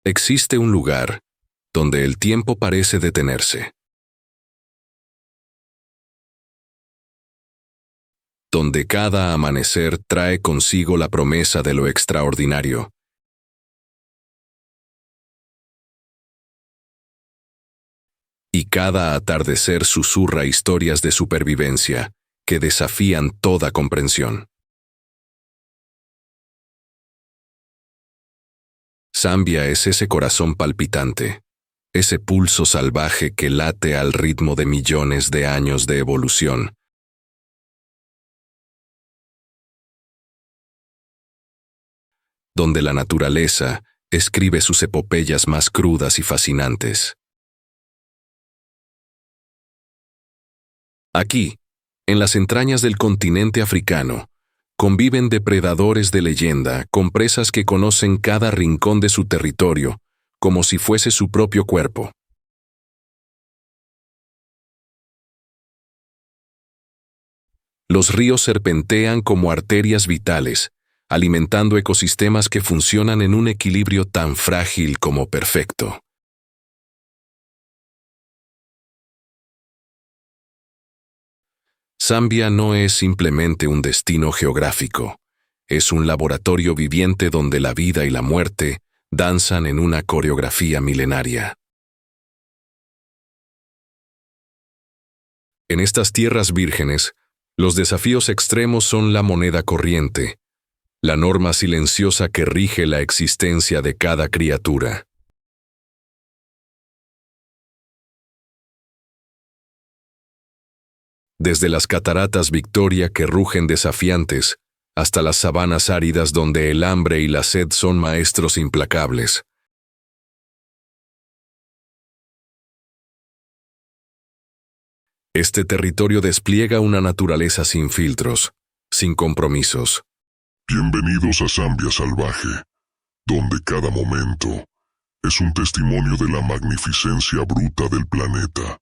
Existe un lugar donde el tiempo parece detenerse, donde cada amanecer trae consigo la promesa de lo extraordinario, y cada atardecer susurra historias de supervivencia que desafían toda comprensión. Zambia es ese corazón palpitante, ese pulso salvaje que late al ritmo de millones de años de evolución, donde la naturaleza escribe sus epopeyas más crudas y fascinantes. Aquí, en las entrañas del continente africano, conviven depredadores de leyenda con presas que conocen cada rincón de su territorio, como si fuese su propio cuerpo. Los ríos serpentean como arterias vitales, alimentando ecosistemas que funcionan en un equilibrio tan frágil como perfecto. Zambia no es simplemente un destino geográfico, es un laboratorio viviente donde la vida y la muerte danzan en una coreografía milenaria. En estas tierras vírgenes, los desafíos extremos son la moneda corriente, la norma silenciosa que rige la existencia de cada criatura. Desde las cataratas Victoria que rugen desafiantes, hasta las sabanas áridas donde el hambre y la sed son maestros implacables. Este territorio despliega una naturaleza sin filtros, sin compromisos. Bienvenidos a Zambia Salvaje, donde cada momento es un testimonio de la magnificencia bruta del planeta.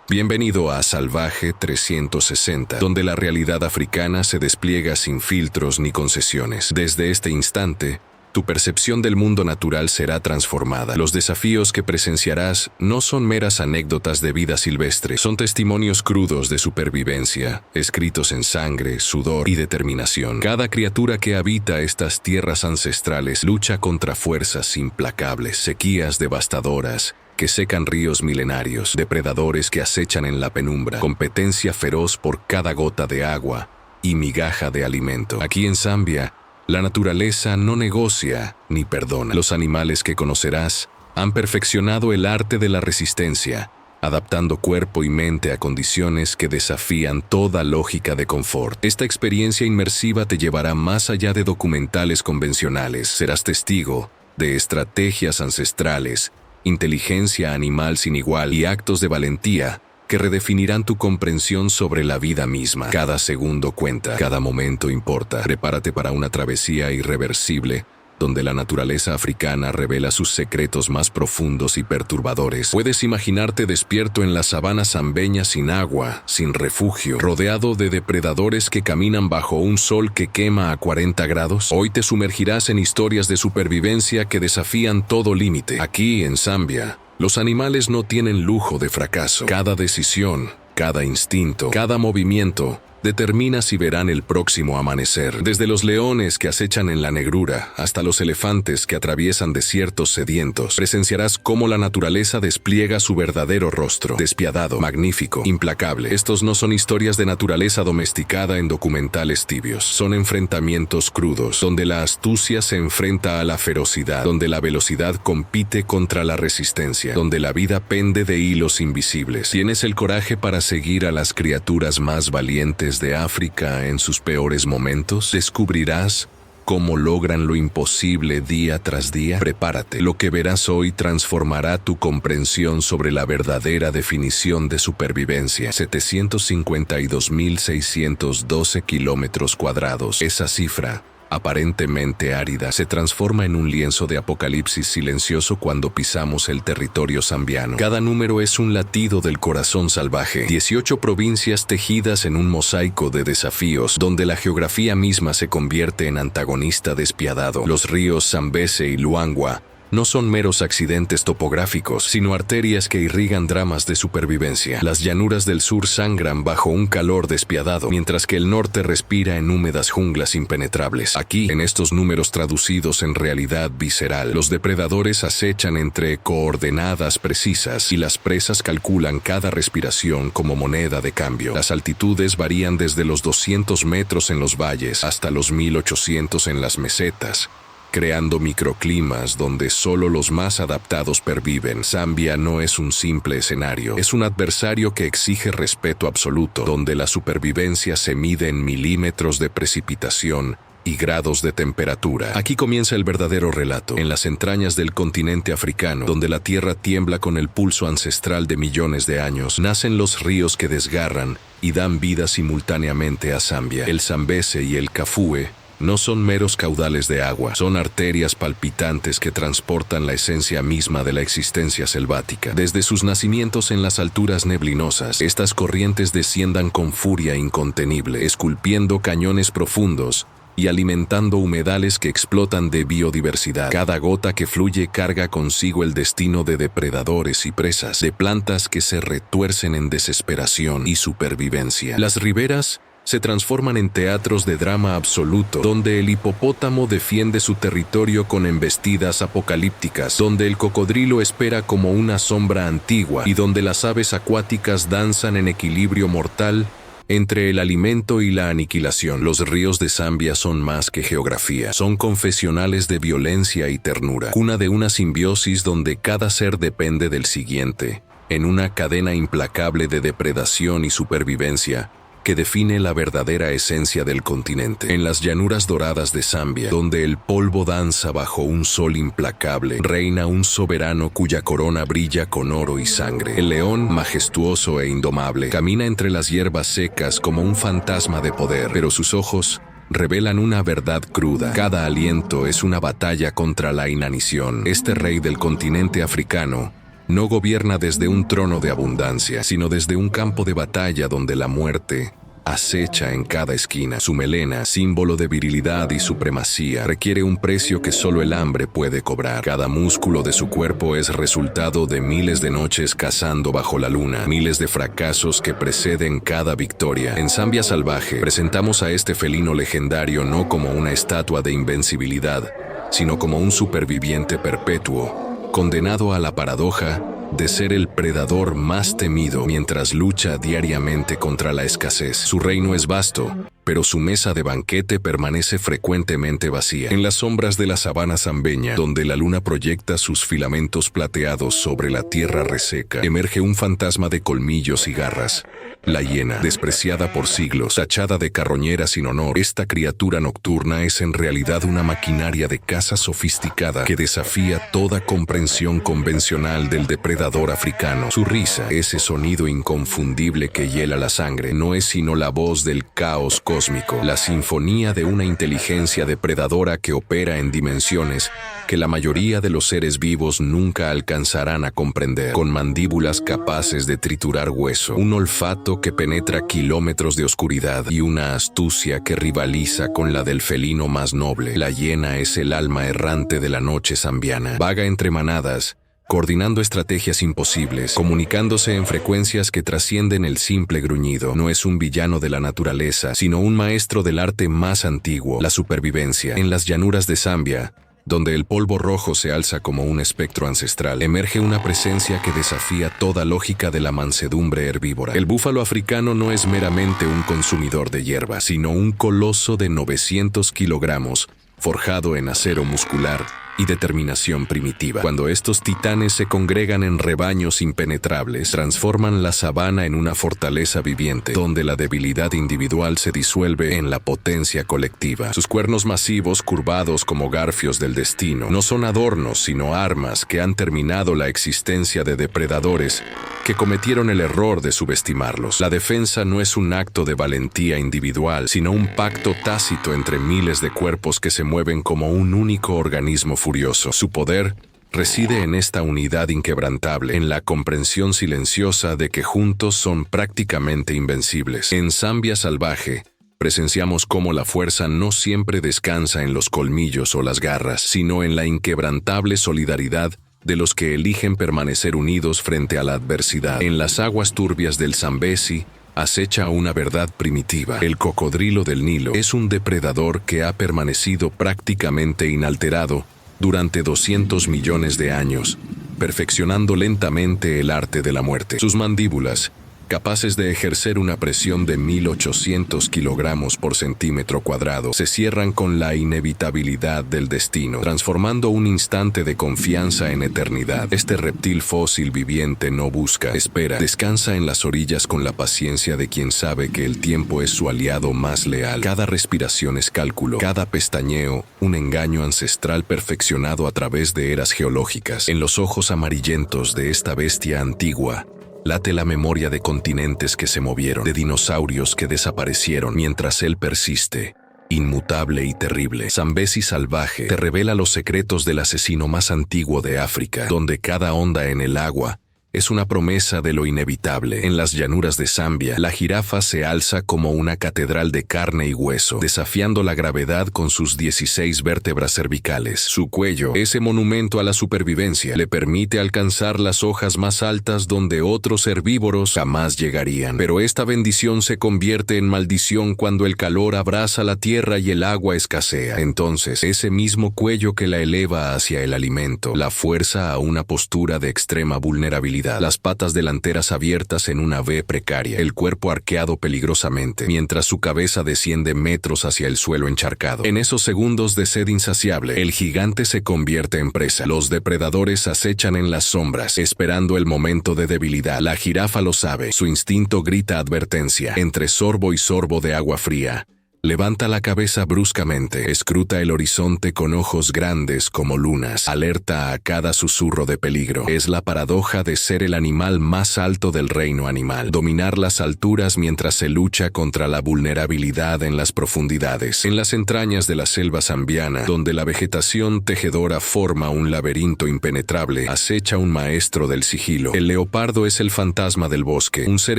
Bienvenido a Salvaje 360, donde la realidad africana se despliega sin filtros ni concesiones. Desde este instante, tu percepción del mundo natural será transformada. Los desafíos que presenciarás no son meras anécdotas de vida silvestre, son testimonios crudos de supervivencia, escritos en sangre, sudor y determinación. Cada criatura que habita estas tierras ancestrales lucha contra fuerzas implacables, sequías devastadoras, que secan ríos milenarios, depredadores que acechan en la penumbra, competencia feroz por cada gota de agua y migaja de alimento. Aquí en Zambia, la naturaleza no negocia ni perdona. Los animales que conocerás han perfeccionado el arte de la resistencia, adaptando cuerpo y mente a condiciones que desafían toda lógica de confort. Esta experiencia inmersiva te llevará más allá de documentales convencionales. Serás testigo de estrategias ancestrales, inteligencia animal sin igual y actos de valentía que redefinirán tu comprensión sobre la vida misma. Cada segundo cuenta, cada momento importa. Prepárate para una travesía irreversible, donde la naturaleza africana revela sus secretos más profundos y perturbadores. Puedes imaginarte despierto en la sabana zambeña sin agua, sin refugio, rodeado de depredadores que caminan bajo un sol que quema a 40 grados. Hoy te sumergirás en historias de supervivencia que desafían todo límite. Aquí, en Zambia, los animales no tienen lujo de fracaso. Cada decisión, cada instinto, cada movimiento determina si verán el próximo amanecer. Desde los leones que acechan en la negrura hasta los elefantes que atraviesan desiertos sedientos, presenciarás cómo la naturaleza despliega su verdadero rostro, despiadado, magnífico, implacable. Estos no son historias de naturaleza domesticada en documentales tibios. Son enfrentamientos crudos, donde la astucia se enfrenta a la ferocidad, donde la velocidad compite contra la resistencia, donde la vida pende de hilos invisibles. ¿Tienes el coraje para seguir a las criaturas más valientes de África en sus peores momentos? ¿Descubrirás cómo logran lo imposible día tras día? Prepárate. Lo que verás hoy transformará tu comprensión sobre la verdadera definición de supervivencia. 752.612 kilómetros cuadrados. Esa cifra aparentemente árida, se transforma en un lienzo de apocalipsis silencioso cuando pisamos el territorio zambiano. Cada número es un latido del corazón salvaje. 18 provincias tejidas en un mosaico de desafíos, donde la geografía misma se convierte en antagonista despiadado. Los ríos Zambeze y Luangwa no son meros accidentes topográficos, sino arterias que irrigan dramas de supervivencia. Las llanuras del sur sangran bajo un calor despiadado, mientras que el norte respira en húmedas junglas impenetrables. Aquí, en estos números traducidos en realidad visceral, los depredadores acechan entre coordenadas precisas y las presas calculan cada respiración como moneda de cambio. Las altitudes varían desde los 200 metros en los valles hasta los 1800 en las mesetas, creando microclimas donde solo los más adaptados perviven. Zambia no es un simple escenario, es un adversario que exige respeto absoluto, donde la supervivencia se mide en milímetros de precipitación y grados de temperatura. Aquí comienza el verdadero relato, en las entrañas del continente africano, donde la tierra tiembla con el pulso ancestral de millones de años, nacen los ríos que desgarran y dan vida simultáneamente a Zambia. El Zambeze y el Kafue no son meros caudales de agua, son arterias palpitantes que transportan la esencia misma de la existencia selvática. Desde sus nacimientos en las alturas neblinosas, estas corrientes desciendan con furia incontenible, esculpiendo cañones profundos y alimentando humedales que explotan de biodiversidad. Cada gota que fluye carga consigo el destino de depredadores y presas, de plantas que se retuercen en desesperación y supervivencia. Las riberas se transforman en teatros de drama absoluto, donde el hipopótamo defiende su territorio con embestidas apocalípticas, donde el cocodrilo espera como una sombra antigua y donde las aves acuáticas danzan en equilibrio mortal entre el alimento y la aniquilación. Los ríos de Zambia son más que geografía, son confesionales de violencia y ternura, cuna de una simbiosis donde cada ser depende del siguiente, en una cadena implacable de depredación y supervivencia que define la verdadera esencia del continente. En las llanuras doradas de Zambia, donde el polvo danza bajo un sol implacable, reina un soberano cuya corona brilla con oro y sangre. El león, majestuoso e indomable, camina entre las hierbas secas como un fantasma de poder, pero sus ojos revelan una verdad cruda. Cada aliento es una batalla contra la inanición. Este rey del continente africano no gobierna desde un trono de abundancia, sino desde un campo de batalla donde la muerte acecha en cada esquina. Su melena, símbolo de virilidad y supremacía, requiere un precio que solo el hambre puede cobrar. Cada músculo de su cuerpo es resultado de miles de noches cazando bajo la luna, miles de fracasos que preceden cada victoria. En Zambia Salvaje, presentamos a este felino legendario no como una estatua de invencibilidad, sino como un superviviente perpetuo, condenado a la paradoja de ser el predador más temido mientras lucha diariamente contra la escasez. Su reino es vasto, pero su mesa de banquete permanece frecuentemente vacía. En las sombras de la sabana zambeña, donde la luna proyecta sus filamentos plateados sobre la tierra reseca, emerge un fantasma de colmillos y garras. La hiena, despreciada por siglos, tachada de carroñera sin honor, esta criatura nocturna es en realidad una maquinaria de caza sofisticada que desafía toda comprensión convencional del depredador africano. Su risa, ese sonido inconfundible que hiela la sangre, no es sino la voz del caos cósmico, la sinfonía de una inteligencia depredadora que opera en dimensiones que la mayoría de los seres vivos nunca alcanzarán a comprender, con mandíbulas capaces de triturar hueso, un olfato que penetra kilómetros de oscuridad y una astucia que rivaliza con la del felino más noble. La hiena es el alma errante de la noche zambiana, vaga entre manadas, coordinando estrategias imposibles, comunicándose en frecuencias que trascienden el simple gruñido. No es un villano de la naturaleza, sino un maestro del arte más antiguo, la supervivencia. En las llanuras de Zambia, donde el polvo rojo se alza como un espectro ancestral, emerge una presencia que desafía toda lógica de la mansedumbre herbívora. El búfalo africano no es meramente un consumidor de hierba, sino un coloso de 900 kilogramos, forjado en acero muscular, y determinación primitiva. Cuando estos titanes se congregan en rebaños impenetrables, transforman la sabana en una fortaleza viviente, donde la debilidad individual se disuelve en la potencia colectiva. Sus cuernos masivos, curvados como garfios del destino, no son adornos, sino armas que han terminado la existencia de depredadores que cometieron el error de subestimarlos. La defensa no es un acto de valentía individual, sino un pacto tácito entre miles de cuerpos que se mueven como un único organismo furioso. Su poder reside en esta unidad inquebrantable, en la comprensión silenciosa de que juntos son prácticamente invencibles. En Zambia Salvaje, presenciamos cómo la fuerza no siempre descansa en los colmillos o las garras, sino en la inquebrantable solidaridad de los que eligen permanecer unidos frente a la adversidad. En las aguas turbias del Zambezi acecha una verdad primitiva. El cocodrilo del Nilo es un depredador que ha permanecido prácticamente inalterado durante 200 millones de años, perfeccionando lentamente el arte de la muerte. Sus mandíbulas, capaces de ejercer una presión de 1.800 kilogramos por centímetro cuadrado, se cierran con la inevitabilidad del destino, transformando un instante de confianza en eternidad. Este reptil fósil viviente no busca, espera, descansa en las orillas con la paciencia de quien sabe que el tiempo es su aliado más leal. Cada respiración es cálculo, cada pestañeo, un engaño ancestral perfeccionado a través de eras geológicas. En los ojos amarillentos de esta bestia antigua, late la memoria de continentes que se movieron, de dinosaurios que desaparecieron, mientras él persiste, inmutable y terrible. Zambezi Salvaje te revela los secretos del asesino más antiguo de África, donde cada onda en el agua es una promesa de lo inevitable. En las llanuras de Zambia, la jirafa se alza como una catedral de carne y hueso, desafiando la gravedad con sus 16 vértebras cervicales. Su cuello, ese monumento a la supervivencia, le permite alcanzar las hojas más altas donde otros herbívoros jamás llegarían. Pero esta bendición se convierte en maldición cuando el calor abraza la tierra y el agua escasea. Entonces, ese mismo cuello que la eleva hacia el alimento, la fuerza a una postura de extrema vulnerabilidad. Las patas delanteras abiertas en una V precaria, el cuerpo arqueado peligrosamente, mientras su cabeza desciende metros hacia el suelo encharcado. En esos segundos de sed insaciable, el gigante se convierte en presa. Los depredadores acechan en las sombras, esperando el momento de debilidad. La jirafa lo sabe. Su instinto grita advertencia. Entre sorbo y sorbo de agua fría, levanta la cabeza bruscamente, escruta el horizonte con ojos grandes como lunas, alerta a cada susurro de peligro. Es la paradoja de ser el animal más alto del reino animal, dominar las alturas mientras se lucha contra la vulnerabilidad en las profundidades. En las entrañas de la selva zambiana, donde la vegetación tejedora forma un laberinto impenetrable, acecha un maestro del sigilo. El leopardo es el fantasma del bosque, un ser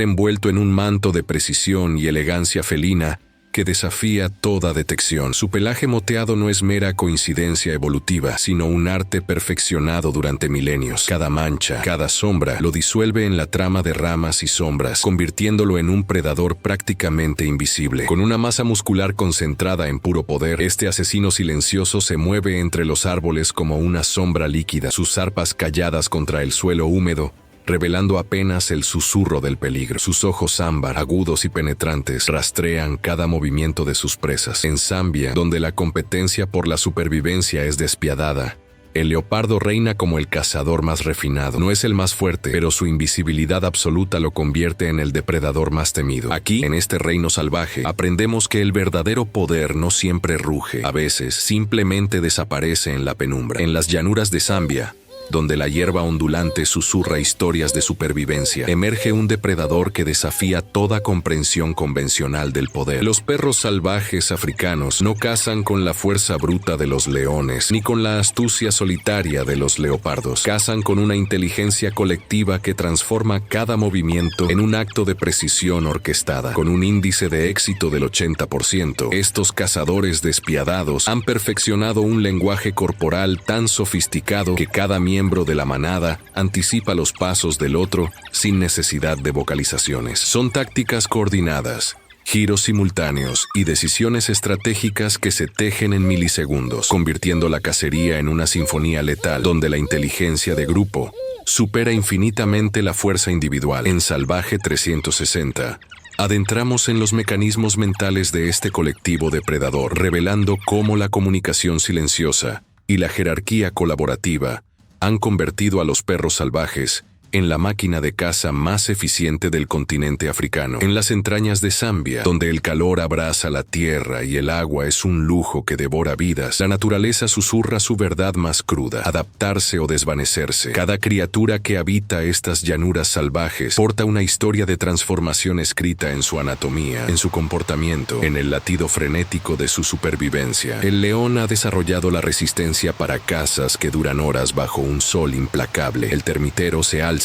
envuelto en un manto de precisión y elegancia felina que desafía toda detección. Su pelaje moteado no es mera coincidencia evolutiva, sino un arte perfeccionado durante milenios. Cada mancha, cada sombra, lo disuelve en la trama de ramas y sombras, convirtiéndolo en un predador prácticamente invisible. Con una masa muscular concentrada en puro poder, este asesino silencioso se mueve entre los árboles como una sombra líquida, sus zarpas calladas contra el suelo húmedo, revelando apenas el susurro del peligro. Sus ojos ámbar, agudos y penetrantes, rastrean cada movimiento de sus presas. En Zambia, donde la competencia por la supervivencia es despiadada, el leopardo reina como el cazador más refinado. No es el más fuerte, pero su invisibilidad absoluta lo convierte en el depredador más temido. Aquí, en este reino salvaje, aprendemos que el verdadero poder no siempre ruge. A veces, simplemente desaparece en la penumbra. En las llanuras de Zambia, donde la hierba ondulante susurra historias de supervivencia, emerge un depredador que desafía toda comprensión convencional del poder. Los perros salvajes africanos no cazan con la fuerza bruta de los leones, ni con la astucia solitaria de los leopardos. Cazan con una inteligencia colectiva que transforma cada movimiento en un acto de precisión orquestada. Con un índice de éxito del 80%, estos cazadores despiadados han perfeccionado un lenguaje corporal tan sofisticado que cada miembro de la manada anticipa los pasos del otro sin necesidad de vocalizaciones. Son tácticas coordinadas, giros simultáneos y decisiones estratégicas que se tejen en milisegundos, convirtiendo la cacería en una sinfonía letal donde la inteligencia de grupo supera infinitamente la fuerza individual. En Salvaje 360, adentramos en los mecanismos mentales de este colectivo depredador, revelando cómo la comunicación silenciosa y la jerarquía colaborativa han convertido a los perros salvajes en la máquina de caza más eficiente del continente africano. En las entrañas de Zambia, donde el calor abraza la tierra y el agua es un lujo que devora vidas, la naturaleza susurra su verdad más cruda: adaptarse o desvanecerse. Cada criatura que habita estas llanuras salvajes porta una historia de transformación escrita en su anatomía, en su comportamiento, en el latido frenético de su supervivencia. El león ha desarrollado la resistencia para cazas que duran horas bajo un sol implacable. El termitero se alza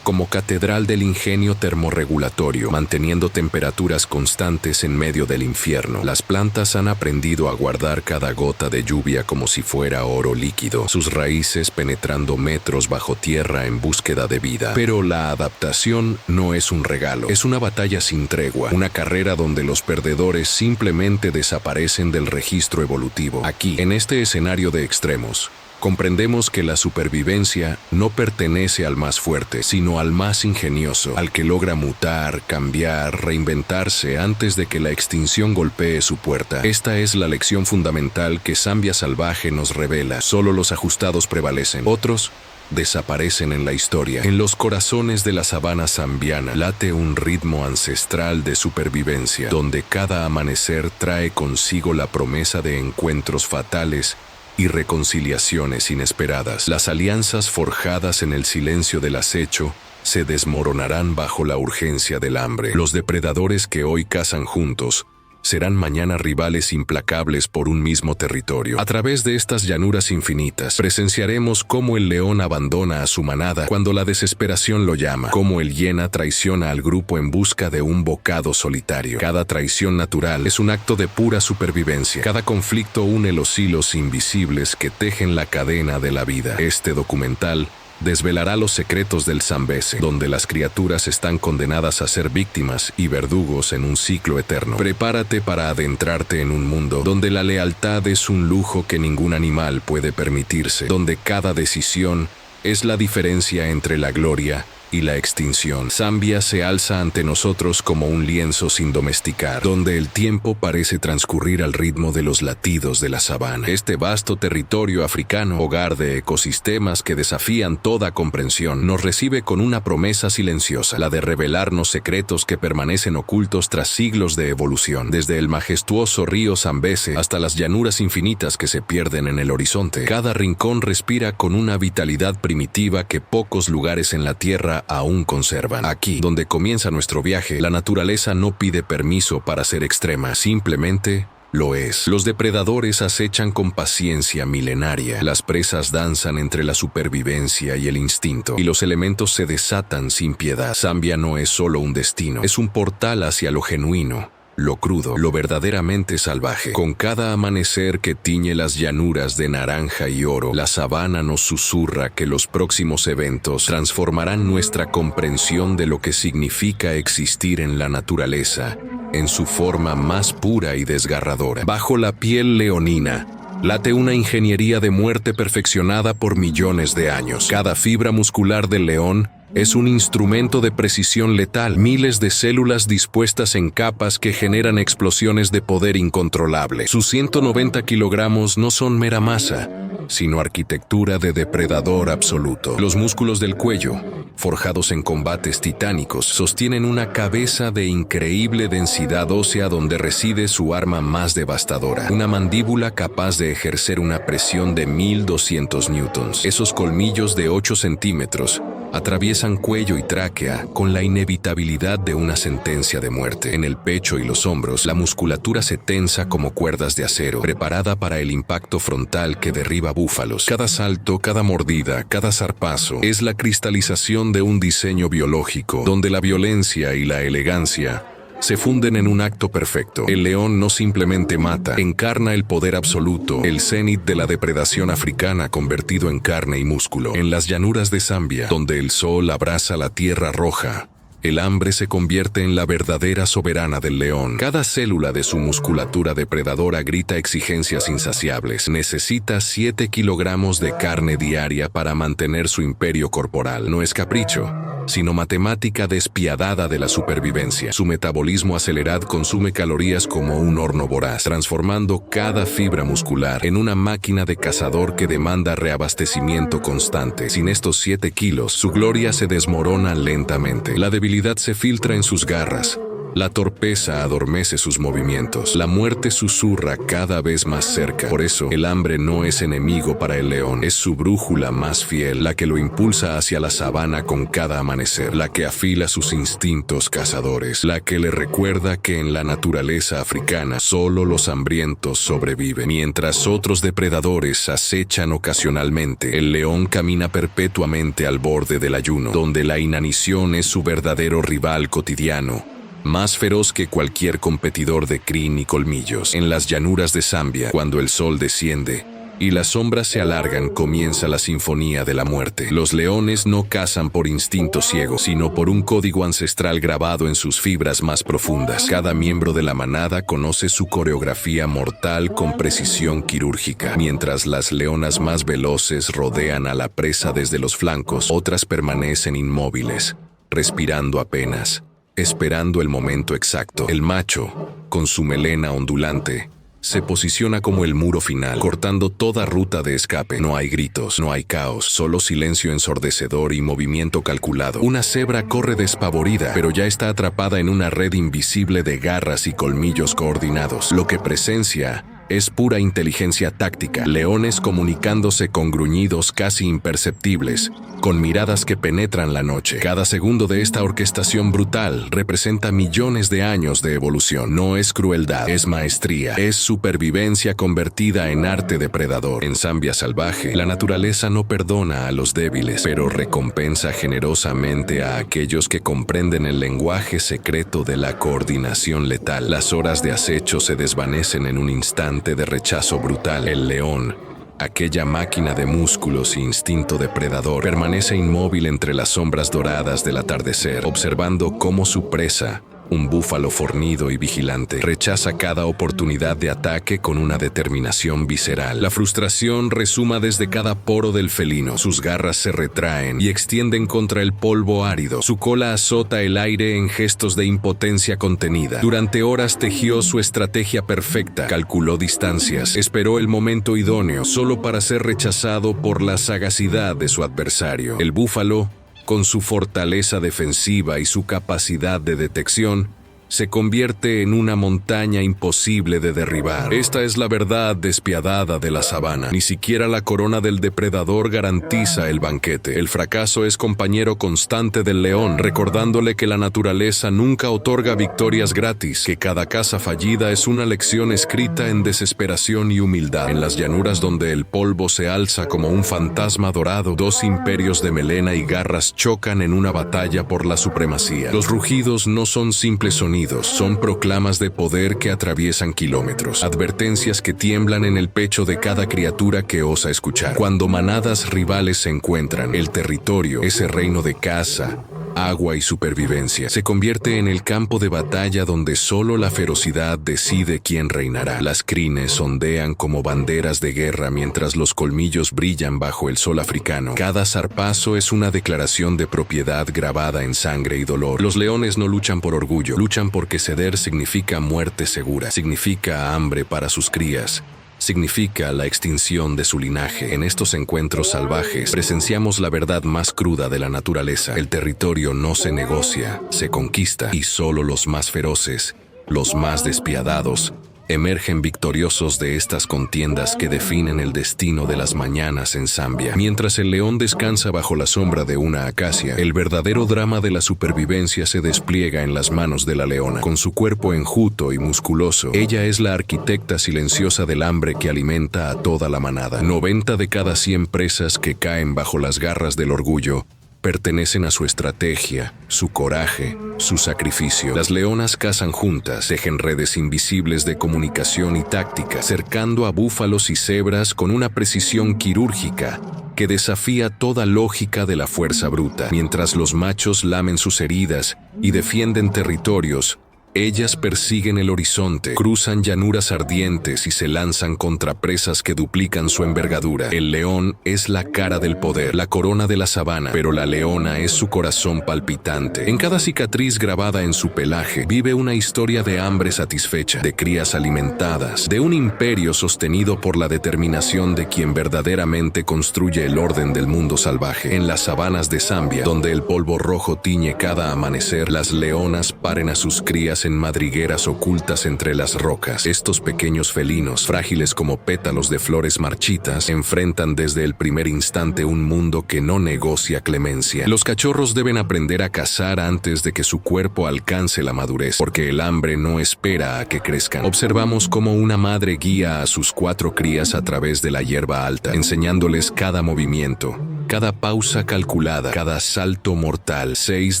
como catedral del ingenio termorregulatorio, manteniendo temperaturas constantes en medio del infierno. Las plantas han aprendido a guardar cada gota de lluvia como si fuera oro líquido, sus raíces penetrando metros bajo tierra en búsqueda de vida. Pero la adaptación no es un regalo, es una batalla sin tregua, una carrera donde los perdedores simplemente desaparecen del registro evolutivo. Aquí, en este escenario de extremos, comprendemos que la supervivencia no pertenece al más fuerte, sino al más ingenioso, al que logra mutar, cambiar, reinventarse antes de que la extinción golpee su puerta. Esta es la lección fundamental que Zambia Salvaje nos revela. Solo los ajustados prevalecen. Otros desaparecen en la historia. En los corazones de la sabana zambiana late un ritmo ancestral de supervivencia, donde cada amanecer trae consigo la promesa de encuentros fatales y reconciliaciones inesperadas. Las alianzas forjadas en el silencio del acecho se desmoronarán bajo la urgencia del hambre. Los depredadores que hoy cazan juntos serán mañana rivales implacables por un mismo territorio. A través de estas llanuras infinitas, presenciaremos cómo el león abandona a su manada cuando la desesperación lo llama, cómo el hiena traiciona al grupo en busca de un bocado solitario. Cada traición natural es un acto de pura supervivencia. Cada conflicto une los hilos invisibles que tejen la cadena de la vida. Este documental desvelará los secretos del Zambeze, donde las criaturas están condenadas a ser víctimas y verdugos en un ciclo eterno. Prepárate para adentrarte en un mundo donde la lealtad es un lujo que ningún animal puede permitirse, donde cada decisión es la diferencia entre la gloria y la extinción. Zambia se alza ante nosotros como un lienzo sin domesticar, donde el tiempo parece transcurrir al ritmo de los latidos de la sabana. Este vasto territorio africano, hogar de ecosistemas que desafían toda comprensión, nos recibe con una promesa silenciosa, la de revelarnos secretos que permanecen ocultos tras siglos de evolución. Desde el majestuoso río Zambeze hasta las llanuras infinitas que se pierden en el horizonte, cada rincón respira con una vitalidad primitiva que pocos lugares en la tierra aún conservan. Aquí, donde comienza nuestro viaje, la naturaleza no pide permiso para ser extrema, simplemente lo es. Los depredadores acechan con paciencia milenaria, las presas danzan entre la supervivencia y el instinto, y los elementos se desatan sin piedad. Zambia no es solo un destino, es un portal hacia lo genuino, lo crudo, lo verdaderamente salvaje. Con cada amanecer que tiñe las llanuras de naranja y oro, la sabana nos susurra que los próximos eventos transformarán nuestra comprensión de lo que significa existir en la naturaleza, en su forma más pura y desgarradora. Bajo la piel leonina late una ingeniería de muerte perfeccionada por millones de años. Cada fibra muscular del león es un instrumento de precisión letal, miles de células dispuestas en capas que generan explosiones de poder incontrolable. Sus 190 kilogramos no son mera masa, sino arquitectura de depredador absoluto. Los músculos del cuello, forjados en combates titánicos, sostienen una cabeza de increíble densidad ósea donde reside su arma más devastadora, una mandíbula capaz de ejercer una presión de 1200 newtons. Esos colmillos de 8 centímetros atraviesan cuello y tráquea con la inevitabilidad de una sentencia de muerte. En el pecho y los hombros, la musculatura se tensa como cuerdas de acero, preparada para el impacto frontal que derriba búfalos. Cada salto, cada mordida, cada zarpazo es la cristalización de un diseño biológico, donde la violencia y la elegancia se funden en un acto perfecto. El león no simplemente mata, encarna el poder absoluto, el cenit de la depredación africana convertido en carne y músculo. En las llanuras de Zambia, donde el sol abraza la tierra roja, el hambre se convierte en la verdadera soberana del león. Cada célula de su musculatura depredadora grita exigencias insaciables. Necesita 7 kilogramos de carne diaria para mantener su imperio corporal. No es capricho, sino matemática despiadada de la supervivencia. Su metabolismo acelerado consume calorías como un horno voraz, transformando cada fibra muscular en una máquina de cazador que demanda reabastecimiento constante. Sin estos 7 kilos, su gloria se desmorona lentamente. La debilidad se filtra en sus garras. La torpeza adormece sus movimientos. La muerte susurra cada vez más cerca. Por eso, el hambre no es enemigo para el león. Es su brújula más fiel, la que lo impulsa hacia la sabana con cada amanecer, la que afila sus instintos cazadores, la que le recuerda que en la naturaleza africana solo los hambrientos sobreviven. Mientras otros depredadores acechan ocasionalmente, el león camina perpetuamente al borde del ayuno, donde la inanición es su verdadero rival cotidiano, más feroz que cualquier competidor de crin y colmillos. En las llanuras de Zambia, cuando el sol desciende y las sombras se alargan, comienza la sinfonía de la muerte. Los leones no cazan por instinto ciego, sino por un código ancestral grabado en sus fibras más profundas. Cada miembro de la manada conoce su coreografía mortal con precisión quirúrgica. Mientras las leonas más veloces rodean a la presa desde los flancos, otras permanecen inmóviles, respirando apenas, esperando el momento exacto. El macho, con su melena ondulante, se posiciona como el muro final, cortando toda ruta de escape. No hay gritos, no hay caos, solo silencio ensordecedor y movimiento calculado. Una cebra corre despavorida, pero ya está atrapada en una red invisible de garras y colmillos coordinados. Lo que presencia es pura inteligencia táctica. Leones comunicándose con gruñidos casi imperceptibles, con miradas que penetran la noche. Cada segundo de esta orquestación brutal representa millones de años de evolución. No es crueldad, es maestría, es supervivencia convertida en arte depredador. En Zambia salvaje, la naturaleza no perdona a los débiles, pero recompensa generosamente a aquellos que comprenden el lenguaje secreto de la coordinación letal. Las horas de acecho se desvanecen en un instante de rechazo brutal. El león, aquella máquina de músculos e instinto depredador, permanece inmóvil entre las sombras doradas del atardecer, observando cómo su presa, un búfalo fornido y vigilante, rechaza cada oportunidad de ataque con una determinación visceral. La frustración resuma desde cada poro del felino. Sus garras se retraen y extienden contra el polvo árido. Su cola azota el aire en gestos de impotencia contenida. Durante horas tejió su estrategia perfecta, calculó distancias, esperó el momento idóneo, solo para ser rechazado por la sagacidad de su adversario. El búfalo, con su fortaleza defensiva y su capacidad de detección, se convierte en una montaña imposible de derribar. Esta es la verdad despiadada de la sabana. Ni siquiera la corona del depredador garantiza el banquete. El fracaso es compañero constante del león, recordándole que la naturaleza nunca otorga victorias gratis, que cada caza fallida es una lección escrita en desesperación y humildad. En las llanuras donde el polvo se alza como un fantasma dorado, dos imperios de melena y garras chocan en una batalla por la supremacía. Los rugidos no son simples sonidos, son proclamas de poder que atraviesan kilómetros, advertencias que tiemblan en el pecho de cada criatura que osa escuchar. Cuando manadas rivales se encuentran, el territorio, ese reino de caza, agua y supervivencia, se convierte en el campo de batalla donde solo la ferocidad decide quién reinará. Las crines ondean como banderas de guerra mientras los colmillos brillan bajo el sol africano. Cada zarpazo es una declaración de propiedad grabada en sangre y dolor. Los leones no luchan por orgullo, luchan porque ceder significa muerte segura, significa hambre para sus crías, significa la extinción de su linaje. En estos encuentros salvajes presenciamos la verdad más cruda de la naturaleza. El territorio no se negocia, se conquista, y solo los más feroces, los más despiadados, emergen victoriosos de estas contiendas que definen el destino de las mañanas en Zambia. Mientras el león descansa bajo la sombra de una acacia, el verdadero drama de la supervivencia se despliega en las manos de la leona. Con su cuerpo enjuto y musculoso, ella es la arquitecta silenciosa del hambre que alimenta a toda la manada. 90 de cada 100 presas que caen bajo las garras del orgullo pertenecen a su estrategia, su coraje, su sacrificio. Las leonas cazan juntas, tejen redes invisibles de comunicación y táctica, cercando a búfalos y cebras con una precisión quirúrgica que desafía toda lógica de la fuerza bruta. Mientras los machos lamen sus heridas y defienden territorios, ellas persiguen el horizonte, cruzan llanuras ardientes y se lanzan contra presas que duplican su envergadura. El león es la cara del poder, la corona de la sabana, pero la leona es su corazón palpitante. En cada cicatriz grabada en su pelaje vive una historia de hambre satisfecha, de crías alimentadas, de un imperio sostenido por la determinación de quien verdaderamente construye el orden del mundo salvaje. En las sabanas de Zambia, donde el polvo rojo tiñe cada amanecer, las leonas paren a sus crías en madrigueras ocultas entre las rocas. Estos pequeños felinos, frágiles como pétalos de flores marchitas, enfrentan desde el primer instante un mundo que no negocia clemencia. Los cachorros deben aprender a cazar antes de que su cuerpo alcance la madurez, porque el hambre no espera a que crezcan. Observamos cómo una madre guía a sus 4 crías a través de la hierba alta, enseñándoles cada movimiento, cada pausa calculada, cada salto mortal. 6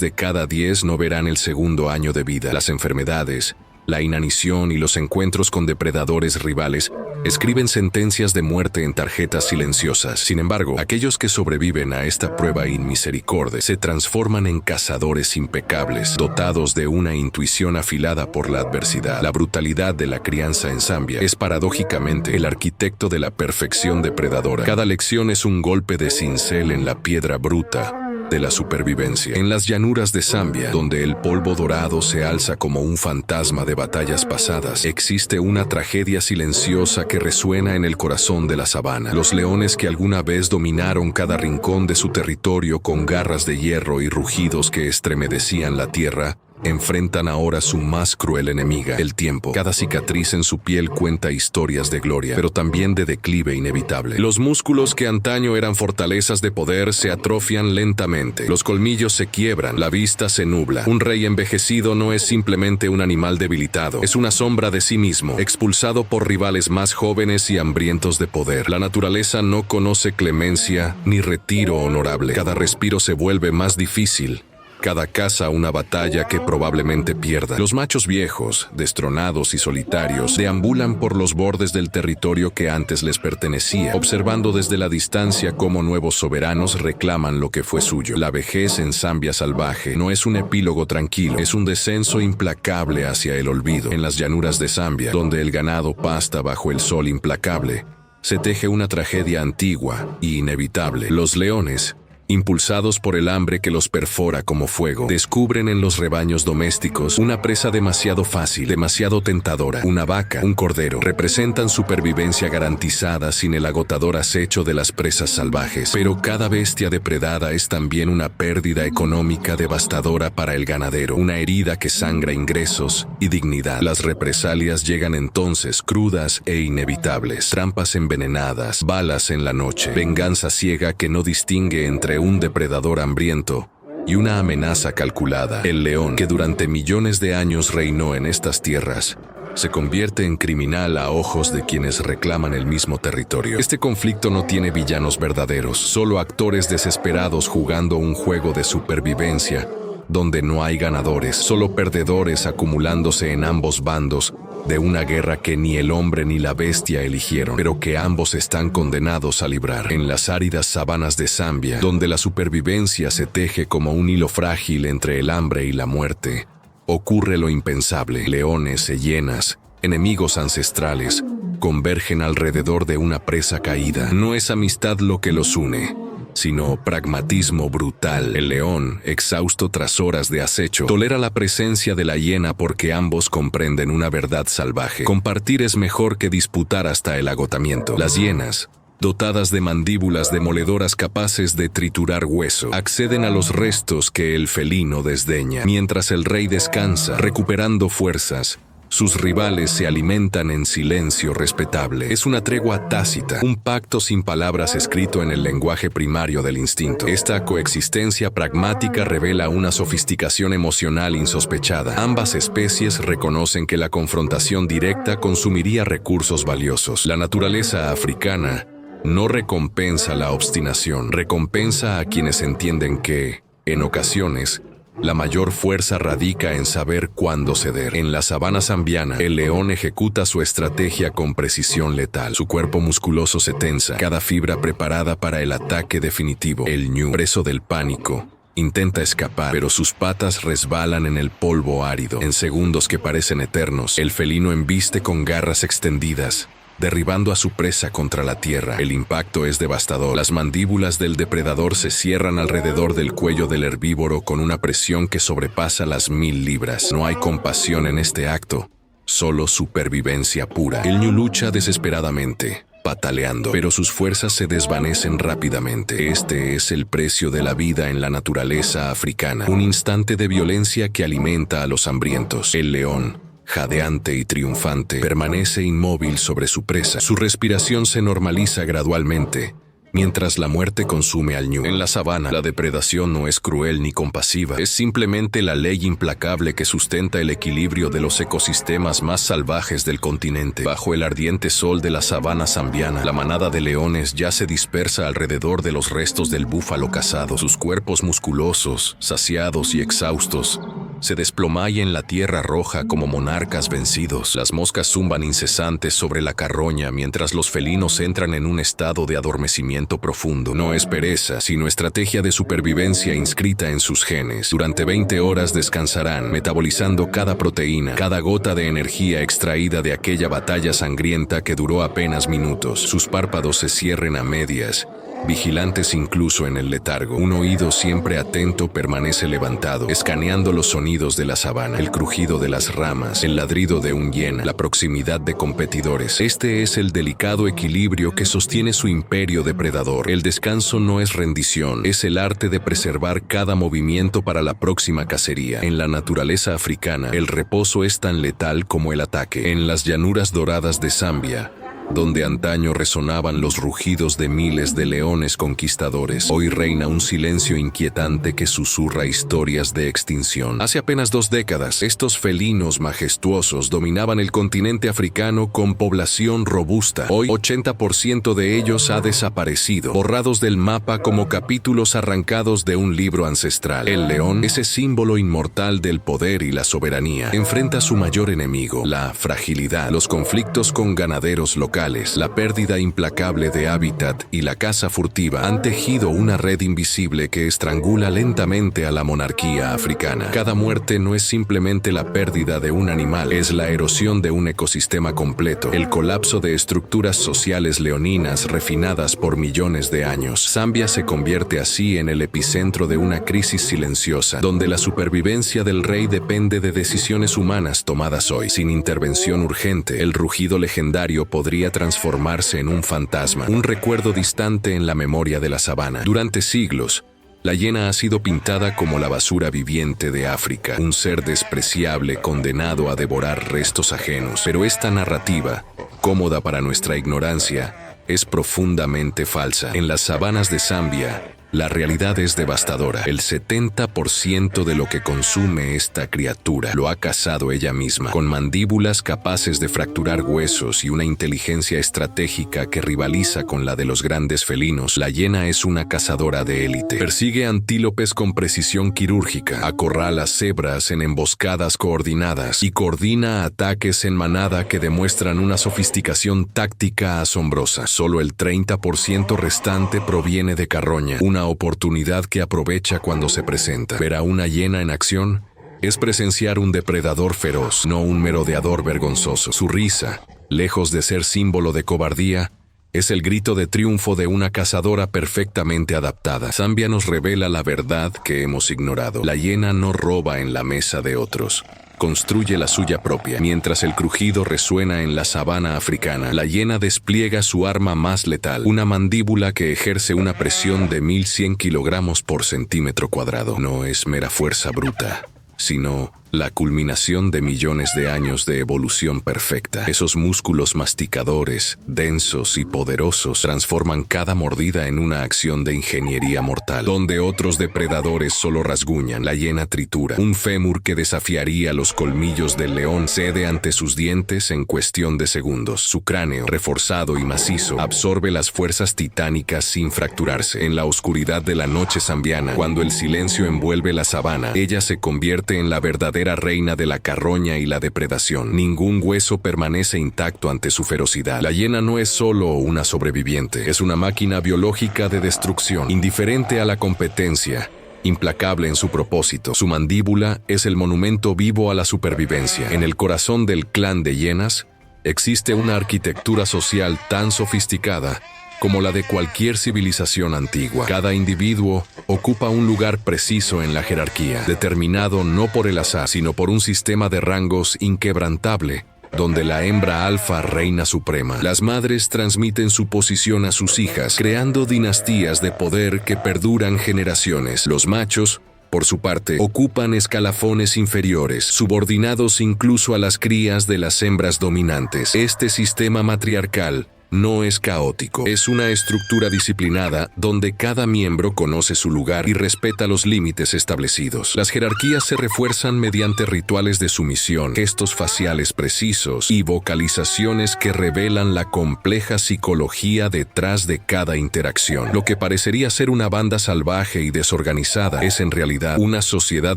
de cada 10 no verán el segundo año de vida. Las enfermedades, la inanición y los encuentros con depredadores rivales escriben sentencias de muerte en tarjetas silenciosas. Sin embargo, aquellos que sobreviven a esta prueba inmisericordia se transforman en cazadores impecables, dotados de una intuición afilada por la adversidad. La brutalidad de la crianza en Zambia es paradójicamente el arquitecto de la perfección depredadora. Cada lección es un golpe de cincel en la piedra bruta de la supervivencia. En las llanuras de Zambia, donde el polvo dorado se alza como un fantasma de batallas pasadas, existe una tragedia silenciosa que resuena en el corazón de la sabana. Los leones que alguna vez dominaron cada rincón de su territorio con garras de hierro y rugidos que estremecían la tierra, enfrentan ahora su más cruel enemiga, el tiempo. Cada cicatriz en su piel cuenta historias de gloria, pero también de declive inevitable. Los músculos que antaño eran fortalezas de poder se atrofian lentamente. Los colmillos se quiebran, la vista se nubla. Un rey envejecido no es simplemente un animal debilitado, es una sombra de sí mismo, expulsado por rivales más jóvenes y hambrientos de poder. La naturaleza no conoce clemencia ni retiro honorable. Cada respiro se vuelve más difícil. Cada caza una batalla que probablemente pierda. Los machos viejos, destronados y solitarios, deambulan por los bordes del territorio que antes les pertenecía, observando desde la distancia cómo nuevos soberanos reclaman lo que fue suyo. La vejez en Zambia salvaje no es un epílogo tranquilo, es un descenso implacable hacia el olvido. En las llanuras de Zambia, donde el ganado pasta bajo el sol implacable, se teje una tragedia antigua y inevitable. Los leones, impulsados por el hambre que los perfora como fuego, descubren en los rebaños domésticos una presa demasiado fácil, demasiado tentadora. Una vaca, un cordero, representan supervivencia garantizada sin el agotador acecho de las presas salvajes. Pero cada bestia depredada es también una pérdida económica devastadora para el ganadero, una herida que sangra ingresos y dignidad. Las represalias llegan entonces crudas e inevitables. Trampas envenenadas, balas en la noche, venganza ciega que no distingue entre un depredador hambriento y una amenaza calculada. El león, que durante millones de años reinó en estas tierras, se convierte en criminal a ojos de quienes reclaman el mismo territorio. Este conflicto no tiene villanos verdaderos, solo actores desesperados jugando un juego de supervivencia donde no hay ganadores, solo perdedores acumulándose en ambos bandos de una guerra que ni el hombre ni la bestia eligieron, pero que ambos están condenados a librar. En las áridas sabanas de Zambia, donde la supervivencia se teje como un hilo frágil entre el hambre y la muerte, ocurre lo impensable. Leones, hienas, enemigos ancestrales, convergen alrededor de una presa caída. No es amistad lo que los une, sino pragmatismo brutal. El león, exhausto tras horas de acecho, tolera la presencia de la hiena porque ambos comprenden una verdad salvaje. Compartir es mejor que disputar hasta el agotamiento. Las hienas, dotadas de mandíbulas demoledoras capaces de triturar hueso, acceden a los restos que el felino desdeña. Mientras el rey descansa, recuperando fuerzas, sus rivales se alimentan en silencio respetable. Es una tregua tácita, un pacto sin palabras escrito en el lenguaje primario del instinto. Esta coexistencia pragmática revela una sofisticación emocional insospechada. Ambas especies reconocen que la confrontación directa consumiría recursos valiosos. La naturaleza africana no recompensa la obstinación, recompensa a quienes entienden que, en ocasiones, La mayor fuerza radica en saber cuándo ceder. En la sabana zambiana, el león ejecuta su estrategia con precisión letal. Su cuerpo musculoso se tensa, cada fibra preparada para el ataque definitivo. El ñu, preso del pánico, intenta escapar, pero sus patas resbalan en el polvo árido. En segundos que parecen eternos, el felino embiste con garras extendidas, derribando a su presa contra la tierra. El impacto es devastador. Las mandíbulas del depredador se cierran alrededor del cuello del herbívoro con una presión que sobrepasa las 1000 libras. No hay compasión en este acto, solo supervivencia pura. El ñu lucha desesperadamente, pataleando, pero sus fuerzas se desvanecen rápidamente. Este es el precio de la vida en la naturaleza africana. Un instante de violencia que alimenta a los hambrientos. El león, jadeante y triunfante, permanece inmóvil sobre su presa. Su respiración se normaliza gradualmente, mientras la muerte consume al ñu. En la sabana, la depredación no es cruel ni compasiva. Es simplemente la ley implacable que sustenta el equilibrio de los ecosistemas más salvajes del continente. Bajo el ardiente sol de la sabana zambiana, la manada de leones ya se dispersa alrededor de los restos del búfalo cazado. Sus cuerpos musculosos, saciados y exhaustos, se desploman en la tierra roja como monarcas vencidos. Las moscas zumban incesantes sobre la carroña mientras los felinos entran en un estado de adormecimiento profundo. No es pereza, sino estrategia de supervivencia inscrita en sus genes. Durante 20 horas descansarán, metabolizando cada proteína, cada gota de energía extraída de aquella batalla sangrienta que duró apenas minutos. Sus párpados se cierran a medias, vigilantes incluso en el letargo. Un oído siempre atento permanece levantado, escaneando los sonidos de la sabana, el crujido de las ramas, el ladrido de un hiena, la proximidad de competidores. Este es el delicado equilibrio que sostiene su imperio depredador. El descanso no es rendición, es el arte de preservar cada movimiento para la próxima cacería. En la naturaleza africana, el reposo es tan letal como el ataque. En las llanuras doradas de Zambia, donde antaño resonaban los rugidos de miles de leones conquistadores, hoy reina un silencio inquietante que susurra historias de extinción. Hace apenas 2 décadas, estos felinos majestuosos dominaban el continente africano con población robusta. Hoy, 80% de ellos ha desaparecido, borrados del mapa como capítulos arrancados de un libro ancestral. El león, ese símbolo inmortal del poder y la soberanía, enfrenta a su mayor enemigo, la fragilidad, los conflictos con ganaderos locales. La pérdida implacable de hábitat y la caza furtiva han tejido una red invisible que estrangula lentamente a la monarquía africana. Cada muerte no es simplemente la pérdida de un animal, es la erosión de un ecosistema completo, el colapso de estructuras sociales leoninas refinadas por millones de años. Zambia se convierte así en el epicentro de una crisis silenciosa, donde la supervivencia del rey depende de decisiones humanas tomadas hoy. Sin intervención urgente, el rugido legendario podría transformarse en un fantasma, un recuerdo distante en la memoria de la sabana. Durante siglos, la hiena ha sido pintada como la basura viviente de África, un ser despreciable condenado a devorar restos ajenos. Pero esta narrativa, cómoda para nuestra ignorancia, es profundamente falsa. En las sabanas de Zambia, la realidad es devastadora. El 70% de lo que consume esta criatura lo ha cazado ella misma, con mandíbulas capaces de fracturar huesos y una inteligencia estratégica que rivaliza con la de los grandes felinos. La hiena es una cazadora de élite. Persigue antílopes con precisión quirúrgica, acorrala cebras en emboscadas coordinadas y coordina ataques en manada que demuestran una sofisticación táctica asombrosa. Solo el 30% restante proviene de carroña, una oportunidad que aprovecha cuando se presenta. Ver a una hiena en acción es presenciar un depredador feroz, no un merodeador vergonzoso. Su risa, lejos de ser símbolo de cobardía, es el grito de triunfo de una cazadora perfectamente adaptada. Zambia nos revela la verdad que hemos ignorado. La hiena no roba en la mesa de otros, construye la suya propia. Mientras el crujido resuena en la sabana africana, la hiena despliega su arma más letal, una mandíbula que ejerce una presión de 1100 kilogramos por centímetro cuadrado. No es mera fuerza bruta, sino la culminación de millones de años de evolución perfecta. Esos músculos masticadores, densos y poderosos, transforman cada mordida en una acción de ingeniería mortal. Donde otros depredadores solo rasguñan, la hiena tritura. Un fémur que desafiaría los colmillos del león cede ante sus dientes en cuestión de segundos. Su cráneo, reforzado y macizo, absorbe las fuerzas titánicas sin fracturarse. En la oscuridad de la noche zambiana, cuando el silencio envuelve la sabana, ella se convierte en la verdadera reina de la carroña y la depredación. Ningún hueso permanece intacto ante su ferocidad. La hiena no es solo una sobreviviente, es una máquina biológica de destrucción, indiferente a la competencia, implacable en su propósito. Su mandíbula es el monumento vivo a la supervivencia. En el corazón del clan de hienas existe una arquitectura social tan sofisticada como la de cualquier civilización antigua. Cada individuo ocupa un lugar preciso en la jerarquía, determinado no por el azar, sino por un sistema de rangos inquebrantable, donde la hembra alfa reina suprema. Las madres transmiten su posición a sus hijas, creando dinastías de poder que perduran generaciones. Los machos, por su parte, ocupan escalafones inferiores, subordinados incluso a las crías de las hembras dominantes. Este sistema matriarcal no es caótico, es una estructura disciplinada donde cada miembro conoce su lugar y respeta los límites establecidos. Las jerarquías se refuerzan mediante rituales de sumisión, gestos faciales precisos y vocalizaciones que revelan la compleja psicología detrás de cada interacción. Lo que parecería ser una banda salvaje y desorganizada es en realidad una sociedad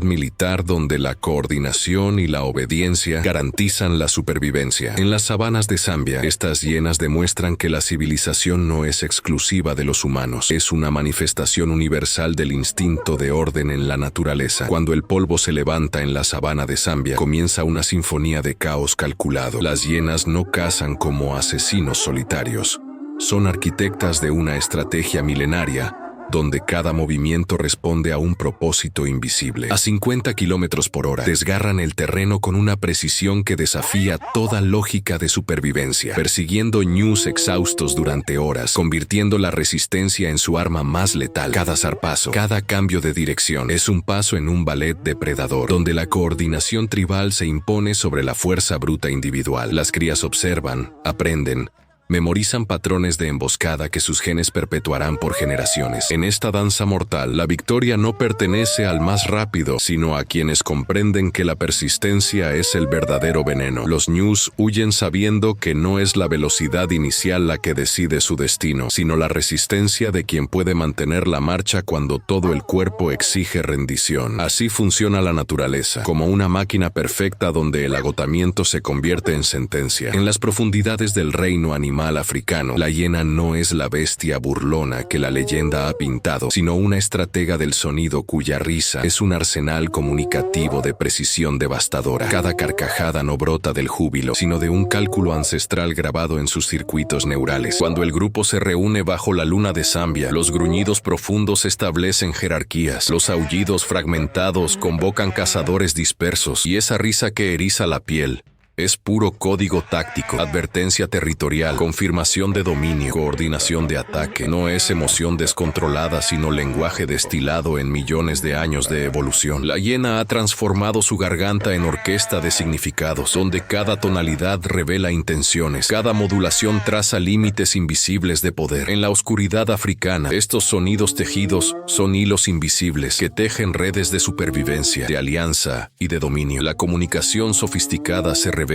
militar donde la coordinación y la obediencia garantizan la supervivencia. En las sabanas de Zambia, estas hienas demuestran que la civilización no es exclusiva de los humanos, es una manifestación universal del instinto de orden en la naturaleza. Cuando el polvo se levanta en la sabana de Zambia, comienza una sinfonía de caos calculado. Las hienas no cazan como asesinos solitarios, son arquitectas de una estrategia milenaria, donde cada movimiento responde a un propósito invisible. A 50 kilómetros por hora, desgarran el terreno con una precisión que desafía toda lógica de supervivencia, persiguiendo ñus exhaustos durante horas, convirtiendo la resistencia en su arma más letal. Cada zarpazo, cada cambio de dirección, es un paso en un ballet depredador, donde la coordinación tribal se impone sobre la fuerza bruta individual. Las crías observan, aprenden, memorizan patrones de emboscada que sus genes perpetuarán por generaciones. En esta danza mortal, la victoria no pertenece al más rápido, sino a quienes comprenden que la persistencia es el verdadero veneno. Los ñus huyen sabiendo que no es la velocidad inicial la que decide su destino, sino la resistencia de quien puede mantener la marcha cuando todo el cuerpo exige rendición. Así funciona la naturaleza, como una máquina perfecta donde el agotamiento se convierte en sentencia. En las profundidades del reino animal africano, la hiena no es la bestia burlona que la leyenda ha pintado, sino una estratega del sonido cuya risa es un arsenal comunicativo de precisión devastadora. Cada carcajada no brota del júbilo, sino de un cálculo ancestral grabado en sus circuitos neurales. Cuando el grupo se reúne bajo la luna de Zambia, los gruñidos profundos establecen jerarquías, los aullidos fragmentados convocan cazadores dispersos, y esa risa que eriza la piel es puro código táctico, advertencia territorial, confirmación de dominio, coordinación de ataque. No es emoción descontrolada, sino lenguaje destilado en millones de años de evolución. La hiena ha transformado su garganta en orquesta de significados, donde cada tonalidad revela intenciones, cada modulación traza límites invisibles de poder. En la oscuridad africana, estos sonidos tejidos son hilos invisibles que tejen redes de supervivencia, de alianza y de dominio. La comunicación sofisticada se revela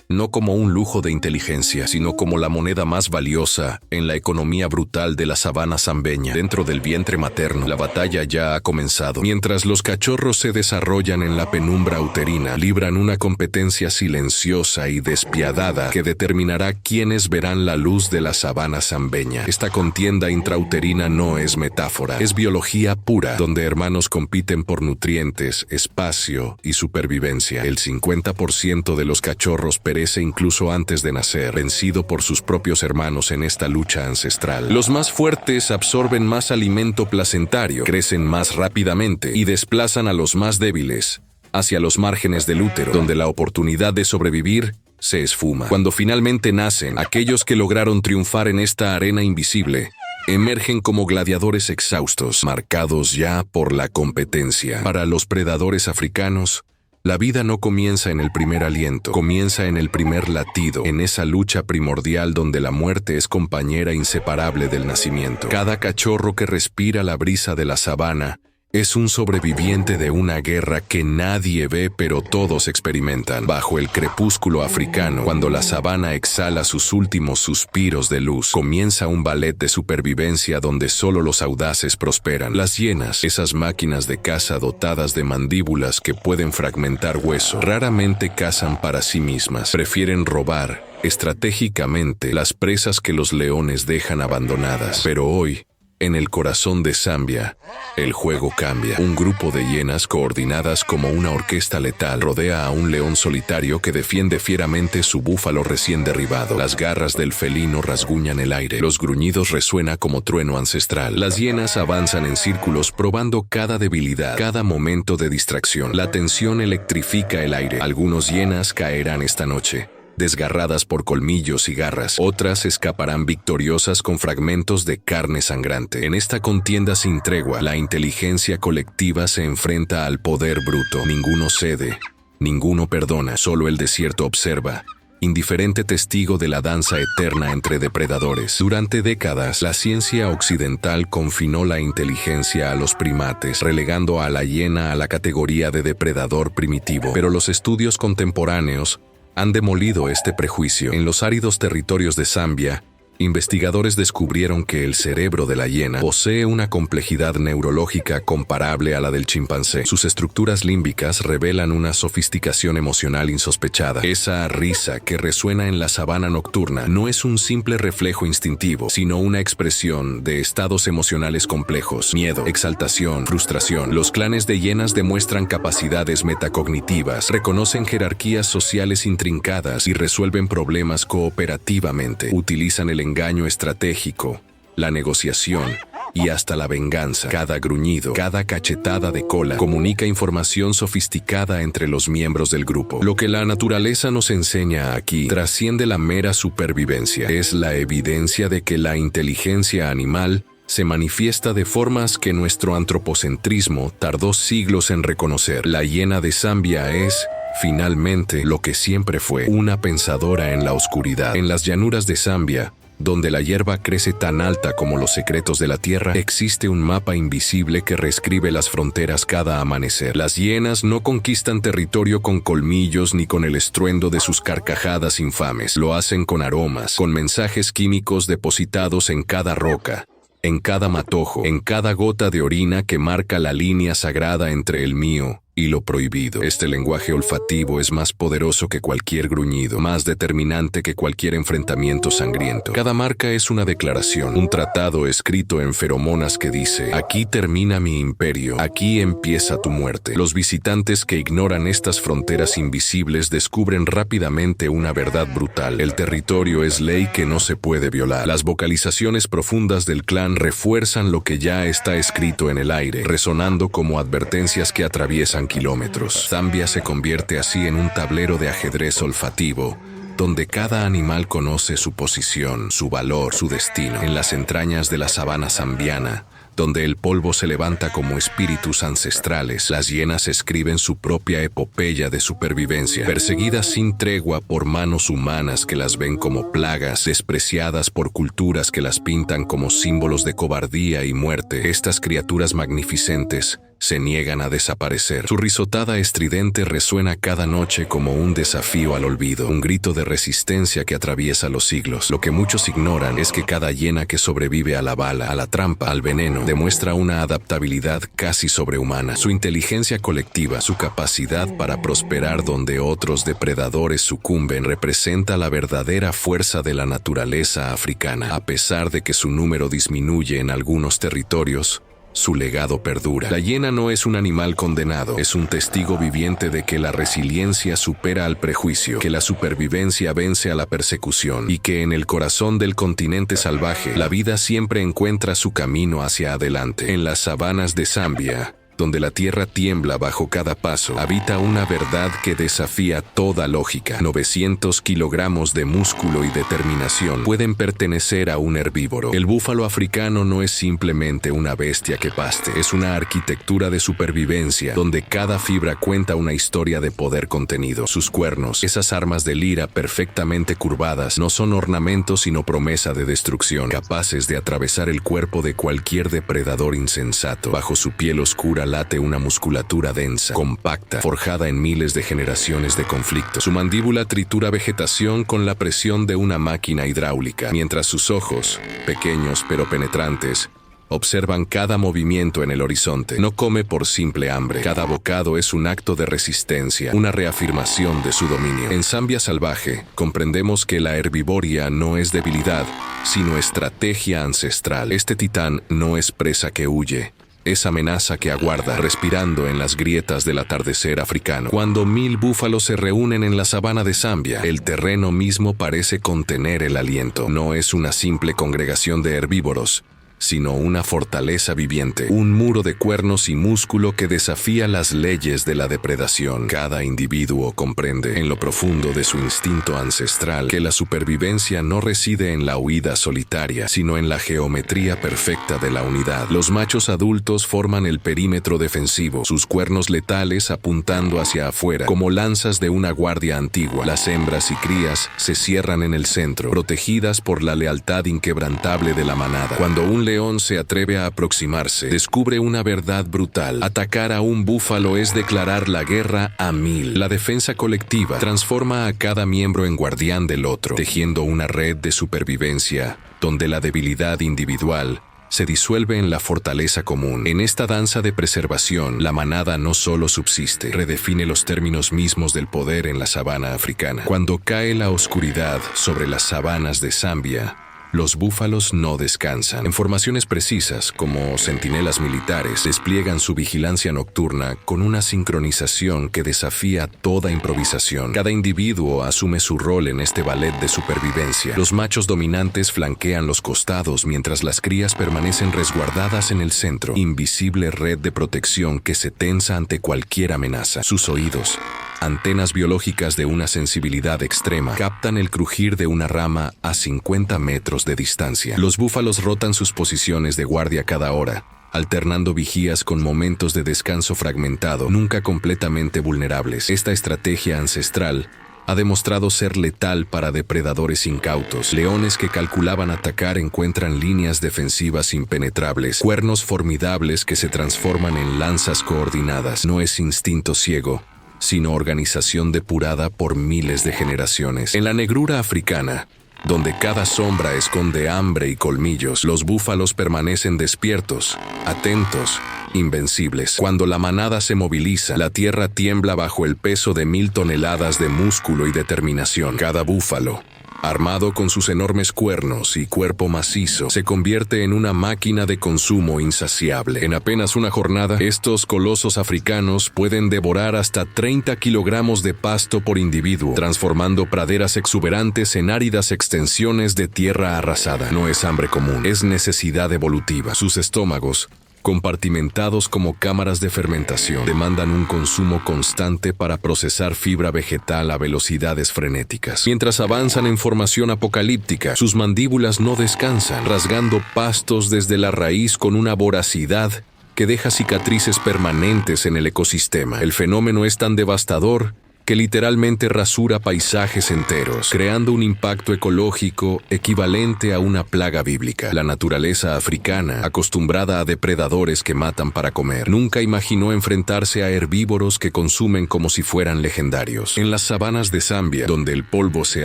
no como un lujo de inteligencia, sino como la moneda más valiosa en la economía brutal de la sabana zambeña. Dentro del vientre materno, la batalla ya ha comenzado. Mientras los cachorros se desarrollan en la penumbra uterina, libran una competencia silenciosa y despiadada que determinará quiénes verán la luz de la sabana zambeña. Esta contienda intrauterina no es metáfora, es biología pura, donde hermanos compiten por nutrientes, espacio y supervivencia. El 50% de los cachorros perece incluso antes de nacer, vencido por sus propios hermanos en esta lucha ancestral. Los más fuertes absorben más alimento placentario, crecen más rápidamente y desplazan a los más débiles hacia los márgenes del útero, donde la oportunidad de sobrevivir se esfuma. Cuando finalmente nacen, aquellos que lograron triunfar en esta arena invisible emergen como gladiadores exhaustos, marcados ya por la competencia. Para los predadores africanos, La vida no comienza en el primer aliento, comienza en el primer latido, en esa lucha primordial donde la muerte es compañera inseparable del nacimiento. Cada cachorro que respira la brisa de la sabana es un sobreviviente de una guerra que nadie ve pero todos experimentan. Bajo el crepúsculo africano, cuando la sabana exhala sus últimos suspiros de luz, comienza un ballet de supervivencia donde solo los audaces prosperan. Las hienas, esas máquinas de caza dotadas de mandíbulas que pueden fragmentar hueso, raramente cazan para sí mismas. Prefieren robar estratégicamente las presas que los leones dejan abandonadas. Pero hoy, en el corazón de Zambia, el juego cambia. Un grupo de hienas coordinadas como una orquesta letal rodea a un león solitario que defiende fieramente su búfalo recién derribado. Las garras del felino rasguñan el aire. Los gruñidos resuenan como trueno ancestral. Las hienas avanzan en círculos probando cada debilidad, cada momento de distracción. La tensión electrifica el aire. Algunos hienas caerán esta noche, desgarradas por colmillos y garras. Otras escaparán victoriosas con fragmentos de carne sangrante. En esta contienda sin tregua, la inteligencia colectiva se enfrenta al poder bruto. Ninguno cede, ninguno perdona, solo el desierto observa, indiferente testigo de la danza eterna entre depredadores. Durante décadas, la ciencia occidental confinó la inteligencia a los primates, relegando a la hiena a la categoría de depredador primitivo. Pero los estudios contemporáneos han demolido este prejuicio. En los áridos territorios de Zambia, investigadores descubrieron que el cerebro de la hiena posee una complejidad neurológica comparable a la del chimpancé. Sus estructuras límbicas revelan una sofisticación emocional insospechada. Esa risa que resuena en la sabana nocturna no es un simple reflejo instintivo, sino una expresión de estados emocionales complejos: miedo, exaltación, frustración. Los clanes de hienas demuestran capacidades metacognitivas, reconocen jerarquías sociales intrincadas y resuelven problemas cooperativamente. Utilizan el engaño estratégico, la negociación y hasta la venganza. Cada gruñido, cada cachetada de cola comunica información sofisticada entre los miembros del grupo. Lo que la naturaleza nos enseña aquí trasciende la mera supervivencia. Es la evidencia de que la inteligencia animal se manifiesta de formas que nuestro antropocentrismo tardó siglos en reconocer. La hiena de Zambia es, finalmente, lo que siempre fue: una pensadora en la oscuridad. En las llanuras de Zambia, donde la hierba crece tan alta como los secretos de la tierra, existe un mapa invisible que reescribe las fronteras cada amanecer. Las hienas no conquistan territorio con colmillos ni con el estruendo de sus carcajadas infames. Lo hacen con aromas, con mensajes químicos depositados en cada roca, en cada matojo, en cada gota de orina que marca la línea sagrada entre el mío y lo prohibido. Este lenguaje olfativo es más poderoso que cualquier gruñido, más determinante que cualquier enfrentamiento sangriento. Cada marca es una declaración, un tratado escrito en feromonas que dice: aquí termina mi imperio, aquí empieza tu muerte. Los visitantes que ignoran estas fronteras invisibles descubren rápidamente una verdad brutal: el territorio es ley que no se puede violar. Las vocalizaciones profundas del clan refuerzan lo que ya está escrito en el aire, resonando como advertencias que atraviesan kilómetros. Zambia se convierte así en un tablero de ajedrez olfativo, donde cada animal conoce su posición, su valor, su destino. En las entrañas de la sabana zambiana, donde el polvo se levanta como espíritus ancestrales, las hienas escriben su propia epopeya de supervivencia, perseguidas sin tregua por manos humanas que las ven como plagas, despreciadas por culturas que las pintan como símbolos de cobardía y muerte. Estas criaturas magnificentes se niegan a desaparecer. Su risotada estridente resuena cada noche como un desafío al olvido, un grito de resistencia que atraviesa los siglos. Lo que muchos ignoran es que cada hiena que sobrevive a la bala, a la trampa, al veneno, demuestra una adaptabilidad casi sobrehumana. Su inteligencia colectiva, su capacidad para prosperar donde otros depredadores sucumben, representa la verdadera fuerza de la naturaleza africana. A pesar de que su número disminuye en algunos territorios, su legado perdura. La hiena no es un animal condenado, es un testigo viviente de que la resiliencia supera al prejuicio, que la supervivencia vence a la persecución y que en el corazón del continente salvaje, la vida siempre encuentra su camino hacia adelante. En las sabanas de Zambia, donde la tierra tiembla bajo cada paso, habita una verdad que desafía toda lógica. 900 kilogramos de músculo y determinación pueden pertenecer a un herbívoro. El búfalo africano no es simplemente una bestia que paste, es una arquitectura de supervivencia, donde cada fibra cuenta una historia de poder contenido. Sus cuernos, esas armas de lira perfectamente curvadas, no son ornamentos sino promesa de destrucción, capaces de atravesar el cuerpo de cualquier depredador insensato. Bajo su piel oscura late una musculatura densa, compacta, forjada en miles de generaciones de conflicto. Su mandíbula tritura vegetación con la presión de una máquina hidráulica, mientras sus ojos, pequeños pero penetrantes, observan cada movimiento en el horizonte. No come por simple hambre. Cada bocado es un acto de resistencia, una reafirmación de su dominio. En Zambia salvaje, comprendemos que la herbivoria no es debilidad, sino estrategia ancestral. Este titán no es presa que huye, es amenaza que aguarda, respirando en las grietas del atardecer africano. Cuando 1000 búfalos se reúnen en la sabana de Zambia, el terreno mismo parece contener el aliento. No es una simple congregación de herbívoros, sino una fortaleza viviente, un muro de cuernos y músculo que desafía las leyes de la depredación. Cada individuo comprende, en lo profundo de su instinto ancestral, que la supervivencia no reside en la huida solitaria, sino en la geometría perfecta de la unidad. Los machos adultos forman el perímetro defensivo, sus cuernos letales apuntando hacia afuera, como lanzas de una guardia antigua. Las hembras y crías se cierran en el centro, protegidas por la lealtad inquebrantable de la manada. Cuando un león se atreve a aproximarse, descubre una verdad brutal. Atacar a un búfalo es declarar la guerra a 1000. La defensa colectiva transforma a cada miembro en guardián del otro, tejiendo una red de supervivencia donde la debilidad individual se disuelve en la fortaleza común. En esta danza de preservación, la manada no solo subsiste, redefine los términos mismos del poder en la sabana africana. Cuando cae la oscuridad sobre las sabanas de Zambia, los búfalos no descansan. En formaciones precisas, como centinelas militares, despliegan su vigilancia nocturna con una sincronización que desafía toda improvisación. Cada individuo asume su rol en este ballet de supervivencia. Los machos dominantes flanquean los costados mientras las crías permanecen resguardadas en el centro. Invisible red de protección que se tensa ante cualquier amenaza. Sus oídos, antenas biológicas de una sensibilidad extrema, captan el crujir de una rama a 50 metros de distancia. Los búfalos rotan sus posiciones de guardia cada hora, alternando vigías con momentos de descanso fragmentado, nunca completamente vulnerables. Esta estrategia ancestral ha demostrado ser letal para depredadores incautos. Leones que calculaban atacar encuentran líneas defensivas impenetrables, cuernos formidables que se transforman en lanzas coordinadas. No es instinto ciego, sino organización depurada por miles de generaciones. En la negrura africana, donde cada sombra esconde hambre y colmillos, los búfalos permanecen despiertos, atentos, invencibles. Cuando la manada se moviliza, la tierra tiembla bajo el peso de 1000 toneladas de músculo y determinación. Cada búfalo, armado con sus enormes cuernos y cuerpo macizo, se convierte en una máquina de consumo insaciable. En apenas una jornada, estos colosos africanos pueden devorar hasta 30 kilogramos de pasto por individuo, transformando praderas exuberantes en áridas extensiones de tierra arrasada. No es hambre común, es necesidad evolutiva. Sus estómagos, compartimentados como cámaras de fermentación, demandan un consumo constante para procesar fibra vegetal a velocidades frenéticas. Mientras avanzan en formación apocalíptica, sus mandíbulas no descansan, rasgando pastos desde la raíz con una voracidad que deja cicatrices permanentes en el ecosistema. El fenómeno es tan devastador que literalmente rasura paisajes enteros, creando un impacto ecológico equivalente a una plaga bíblica. La naturaleza africana, acostumbrada a depredadores que matan para comer, nunca imaginó enfrentarse a herbívoros que consumen como si fueran legendarios. En las sabanas de Zambia, donde el polvo se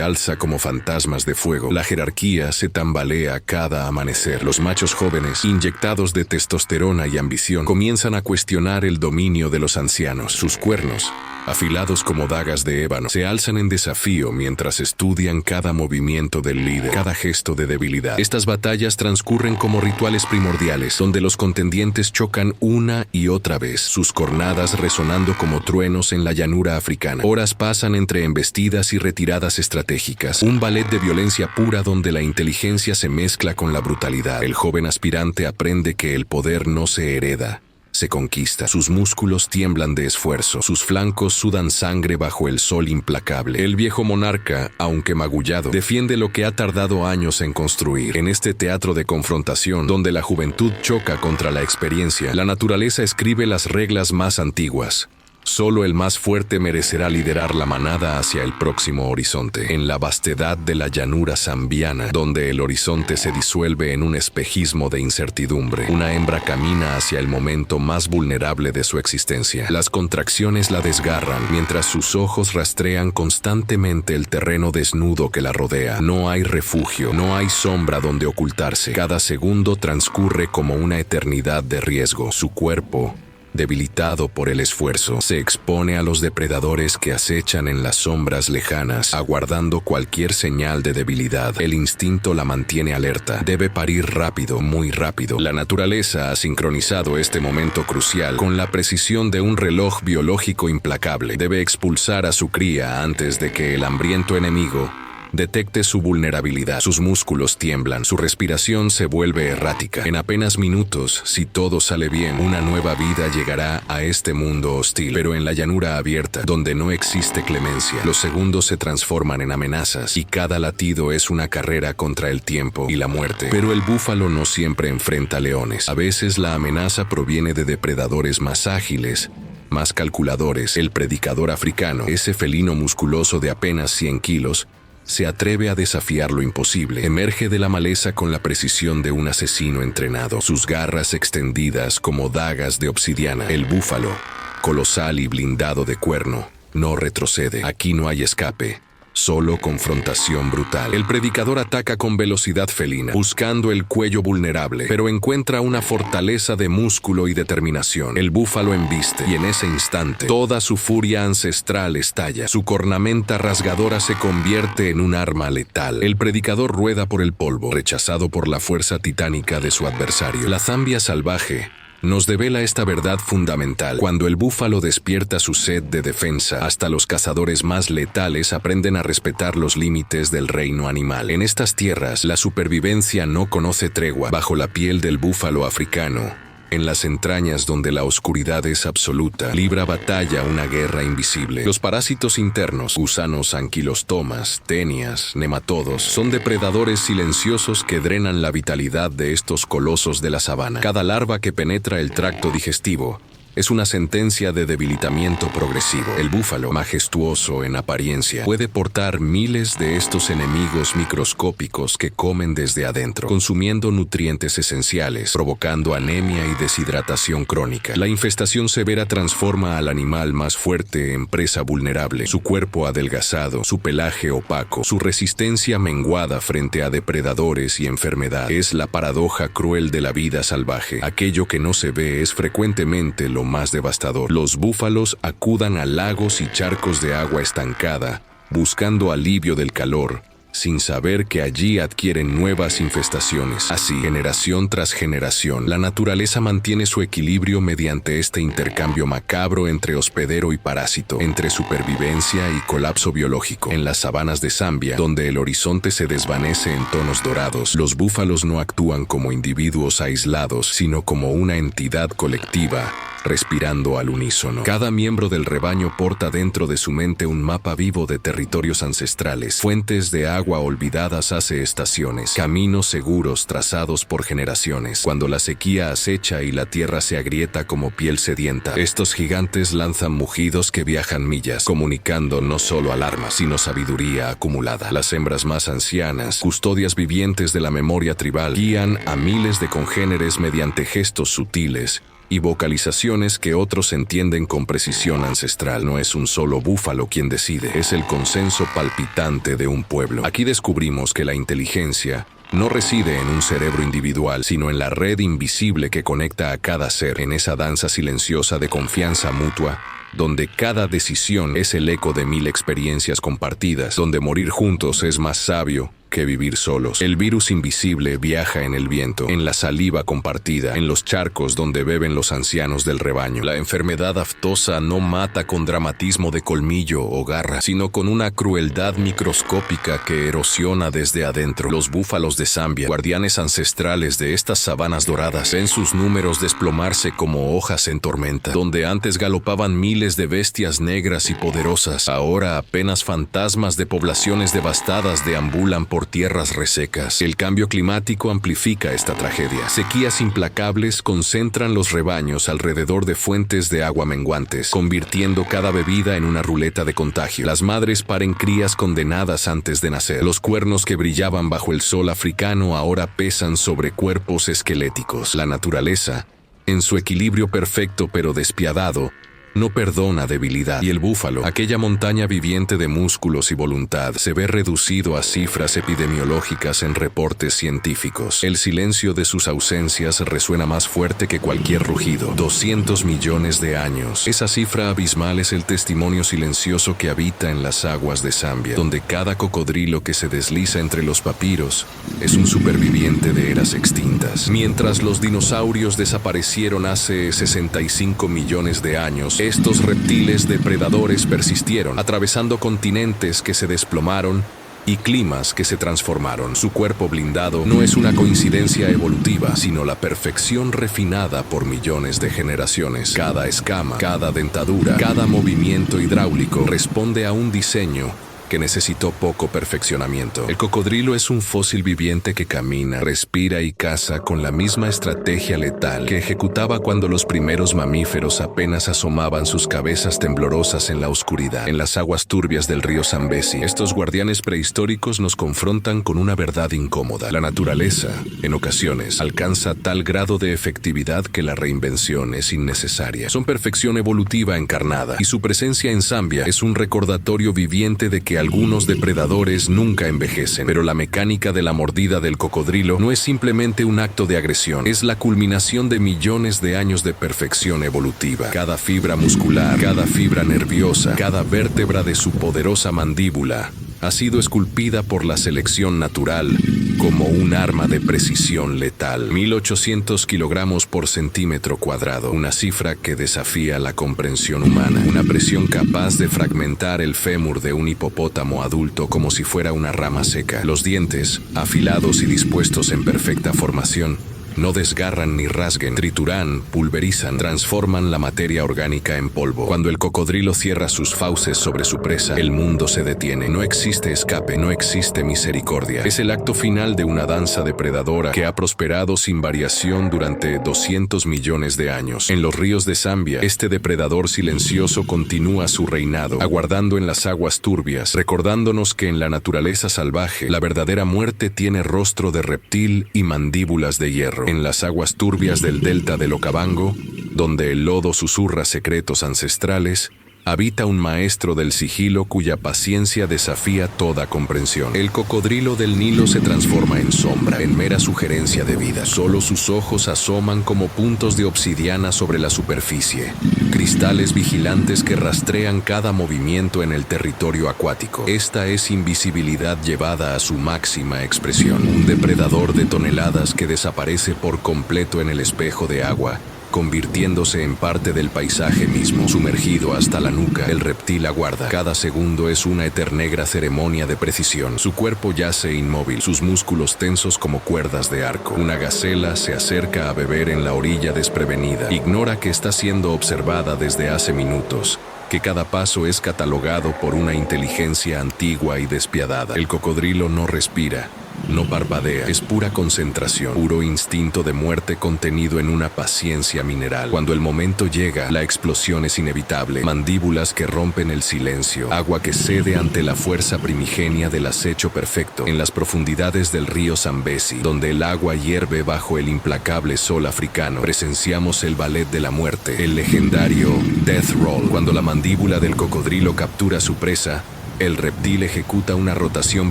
alza como fantasmas de fuego, la jerarquía se tambalea cada amanecer. Los machos jóvenes, inyectados de testosterona y ambición, comienzan a cuestionar el dominio de los ancianos. Sus cuernos, afilados como dagas de ébano, se alzan en desafío mientras estudian cada movimiento del líder, cada gesto de debilidad. Estas batallas transcurren como rituales primordiales, donde los contendientes chocan una y otra vez, sus cornadas resonando como truenos en la llanura africana. Horas pasan entre embestidas y retiradas estratégicas, un ballet de violencia pura donde la inteligencia se mezcla con la brutalidad. El joven aspirante aprende que el poder no se hereda, se conquista. Sus músculos tiemblan de esfuerzo, sus flancos sudan sangre bajo el sol implacable. El viejo monarca, aunque magullado, defiende lo que ha tardado años en construir. En este teatro de confrontación, donde la juventud choca contra la experiencia, la naturaleza escribe las reglas más antiguas. Solo el más fuerte merecerá liderar la manada hacia el próximo horizonte. En la vastedad de la llanura zambiana, donde el horizonte se disuelve en un espejismo de incertidumbre, una hembra camina hacia el momento más vulnerable de su existencia. Las contracciones la desgarran, mientras sus ojos rastrean constantemente el terreno desnudo que la rodea. No hay refugio, no hay sombra donde ocultarse. Cada segundo transcurre como una eternidad de riesgo. Su cuerpo, debilitado por el esfuerzo, se expone a los depredadores que acechan en las sombras lejanas, aguardando cualquier señal de debilidad. El instinto la mantiene alerta. Debe parir rápido, muy rápido. La naturaleza ha sincronizado este momento crucial con la precisión de un reloj biológico implacable. Debe expulsar a su cría antes de que el hambriento enemigo detecte su vulnerabilidad. Sus músculos tiemblan, su respiración se vuelve errática. En apenas minutos, si todo sale bien, una nueva vida llegará a este mundo hostil. Pero en la llanura abierta, donde no existe clemencia, los segundos se transforman en amenazas y cada latido es una carrera contra el tiempo y la muerte. Pero el búfalo no siempre enfrenta leones. A veces la amenaza proviene de depredadores más ágiles, más calculadores. El predicador africano, ese felino musculoso de apenas 100 kilos, se atreve a desafiar lo imposible. Emerge de la maleza con la precisión de un asesino entrenado, sus garras extendidas como dagas de obsidiana. El búfalo, colosal y blindado de cuerno, no retrocede. Aquí no hay escape, solo confrontación brutal. El predicador ataca con velocidad felina, buscando el cuello vulnerable, pero encuentra una fortaleza de músculo y determinación. El búfalo embiste, y en ese instante, toda su furia ancestral estalla. Su cornamenta rasgadora se convierte en un arma letal. El predicador rueda por el polvo, rechazado por la fuerza titánica de su adversario. La Zambia salvaje nos devela esta verdad fundamental. Cuando el búfalo despierta su sed de defensa, hasta los cazadores más letales aprenden a respetar los límites del reino animal. En estas tierras, la supervivencia no conoce tregua. Bajo la piel del búfalo africano, en las entrañas donde la oscuridad es absoluta, libra batalla una guerra invisible. Los parásitos internos, gusanos, anquilostomas, tenias, nematodos, son depredadores silenciosos que drenan la vitalidad de estos colosos de la sabana. Cada larva que penetra el tracto digestivo es una sentencia de debilitamiento progresivo. El búfalo, majestuoso en apariencia, puede portar miles de estos enemigos microscópicos que comen desde adentro, consumiendo nutrientes esenciales, provocando anemia y deshidratación crónica. La infestación severa transforma al animal más fuerte en presa vulnerable, su cuerpo adelgazado, su pelaje opaco, su resistencia menguada frente a depredadores y enfermedad. Es la paradoja cruel de la vida salvaje. Aquello que no se ve es frecuentemente lo más devastador. Los búfalos acudan a lagos y charcos de agua estancada, buscando alivio del calor, sin saber que allí adquieren nuevas infestaciones. Así, generación tras generación, la naturaleza mantiene su equilibrio mediante este intercambio macabro entre hospedero y parásito, entre supervivencia y colapso biológico. En las sabanas de Zambia, donde el horizonte se desvanece en tonos dorados, los búfalos no actúan como individuos aislados, sino como una entidad colectiva, respirando al unísono. Cada miembro del rebaño porta dentro de su mente un mapa vivo de territorios ancestrales, fuentes de agua olvidadas hace estaciones, caminos seguros trazados por generaciones. Cuando la sequía acecha y la tierra se agrieta como piel sedienta, estos gigantes lanzan mugidos que viajan millas, comunicando no solo alarma, sino sabiduría acumulada. Las hembras más ancianas, custodias vivientes de la memoria tribal, guían a miles de congéneres mediante gestos sutiles y vocalizaciones que otros entienden con precisión ancestral. No es un solo búfalo quien decide, es el consenso palpitante de un pueblo. Aquí descubrimos que la inteligencia no reside en un cerebro individual, sino en la red invisible que conecta a cada ser, en esa danza silenciosa de confianza mutua, donde cada decisión es el eco de 1000 experiencias compartidas, donde morir juntos es más sabio que vivir solos. El virus invisible viaja en el viento, en la saliva compartida, en los charcos donde beben los ancianos del rebaño. La enfermedad aftosa no mata con dramatismo de colmillo o garra, sino con una crueldad microscópica que erosiona desde adentro. Los búfalos de Zambia, guardianes ancestrales de estas sabanas doradas, ven sus números desplomarse como hojas en tormenta. Donde antes galopaban miles de bestias negras y poderosas, ahora apenas fantasmas de poblaciones devastadas deambulan por tierras resecas. El cambio climático amplifica esta tragedia. Sequías implacables concentran los rebaños alrededor de fuentes de agua menguantes, convirtiendo cada bebida en una ruleta de contagio. Las madres paren crías condenadas antes de nacer. Los cuernos que brillaban bajo el sol africano ahora pesan sobre cuerpos esqueléticos. La naturaleza, en su equilibrio perfecto pero despiadado, no perdona debilidad. Y el búfalo, aquella montaña viviente de músculos y voluntad, se ve reducido a cifras epidemiológicas en reportes científicos. El silencio de sus ausencias resuena más fuerte que cualquier rugido. 200 millones de años. Esa cifra abismal es el testimonio silencioso que habita en las aguas de Zambia, donde cada cocodrilo que se desliza entre los papiros es un superviviente de eras extintas. Mientras los dinosaurios desaparecieron hace 65 millones de años, estos reptiles depredadores persistieron, atravesando continentes que se desplomaron y climas que se transformaron. Su cuerpo blindado no es una coincidencia evolutiva, sino la perfección refinada por millones de generaciones. Cada escama, cada dentadura, cada movimiento hidráulico responde a un diseño que necesitó poco perfeccionamiento. El cocodrilo es un fósil viviente que camina, respira y caza con la misma estrategia letal que ejecutaba cuando los primeros mamíferos apenas asomaban sus cabezas temblorosas en la oscuridad. En las aguas turbias del río Zambezi, estos guardianes prehistóricos nos confrontan con una verdad incómoda. La naturaleza, en ocasiones, alcanza tal grado de efectividad que la reinvención es innecesaria. Son perfección evolutiva encarnada, y su presencia en Zambia es un recordatorio viviente de que algunos depredadores nunca envejecen, pero la mecánica de la mordida del cocodrilo no es simplemente un acto de agresión, es la culminación de millones de años de perfección evolutiva. Cada fibra muscular, cada fibra nerviosa, cada vértebra de su poderosa mandíbula ha sido esculpida por la selección natural como un arma de precisión letal. 1800 kilogramos por centímetro cuadrado, una cifra que desafía la comprensión humana. Una presión capaz de fragmentar el fémur de un hipopótamo adulto como si fuera una rama seca. Los dientes, afilados y dispuestos en perfecta formación, no desgarran ni rasguen, trituran, pulverizan, transforman la materia orgánica en polvo. Cuando el cocodrilo cierra sus fauces sobre su presa, el mundo se detiene. No existe escape, no existe misericordia. Es el acto final de una danza depredadora que ha prosperado sin variación durante 200 millones de años. En los ríos de Zambia, este depredador silencioso continúa su reinado, aguardando en las aguas turbias, recordándonos que en la naturaleza salvaje, la verdadera muerte tiene rostro de reptil y mandíbulas de hierro. En las aguas turbias del delta del Okavango, donde el lodo susurra secretos ancestrales, habita un maestro del sigilo cuya paciencia desafía toda comprensión. El cocodrilo del Nilo se transforma en sombra, en mera sugerencia de vida. Solo sus ojos asoman como puntos de obsidiana sobre la superficie, cristales vigilantes que rastrean cada movimiento en el territorio acuático. Esta es invisibilidad llevada a su máxima expresión. Un depredador de toneladas que desaparece por completo en el espejo de agua, convirtiéndose en parte del paisaje mismo. Sumergido hasta la nuca, el reptil aguarda. Cada segundo es una eternegra ceremonia de precisión. Su cuerpo yace inmóvil, sus músculos tensos como cuerdas de arco. Una gacela se acerca a beber en la orilla desprevenida. Ignora que está siendo observada desde hace minutos, que cada paso es catalogado por una inteligencia antigua y despiadada. El cocodrilo no respira, no parpadea, es pura concentración, puro instinto de muerte contenido en una paciencia mineral. Cuando el momento llega, la explosión es inevitable. Mandíbulas que rompen el silencio, agua que cede ante la fuerza primigenia del acecho perfecto. En las profundidades del río Zambezi, donde el agua hierve bajo el implacable sol africano, presenciamos el ballet de la muerte, el legendario Death Roll. Cuando la mandíbula del cocodrilo captura su presa, el reptil ejecuta una rotación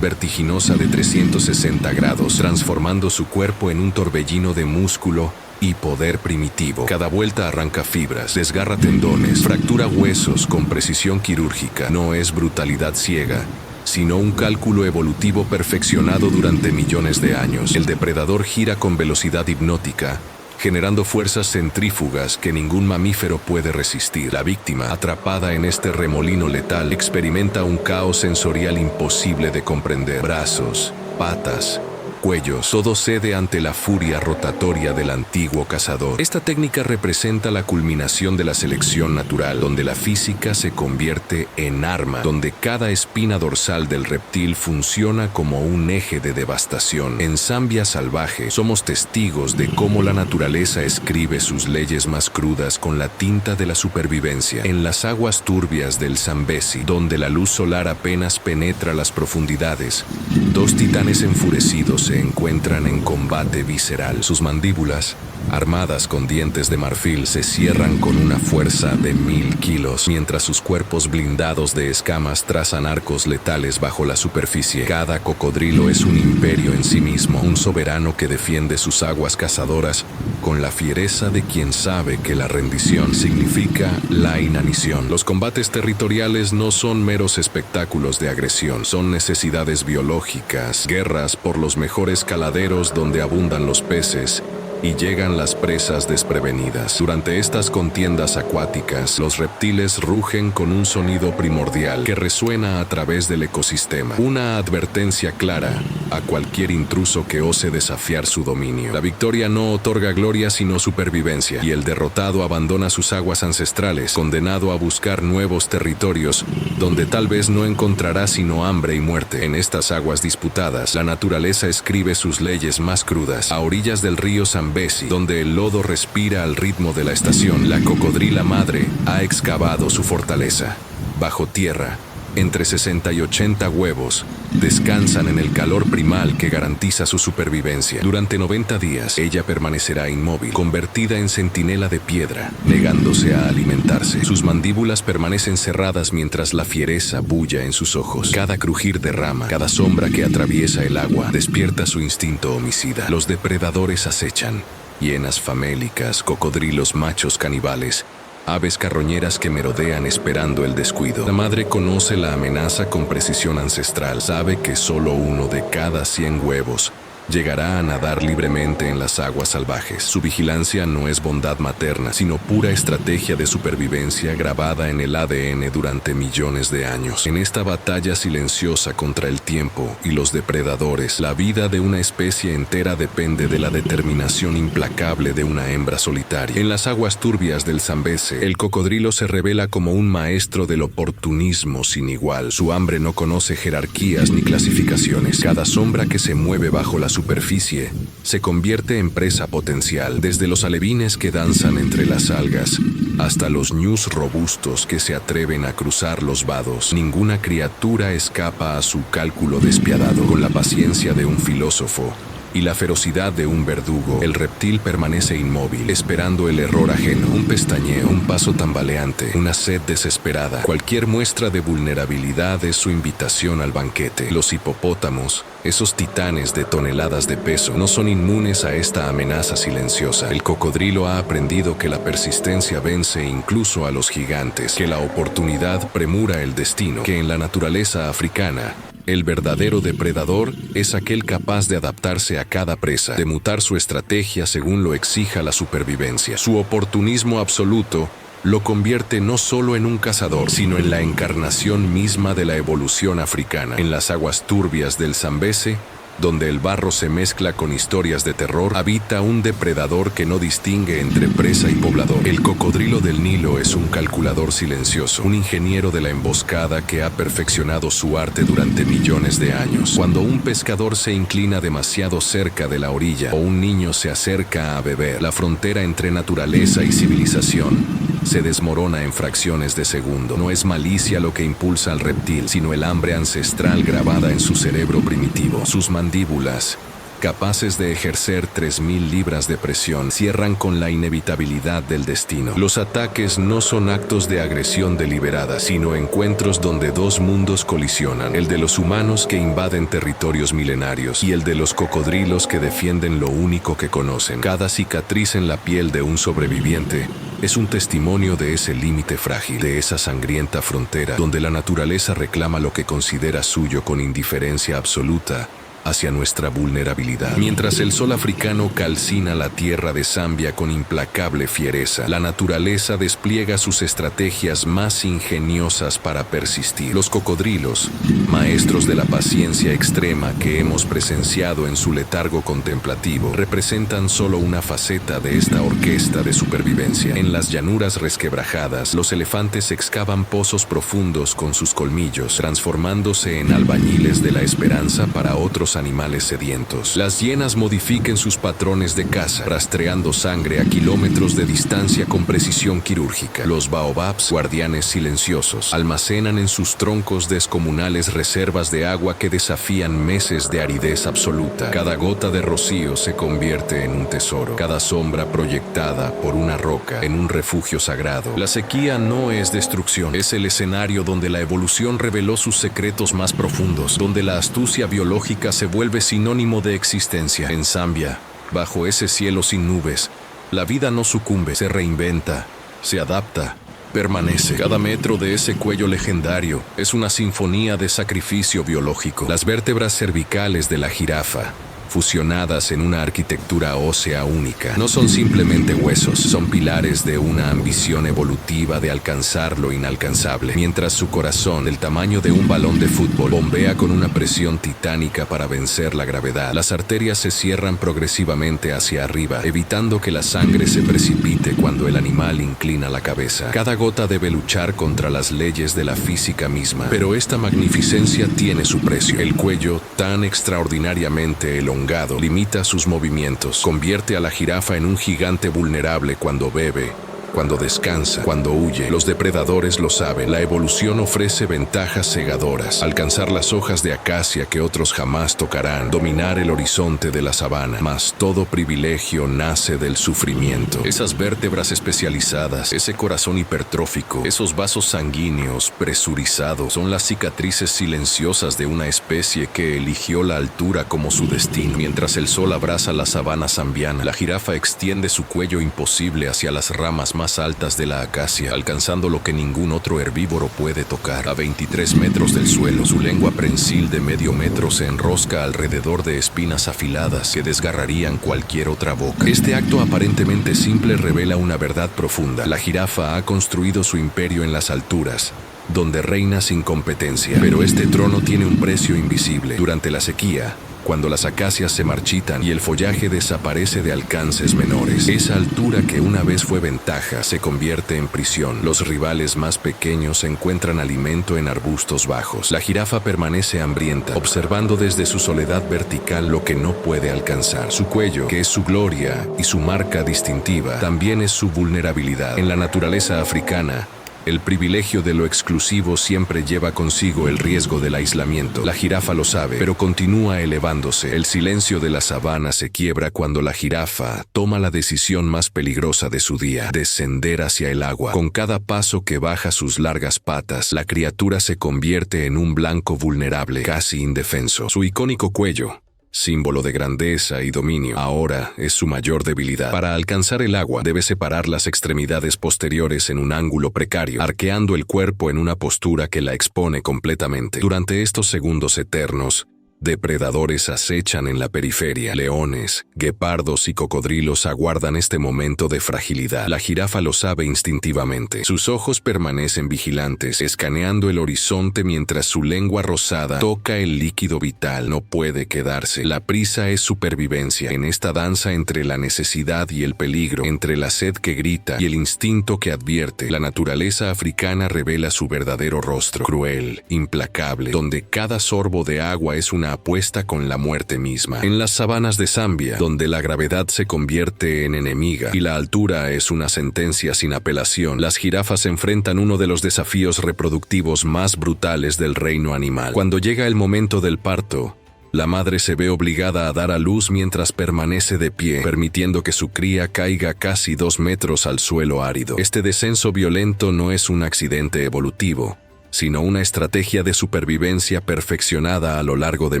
vertiginosa de 360 grados, transformando su cuerpo en un torbellino de músculo y poder primitivo. Cada vuelta arranca fibras, desgarra tendones, fractura huesos con precisión quirúrgica. No es brutalidad ciega, sino un cálculo evolutivo perfeccionado durante millones de años. El depredador gira con velocidad hipnótica, generando fuerzas centrífugas que ningún mamífero puede resistir. La víctima, atrapada en este remolino letal, experimenta un caos sensorial imposible de comprender. Brazos, patas, cuellos, todo cede ante la furia rotatoria del antiguo cazador. Esta técnica representa la culminación de la selección natural, donde la física se convierte en arma, donde cada espina dorsal del reptil funciona como un eje de devastación. En Zambia salvaje, somos testigos de cómo la naturaleza escribe sus leyes más crudas con la tinta de la supervivencia. En las aguas turbias del Zambezi, donde la luz solar apenas penetra las profundidades, dos titanes enfurecidos se encuentran en combate visceral. Sus mandíbulas, armadas con dientes de marfil, se cierran con una fuerza de 1000 kilos, mientras sus cuerpos blindados de escamas trazan arcos letales bajo la superficie. Cada cocodrilo es un imperio en sí mismo, un soberano que defiende sus aguas cazadoras con la fiereza de quien sabe que la rendición significa la inanición. Los combates territoriales no son meros espectáculos de agresión, son necesidades biológicas, guerras por los mejores caladeros donde abundan los peces y llegan las presas desprevenidas. Durante estas contiendas acuáticas, los reptiles rugen con un sonido primordial que resuena a través del ecosistema, una advertencia clara a cualquier intruso que ose desafiar su dominio. La victoria no otorga gloria sino supervivencia, y el derrotado abandona sus aguas ancestrales, condenado a buscar nuevos territorios donde tal vez no encontrará sino hambre y muerte. En estas aguas disputadas, la naturaleza escribe sus leyes más crudas. A orillas del río Zambezi, donde el lodo respira al ritmo de la estación, la cocodrila madre ha excavado su fortaleza. Bajo tierra, entre 60 y 80 huevos descansan en el calor primal que garantiza su supervivencia. Durante 90 días, ella permanecerá inmóvil, convertida en centinela de piedra, negándose a alimentarse. Sus mandíbulas permanecen cerradas mientras la fiereza bulla en sus ojos. Cada crujir de rama, cada sombra que atraviesa el agua, despierta su instinto homicida. Los depredadores acechan. Hienas famélicas, cocodrilos machos caníbales, aves carroñeras que merodean esperando el descuido. La madre conoce la amenaza con precisión ancestral. Sabe que solo uno de cada 100 huevos llegará a nadar libremente en las aguas salvajes. Su vigilancia no es bondad materna, sino pura estrategia de supervivencia grabada en el ADN durante millones de años. En esta batalla silenciosa contra el tiempo y los depredadores, la vida de una especie entera depende de la determinación implacable de una hembra solitaria. En las aguas turbias del Zambezi, el cocodrilo se revela como un maestro del oportunismo sin igual. Su hambre no conoce jerarquías ni clasificaciones. Cada sombra que se mueve bajo la superficie se convierte en presa potencial, desde los alevines que danzan entre las algas hasta los ñus robustos que se atreven a cruzar los vados. Ninguna criatura escapa a su cálculo despiadado. Con la paciencia de un filósofo y la ferocidad de un verdugo, el reptil permanece inmóvil, esperando el error ajeno, un pestañeo, un paso tambaleante, una sed desesperada. Cualquier muestra de vulnerabilidad es su invitación al banquete. Los hipopótamos, esos titanes de toneladas de peso, no son inmunes a esta amenaza silenciosa. El cocodrilo ha aprendido que la persistencia vence incluso a los gigantes, que la oportunidad premura el destino, que en la naturaleza africana, el verdadero depredador es aquel capaz de adaptarse a cada presa, de mutar su estrategia según lo exija la supervivencia. Su oportunismo absoluto lo convierte no solo en un cazador, sino en la encarnación misma de la evolución africana. En las aguas turbias del Zambezi, donde el barro se mezcla con historias de terror, habita un depredador que no distingue entre presa y poblador. El cocodrilo del Nilo es un calculador silencioso, un ingeniero de la emboscada que ha perfeccionado su arte durante millones de años. Cuando un pescador se inclina demasiado cerca de la orilla o un niño se acerca a beber, la frontera entre naturaleza y civilización se desmorona en fracciones de segundo. No es malicia lo que impulsa al reptil, sino el hambre ancestral grabada en su cerebro primitivo. Sus mandíbulas, capaces de ejercer 3000 libras de presión, cierran con la inevitabilidad del destino. Los ataques no son actos de agresión deliberada, sino encuentros donde dos mundos colisionan, el de los humanos que invaden territorios milenarios y el de los cocodrilos que defienden lo único que conocen. Cada cicatriz en la piel de un sobreviviente Es un testimonio de ese límite frágil, de esa sangrienta frontera donde la naturaleza reclama lo que considera suyo con indiferencia absoluta hacia nuestra vulnerabilidad. Mientras el sol africano calcina la tierra de Zambia con implacable fiereza, la naturaleza despliega sus estrategias más ingeniosas para persistir. Los cocodrilos, maestros de la paciencia extrema que hemos presenciado en su letargo contemplativo, representan solo una faceta de esta orquesta de supervivencia. En las llanuras resquebrajadas, los elefantes excavan pozos profundos con sus colmillos, transformándose en albañiles de la esperanza para otros animales sedientos. Las hienas modifican sus patrones de caza, rastreando sangre a kilómetros de distancia con precisión quirúrgica. Los baobabs, guardianes silenciosos, almacenan en sus troncos descomunales reservas de agua que desafían meses de aridez absoluta. Cada gota de rocío se convierte en un tesoro, cada sombra proyectada por una roca en un refugio sagrado. La sequía no es destrucción, es el escenario donde la evolución reveló sus secretos más profundos, donde la astucia biológica se vuelve sinónimo de existencia. En Zambia, bajo ese cielo sin nubes, la vida no sucumbe, se reinventa, se adapta, permanece. Cada metro de ese cuello legendario es una sinfonía de sacrificio biológico. Las vértebras cervicales de la jirafa, fusionadas en una arquitectura ósea única, no son simplemente huesos, son pilares de una ambición evolutiva de alcanzar lo inalcanzable. Mientras su corazón, del tamaño de un balón de fútbol, bombea con una presión titánica para vencer la gravedad, las arterias se cierran progresivamente hacia arriba, evitando que la sangre se precipite cuando el animal inclina la cabeza. Cada gota debe luchar contra las leyes de la física misma, pero esta magnificencia tiene su precio. El cuello, tan extraordinariamente elongado, limita sus movimientos, convierte a la jirafa en un gigante vulnerable cuando bebe, cuando descansa, cuando huye. Los depredadores lo saben. La evolución ofrece ventajas cegadoras. Alcanzar las hojas de acacia que otros jamás tocarán. Dominar el horizonte de la sabana. Mas todo privilegio nace del sufrimiento. Esas vértebras especializadas, ese corazón hipertrófico, esos vasos sanguíneos presurizados, son las cicatrices silenciosas de una especie que eligió la altura como su destino. Mientras el sol abraza la sabana zambiana, la jirafa extiende su cuello imposible hacia las ramas más altas de la acacia, alcanzando lo que ningún otro herbívoro puede tocar. A 23 metros del suelo, su lengua prensil de medio metro se enrosca alrededor de espinas afiladas que desgarrarían cualquier otra boca. Este acto aparentemente simple revela una verdad profunda. La jirafa ha construido su imperio en las alturas, donde reina sin competencia. Pero este trono tiene un precio invisible. Durante la sequía, cuando las acacias se marchitan y el follaje desaparece de alcances menores, esa altura que una vez fue ventaja se convierte en prisión. Los rivales más pequeños encuentran alimento en arbustos bajos. La jirafa permanece hambrienta, observando desde su soledad vertical lo que no puede alcanzar. Su cuello, que es su gloria y su marca distintiva, también es su vulnerabilidad. En la naturaleza africana, el privilegio de lo exclusivo siempre lleva consigo el riesgo del aislamiento. La jirafa lo sabe, pero continúa elevándose. El silencio de la sabana se quiebra cuando la jirafa toma la decisión más peligrosa de su día: descender hacia el agua. Con cada paso que baja sus largas patas, la criatura se convierte en un blanco vulnerable, casi indefenso. Su icónico cuello, símbolo de grandeza y dominio, ahora es su mayor debilidad. Para alcanzar el agua, debe separar las extremidades posteriores en un ángulo precario, arqueando el cuerpo en una postura que la expone completamente. Durante estos segundos eternos, depredadores acechan en la periferia. Leones, guepardos y cocodrilos aguardan este momento de fragilidad. La jirafa lo sabe instintivamente. Sus ojos permanecen vigilantes, escaneando el horizonte mientras su lengua rosada toca el líquido vital. No puede quedarse. La prisa es supervivencia. En esta danza entre la necesidad y el peligro, entre la sed que grita y el instinto que advierte, la naturaleza africana revela su verdadero rostro: cruel, implacable, donde cada sorbo de agua es una apuesta con la muerte misma. En las sabanas de Zambia, donde la gravedad se convierte en enemiga y la altura es una sentencia sin apelación, las jirafas enfrentan uno de los desafíos reproductivos más brutales del reino animal. Cuando llega el momento del parto, la madre se ve obligada a dar a luz mientras permanece de pie, permitiendo que su cría caiga casi 2 metros al suelo árido. Este descenso violento no es un accidente evolutivo. sino una estrategia de supervivencia perfeccionada a lo largo de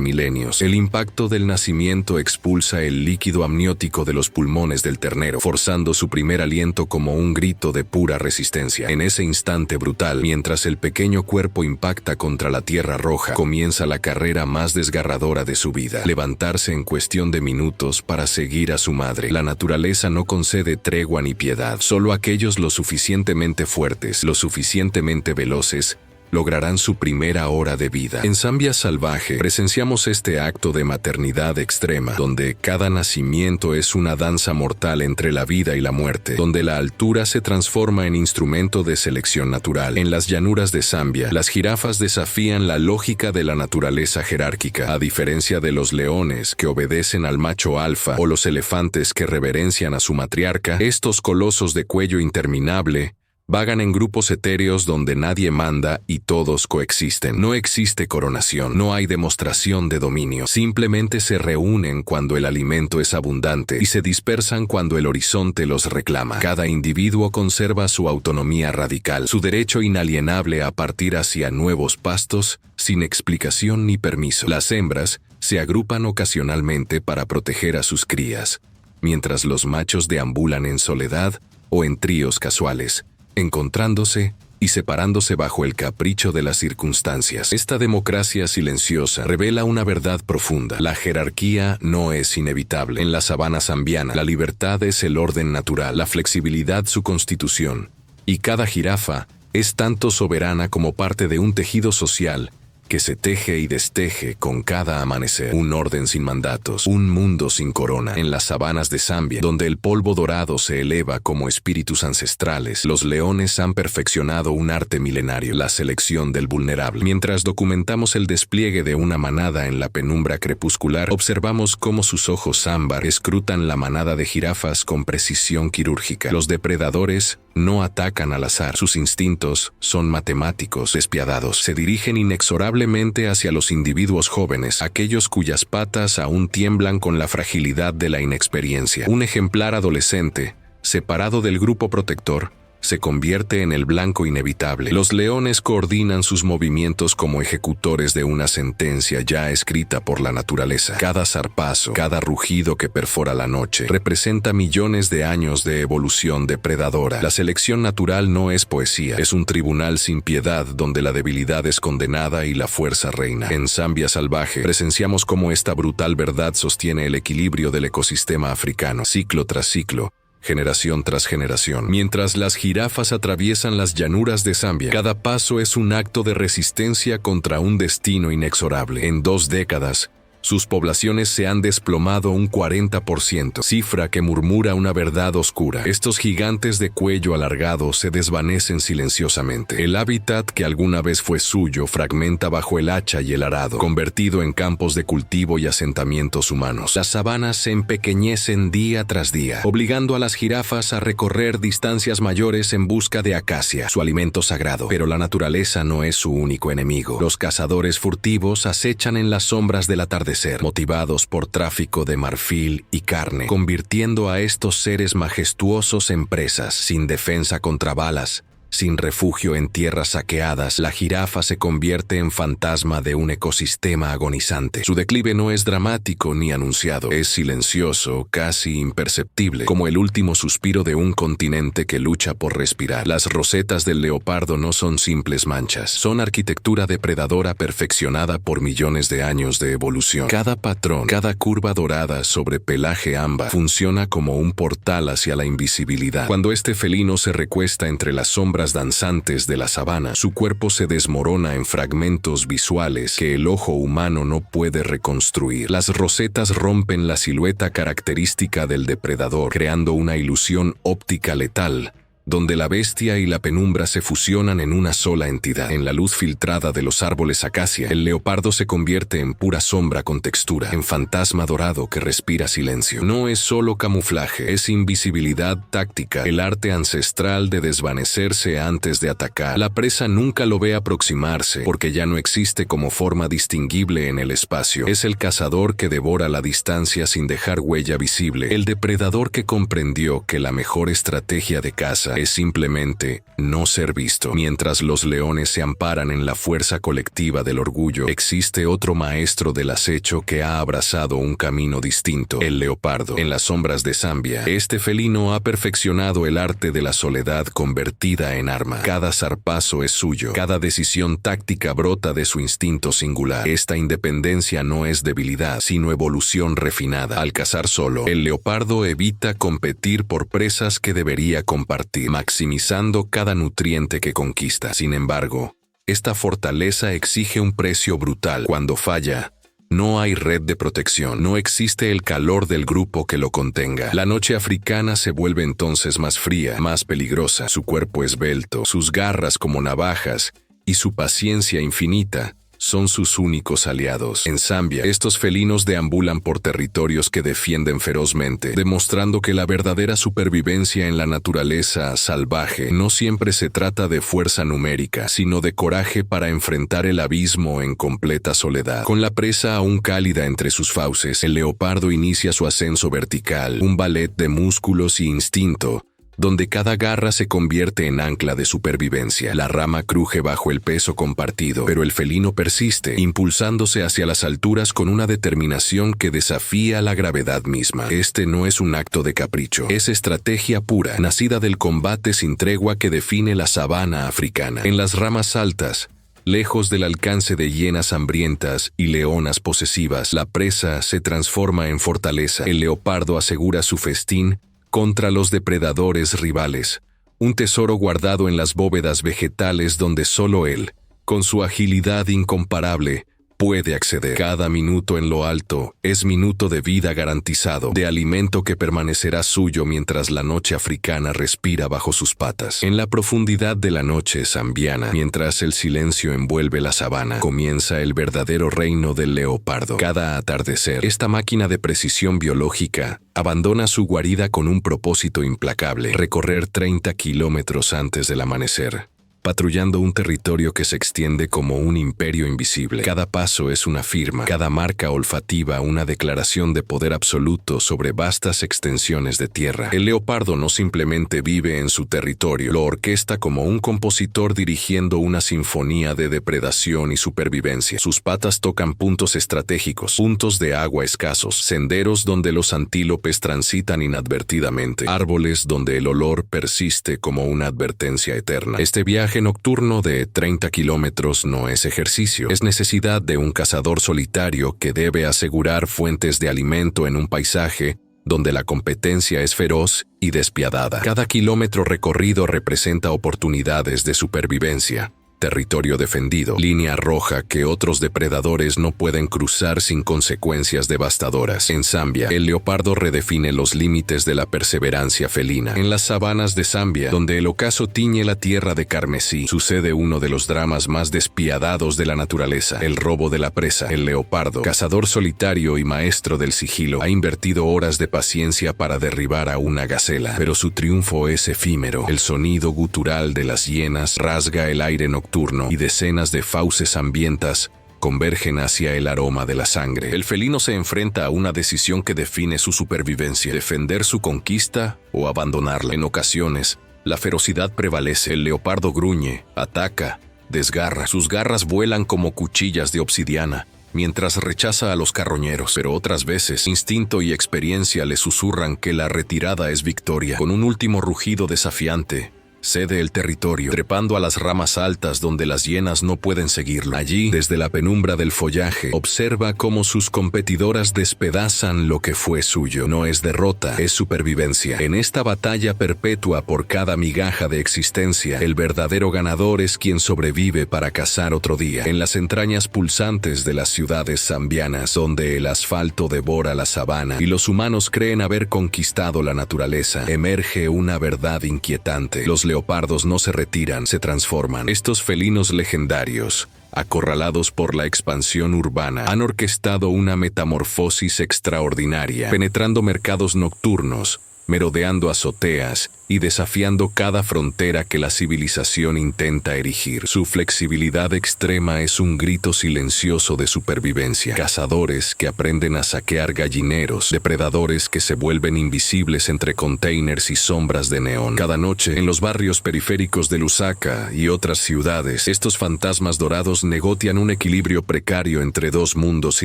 milenios. El impacto del nacimiento expulsa el líquido amniótico de los pulmones del ternero, forzando su primer aliento como un grito de pura resistencia. En ese instante brutal, mientras el pequeño cuerpo impacta contra la tierra roja, comienza la carrera más desgarradora de su vida: levantarse en cuestión de minutos para seguir a su madre. La naturaleza no concede tregua ni piedad. Solo aquellos lo suficientemente fuertes, lo suficientemente veloces, lograrán su primera hora de vida. En Zambia salvaje presenciamos este acto de maternidad extrema, donde cada nacimiento es una danza mortal entre la vida y la muerte, donde la altura se transforma en instrumento de selección natural. En las llanuras de Zambia, las jirafas desafían la lógica de la naturaleza jerárquica, a diferencia de los leones que obedecen al macho alfa o los elefantes que reverencian a su matriarca. Estos colosos de cuello interminable vagan en grupos etéreos donde nadie manda y todos coexisten. No existe coronación, no hay demostración de dominio. Simplemente se reúnen cuando el alimento es abundante y se dispersan cuando el horizonte los reclama. Cada individuo conserva su autonomía radical, su derecho inalienable a partir hacia nuevos pastos, sin explicación ni permiso. Las hembras se agrupan ocasionalmente para proteger a sus crías, mientras los machos deambulan en soledad o en tríos casuales, encontrándose y separándose bajo el capricho de las circunstancias. Esta democracia silenciosa revela una verdad profunda: la jerarquía no es inevitable. En la sabana zambiana, la libertad es el orden natural, la flexibilidad su constitución, y cada jirafa es tanto soberana como parte de un tejido social que se teje y desteje con cada amanecer. Un orden sin mandatos, un mundo sin corona. En las sabanas de Zambia, donde el polvo dorado se eleva como espíritus ancestrales, los leones han perfeccionado un arte milenario: la selección del vulnerable. Mientras documentamos el despliegue de una manada en la penumbra crepuscular, observamos cómo sus ojos ámbar escrutan la manada de jirafas con precisión quirúrgica. Los depredadores no atacan al azar, sus instintos son matemáticos, despiadados. Se dirigen inexorablemente hacia los individuos jóvenes, aquellos cuyas patas aún tiemblan con la fragilidad de la inexperiencia. Un ejemplar adolescente, separado del grupo protector, se convierte en el blanco inevitable. Los leones coordinan sus movimientos como ejecutores de una sentencia ya escrita por la naturaleza. Cada zarpazo, cada rugido que perfora la noche, representa millones de años de evolución depredadora. La selección natural no es poesía, es un tribunal sin piedad donde la debilidad es condenada y la fuerza reina. En Zambia salvaje, presenciamos cómo esta brutal verdad sostiene el equilibrio del ecosistema africano, ciclo tras ciclo, generación tras generación. Mientras las jirafas atraviesan las llanuras de Zambia, cada paso es un acto de resistencia contra un destino inexorable. En 2 décadas, sus poblaciones se han desplomado un 40%, cifra que murmura una verdad oscura. Estos gigantes de cuello alargado se desvanecen silenciosamente. El hábitat que alguna vez fue suyo fragmenta bajo el hacha y el arado, convertido en campos de cultivo y asentamientos humanos. Las sabanas se empequeñecen día tras día, obligando a las jirafas a recorrer distancias mayores en busca de acacia, su alimento sagrado. Pero la naturaleza no es su único enemigo. Los cazadores furtivos acechan en las sombras del atardecer, motivados por tráfico de marfil y carne, convirtiendo a estos seres majestuosos en presas. Sin defensa contra balas, sin refugio en tierras saqueadas, la jirafa se convierte en fantasma de un ecosistema agonizante. Su declive no es dramático ni anunciado, es silencioso, casi imperceptible, como el último suspiro de un continente que lucha por respirar. Las rosetas del leopardo no son simples manchas, son arquitectura depredadora perfeccionada por millones de años de evolución. Cada patrón, cada curva dorada sobre pelaje ámbar, funciona como un portal hacia la invisibilidad. Cuando este felino se recuesta entre las sombras danzantes de la sabana, su cuerpo se desmorona en fragmentos visuales que el ojo humano no puede reconstruir. Las rosetas rompen la silueta característica del depredador, creando una ilusión óptica letal, donde la bestia y la penumbra se fusionan en una sola entidad. En la luz filtrada de los árboles acacia, el leopardo se convierte en pura sombra con textura, en fantasma dorado que respira silencio. No es solo camuflaje, es invisibilidad táctica, el arte ancestral de desvanecerse antes de atacar. La presa nunca lo ve aproximarse, porque ya no existe como forma distinguible en el espacio. Es el cazador que devora la distancia sin dejar huella visible, el depredador que comprendió que la mejor estrategia de caza naturaleza es simplemente no ser visto. Mientras los leones se amparan en la fuerza colectiva del orgullo, existe otro maestro del acecho que ha abrazado un camino distinto: el leopardo. En las sombras de Zambia, este felino ha perfeccionado el arte de la soledad convertida en arma. Cada zarpazo es suyo, cada decisión táctica brota de su instinto singular. Esta independencia no es debilidad, sino evolución refinada. Al cazar solo, el leopardo evita competir por presas que debería compartir, maximizando cada nutriente que conquista. Sin embargo, esta fortaleza exige un precio brutal. Cuando falla, no hay red de protección, no existe el calor del grupo que lo contenga. La noche africana se vuelve entonces más fría, más peligrosa. Su cuerpo esbelto, sus garras como navajas y su paciencia infinita son sus únicos aliados. En Zambia, estos felinos deambulan por territorios que defienden ferozmente, demostrando que la verdadera supervivencia en la naturaleza salvaje no siempre se trata de fuerza numérica, sino de coraje para enfrentar el abismo en completa soledad. Con la presa aún cálida entre sus fauces, el leopardo inicia su ascenso vertical, un ballet de músculos y instinto, donde cada garra se convierte en ancla de supervivencia. La rama cruje bajo el peso compartido, pero el felino persiste, impulsándose hacia las alturas con una determinación que desafía la gravedad misma. Este no es un acto de capricho, es estrategia pura, nacida del combate sin tregua que define la sabana africana. En las ramas altas, lejos del alcance de hienas hambrientas y leonas posesivas, la presa se transforma en fortaleza. El leopardo asegura su festín contra los depredadores rivales, un tesoro guardado en las bóvedas vegetales donde solo él, con su agilidad incomparable, puede acceder. Cada minuto en lo alto es minuto de vida garantizado, de alimento que permanecerá suyo mientras la noche africana respira bajo sus patas. En la profundidad de la noche zambiana, mientras el silencio envuelve la sabana, comienza el verdadero reino del leopardo. Cada atardecer, esta máquina de precisión biológica abandona su guarida con un propósito implacable: recorrer 30 kilómetros antes del amanecer, patrullando un territorio que se extiende como un imperio invisible. Cada paso es una firma, cada marca olfativa una declaración de poder absoluto sobre vastas extensiones de tierra. El leopardo no simplemente vive en su territorio, lo orquesta como un compositor dirigiendo una sinfonía de depredación y supervivencia. Sus patas tocan puntos estratégicos, puntos de agua escasos, senderos donde los antílopes transitan inadvertidamente, árboles donde el olor persiste como una advertencia eterna. Este viaje nocturno de 30 kilómetros no es ejercicio, es necesidad de un cazador solitario que debe asegurar fuentes de alimento en un paisaje donde la competencia es feroz y despiadada. Cada kilómetro recorrido representa oportunidades de supervivencia, territorio defendido, línea roja que otros depredadores no pueden cruzar sin consecuencias devastadoras. En Zambia, el leopardo redefine los límites de la perseverancia felina. En las sabanas de Zambia, donde el ocaso tiñe la tierra de carmesí, sucede uno de los dramas más despiadados de la naturaleza: el robo de la presa. El leopardo, cazador solitario y maestro del sigilo, ha invertido horas de paciencia para derribar a una gacela, pero su triunfo es efímero. El sonido gutural de las hienas rasga el aire nocturno y decenas de fauces hambrientas convergen hacia el aroma de la sangre. El felino se enfrenta a una decisión que define su supervivencia: defender su conquista o abandonarla. En ocasiones, la ferocidad prevalece. El leopardo gruñe, ataca, desgarra. Sus garras vuelan como cuchillas de obsidiana, mientras rechaza a los carroñeros, pero otras veces, instinto y experiencia le susurran que la retirada es victoria. Con un último rugido desafiante, cede el territorio, trepando a las ramas altas donde las hienas no pueden seguirlo. Allí, desde la penumbra del follaje, observa cómo sus competidoras despedazan lo que fue suyo. No es derrota, es supervivencia. En esta batalla perpetua por cada migaja de existencia, el verdadero ganador es quien sobrevive para cazar otro día. En las entrañas pulsantes de las ciudades zambianas, donde el asfalto devora la sabana y los humanos creen haber conquistado la naturaleza, emerge una verdad inquietante: los leopardos no se retiran, se transforman. Estos felinos legendarios, acorralados por la expansión urbana, han orquestado una metamorfosis extraordinaria, penetrando mercados nocturnos, merodeando azoteas y desafiando cada frontera que la civilización intenta erigir. Su flexibilidad extrema es un grito silencioso de supervivencia. Cazadores que aprenden a saquear gallineros, depredadores que se vuelven invisibles entre containers y sombras de neón. Cada noche, en los barrios periféricos de Lusaka y otras ciudades, estos fantasmas dorados negocian un equilibrio precario entre dos mundos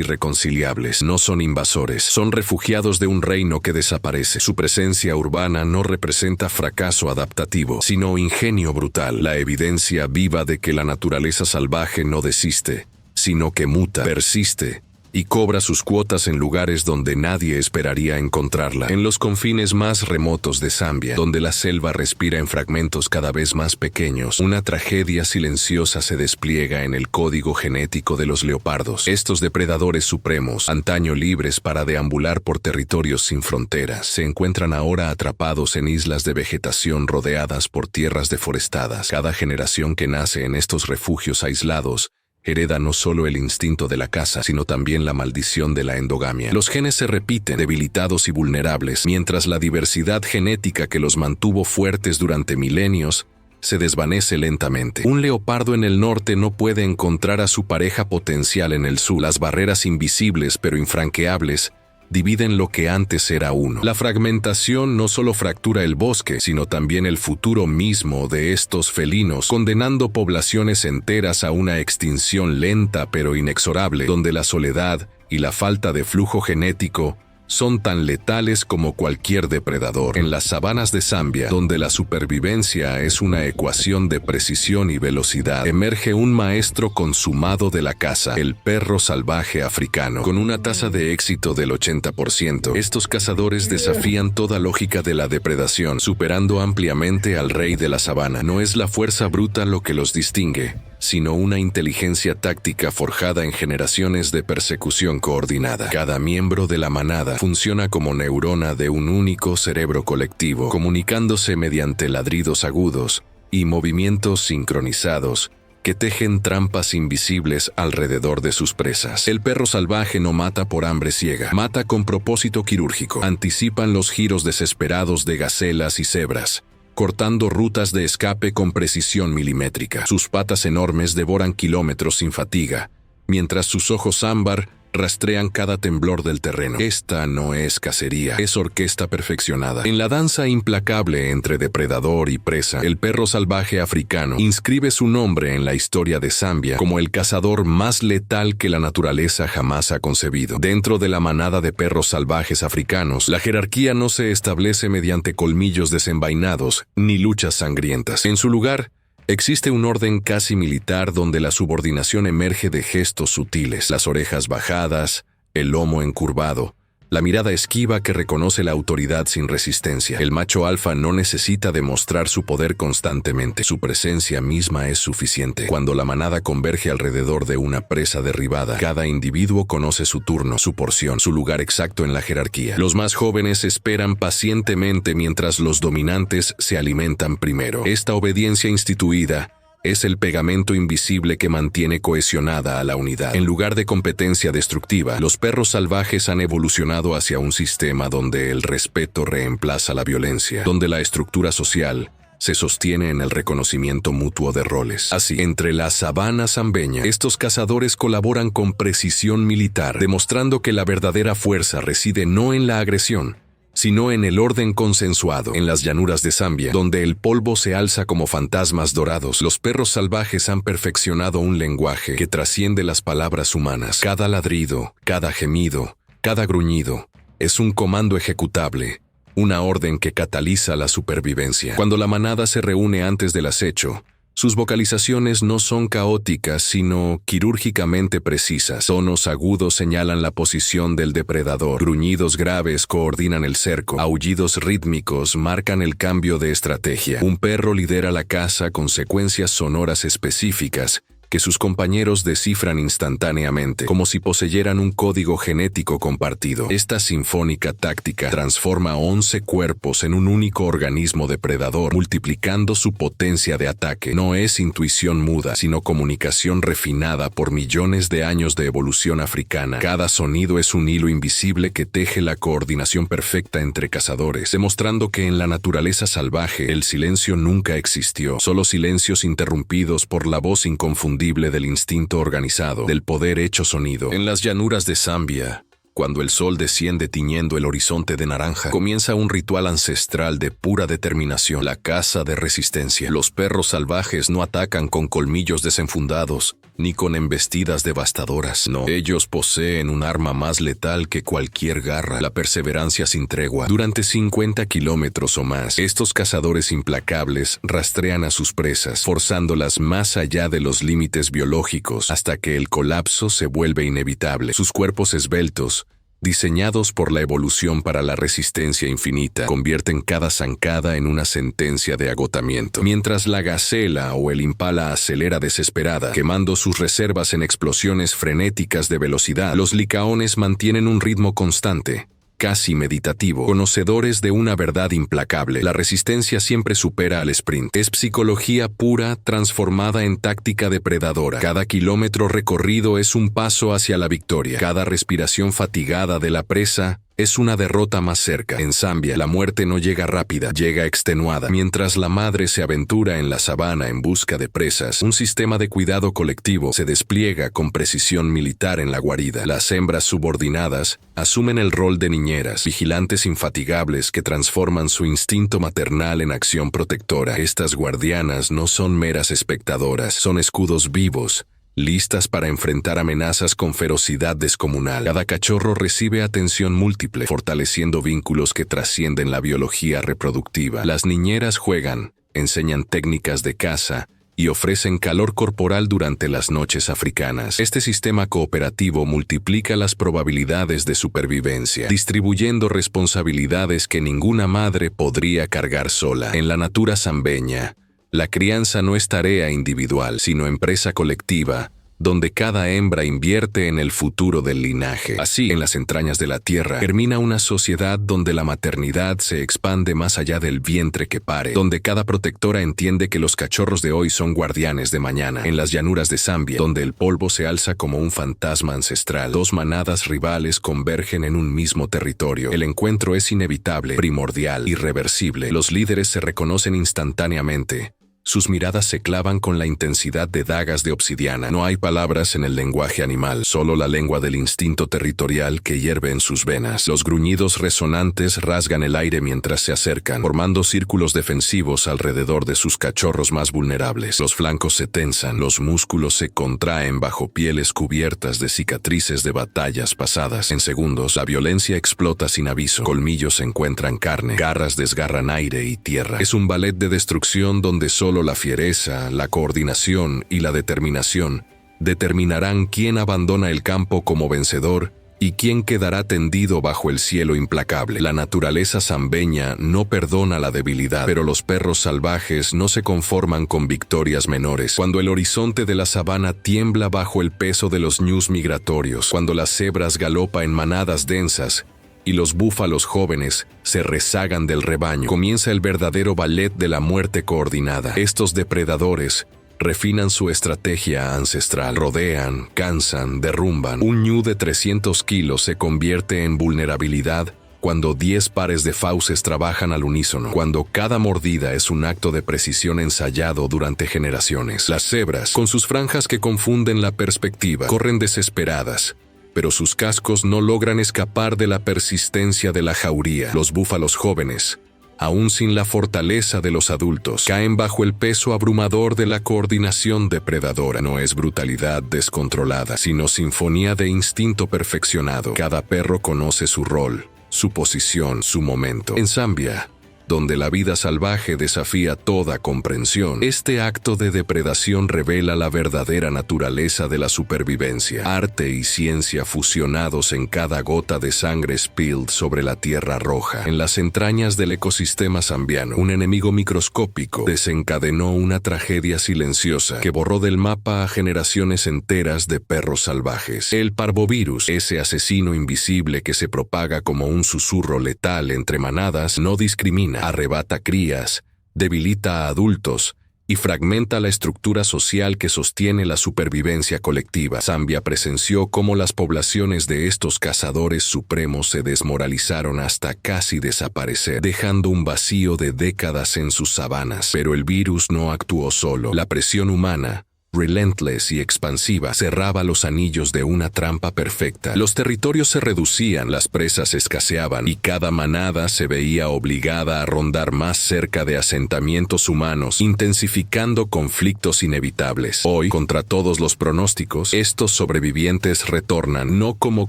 irreconciliables. No son invasores, son refugiados de un reino que desaparece. Su presencia urbana no representa fracaso adaptativo, sino ingenio brutal, la evidencia viva de que la naturaleza salvaje no desiste, sino que muta, persiste y cobra sus cuotas en lugares donde nadie esperaría encontrarla. En los confines más remotos de Zambia, donde la selva respira en fragmentos cada vez más pequeños, una tragedia silenciosa se despliega en el código genético de los leopardos. Estos depredadores supremos, antaño libres para deambular por territorios sin fronteras, se encuentran ahora atrapados en islas de vegetación rodeadas por tierras deforestadas. Cada generación que nace en estos refugios aislados hereda no solo el instinto de la caza, sino también la maldición de la endogamia. Los genes se repiten, debilitados y vulnerables, mientras la diversidad genética que los mantuvo fuertes durante milenios se desvanece lentamente. Un leopardo en el norte no puede encontrar a su pareja potencial en el sur. Las barreras invisibles pero infranqueables dividen lo que antes era uno. La fragmentación no solo fractura el bosque, sino también el futuro mismo de estos felinos, condenando poblaciones enteras a una extinción lenta pero inexorable, donde la soledad y la falta de flujo genético son tan letales como cualquier depredador. En las sabanas de Zambia, donde la supervivencia es una ecuación de precisión y velocidad, emerge un maestro consumado de la caza, el perro salvaje africano. Con una tasa de éxito del 80%, estos cazadores desafían toda lógica de la depredación, superando ampliamente al rey de la sabana. No es la fuerza bruta lo que los distingue, sino una inteligencia táctica forjada en generaciones de persecución coordinada. Cada miembro de la manada funciona como neurona de un único cerebro colectivo, comunicándose mediante ladridos agudos y movimientos sincronizados que tejen trampas invisibles alrededor de sus presas. El perro salvaje no mata por hambre ciega, mata con propósito quirúrgico. Anticipan los giros desesperados de gacelas y cebras, cortando rutas de escape con precisión milimétrica. Sus patas enormes devoran kilómetros sin fatiga, mientras sus ojos ámbar rastrean cada temblor del terreno. Esta no es cacería, es orquesta perfeccionada. En la danza implacable entre depredador y presa, el perro salvaje africano inscribe su nombre en la historia de Zambia como el cazador más letal que la naturaleza jamás ha concebido. Dentro de la manada de perros salvajes africanos, la jerarquía no se establece mediante colmillos desenvainados ni luchas sangrientas. En su lugar, existe un orden casi militar donde la subordinación emerge de gestos sutiles, las orejas bajadas, el lomo encurvado, la mirada esquiva que reconoce la autoridad sin resistencia. El macho alfa no necesita demostrar su poder constantemente, su presencia misma es suficiente. Cuando la manada converge alrededor de una presa derribada, cada individuo conoce su turno, su porción, su lugar exacto en la jerarquía. Los más jóvenes esperan pacientemente mientras los dominantes se alimentan primero. Esta obediencia instituida es el pegamento invisible que mantiene cohesionada a la unidad. En lugar de competencia destructiva, los perros salvajes han evolucionado hacia un sistema donde el respeto reemplaza la violencia, donde la estructura social se sostiene en el reconocimiento mutuo de roles. Así, entre la sabana zambeña, estos cazadores colaboran con precisión militar, demostrando que la verdadera fuerza reside no en la agresión, sino en el orden consensuado. En las llanuras de Zambia, donde el polvo se alza como fantasmas dorados, los perros salvajes han perfeccionado un lenguaje que trasciende las palabras humanas. Cada ladrido, cada gemido, cada gruñido es un comando ejecutable, una orden que cataliza la supervivencia. Cuando la manada se reúne antes del acecho, sus vocalizaciones no son caóticas, sino quirúrgicamente precisas. Tonos agudos señalan la posición del depredador, gruñidos graves coordinan el cerco, aullidos rítmicos marcan el cambio de estrategia. Un perro lidera la caza con secuencias sonoras específicas que sus compañeros descifran instantáneamente, como si poseyeran un código genético compartido. Esta sinfónica táctica transforma 11 cuerpos en un único organismo depredador, multiplicando su potencia de ataque. No es intuición muda, sino comunicación refinada por millones de años de evolución africana. Cada sonido es un hilo invisible que teje la coordinación perfecta entre cazadores, demostrando que en la naturaleza salvaje el silencio nunca existió, solo silencios interrumpidos por la voz inconfundible del instinto organizado, del poder hecho sonido. En las llanuras de Zambia, cuando el sol desciende tiñendo el horizonte de naranja, comienza un ritual ancestral de pura determinación, la caza de resistencia. Los perros salvajes no atacan con colmillos desenfundados, ni con embestidas devastadoras. No, ellos poseen un arma más letal que cualquier garra, la perseverancia sin tregua. Durante 50 kilómetros o más, estos cazadores implacables rastrean a sus presas, forzándolas más allá de los límites biológicos, hasta que el colapso se vuelve inevitable. Sus cuerpos esbeltos, diseñados por la evolución para la resistencia infinita, convierten cada zancada en una sentencia de agotamiento. Mientras la gacela o el impala acelera desesperada, quemando sus reservas en explosiones frenéticas de velocidad, los licaones mantienen un ritmo constante, casi meditativo, conocedores de una verdad implacable. La resistencia siempre supera al sprint. Es psicología pura transformada en táctica depredadora. Cada kilómetro recorrido es un paso hacia la victoria. Cada respiración fatigada de la presa es una derrota más cerca. En Zambia, la muerte no llega rápida, llega extenuada. Mientras la madre se aventura en la sabana en busca de presas, un sistema de cuidado colectivo se despliega con precisión militar en la guarida. Las hembras subordinadas asumen el rol de niñeras, vigilantes infatigables que transforman su instinto maternal en acción protectora. Estas guardianas no son meras espectadoras, son escudos vivos, listas para enfrentar amenazas con ferocidad descomunal. Cada cachorro recibe atención múltiple, fortaleciendo vínculos que trascienden la biología reproductiva. Las niñeras juegan, enseñan técnicas de caza y ofrecen calor corporal durante las noches africanas. Este sistema cooperativo multiplica las probabilidades de supervivencia, distribuyendo responsabilidades que ninguna madre podría cargar sola. En la natura zambeña, la crianza no es tarea individual, sino empresa colectiva, donde cada hembra invierte en el futuro del linaje. Así, en las entrañas de la tierra, germina una sociedad donde la maternidad se expande más allá del vientre que pare, donde cada protectora entiende que los cachorros de hoy son guardianes de mañana. En las llanuras de Zambia, donde el polvo se alza como un fantasma ancestral, dos manadas rivales convergen en un mismo territorio. El encuentro es inevitable, primordial, irreversible. Los líderes se reconocen instantáneamente. Sus miradas se clavan con la intensidad de dagas de obsidiana. No hay palabras en el lenguaje animal, solo la lengua del instinto territorial que hierve en sus venas. Los gruñidos resonantes rasgan el aire mientras se acercan, formando círculos defensivos alrededor de sus cachorros más vulnerables. Los flancos se tensan, los músculos se contraen bajo pieles cubiertas de cicatrices de batallas pasadas. En segundos, la violencia explota sin aviso. Colmillos encuentran carne, garras desgarran aire y tierra. Es un ballet de destrucción donde solo la fiereza, la coordinación y la determinación determinarán quién abandona el campo como vencedor y quién quedará tendido bajo el cielo implacable. La naturaleza zambeña no perdona la debilidad, pero los perros salvajes no se conforman con victorias menores. Cuando el horizonte de la sabana tiembla bajo el peso de los ñus migratorios, cuando las cebras galopan en manadas densas, y los búfalos jóvenes se rezagan del rebaño, comienza el verdadero ballet de la muerte coordinada. Estos depredadores refinan su estrategia ancestral, rodean, cansan, derrumban. Un ñu de 300 kilos se convierte en vulnerabilidad cuando 10 pares de fauces trabajan al unísono, cuando cada mordida es un acto de precisión ensayado durante generaciones. Las cebras, con sus franjas que confunden la perspectiva, corren desesperadas, pero sus cascos no logran escapar de la persistencia de la jauría. Los búfalos jóvenes, aún sin la fortaleza de los adultos, caen bajo el peso abrumador de la coordinación depredadora. No es brutalidad descontrolada, sino sinfonía de instinto perfeccionado. Cada perro conoce su rol, su posición, su momento. En Zambia, donde la vida salvaje desafía toda comprensión. Este acto de depredación revela la verdadera naturaleza de la supervivencia. Arte y ciencia fusionados en cada gota de sangre spilled sobre la tierra roja. En las entrañas del ecosistema zambiano, un enemigo microscópico desencadenó una tragedia silenciosa que borró del mapa a generaciones enteras de perros salvajes. El parvovirus, ese asesino invisible que se propaga como un susurro letal entre manadas, no discrimina. Arrebata crías, debilita a adultos y fragmenta la estructura social que sostiene la supervivencia colectiva. Zambia presenció cómo las poblaciones de estos cazadores supremos se desmoralizaron hasta casi desaparecer, dejando un vacío de décadas en sus sabanas. Pero el virus no actuó solo. La presión humana, relentless y expansiva, cerraba los anillos de una trampa perfecta. Los territorios se reducían, las presas escaseaban y cada manada se veía obligada a rondar más cerca de asentamientos humanos, intensificando conflictos inevitables. Hoy, contra todos los pronósticos, estos sobrevivientes retornan no como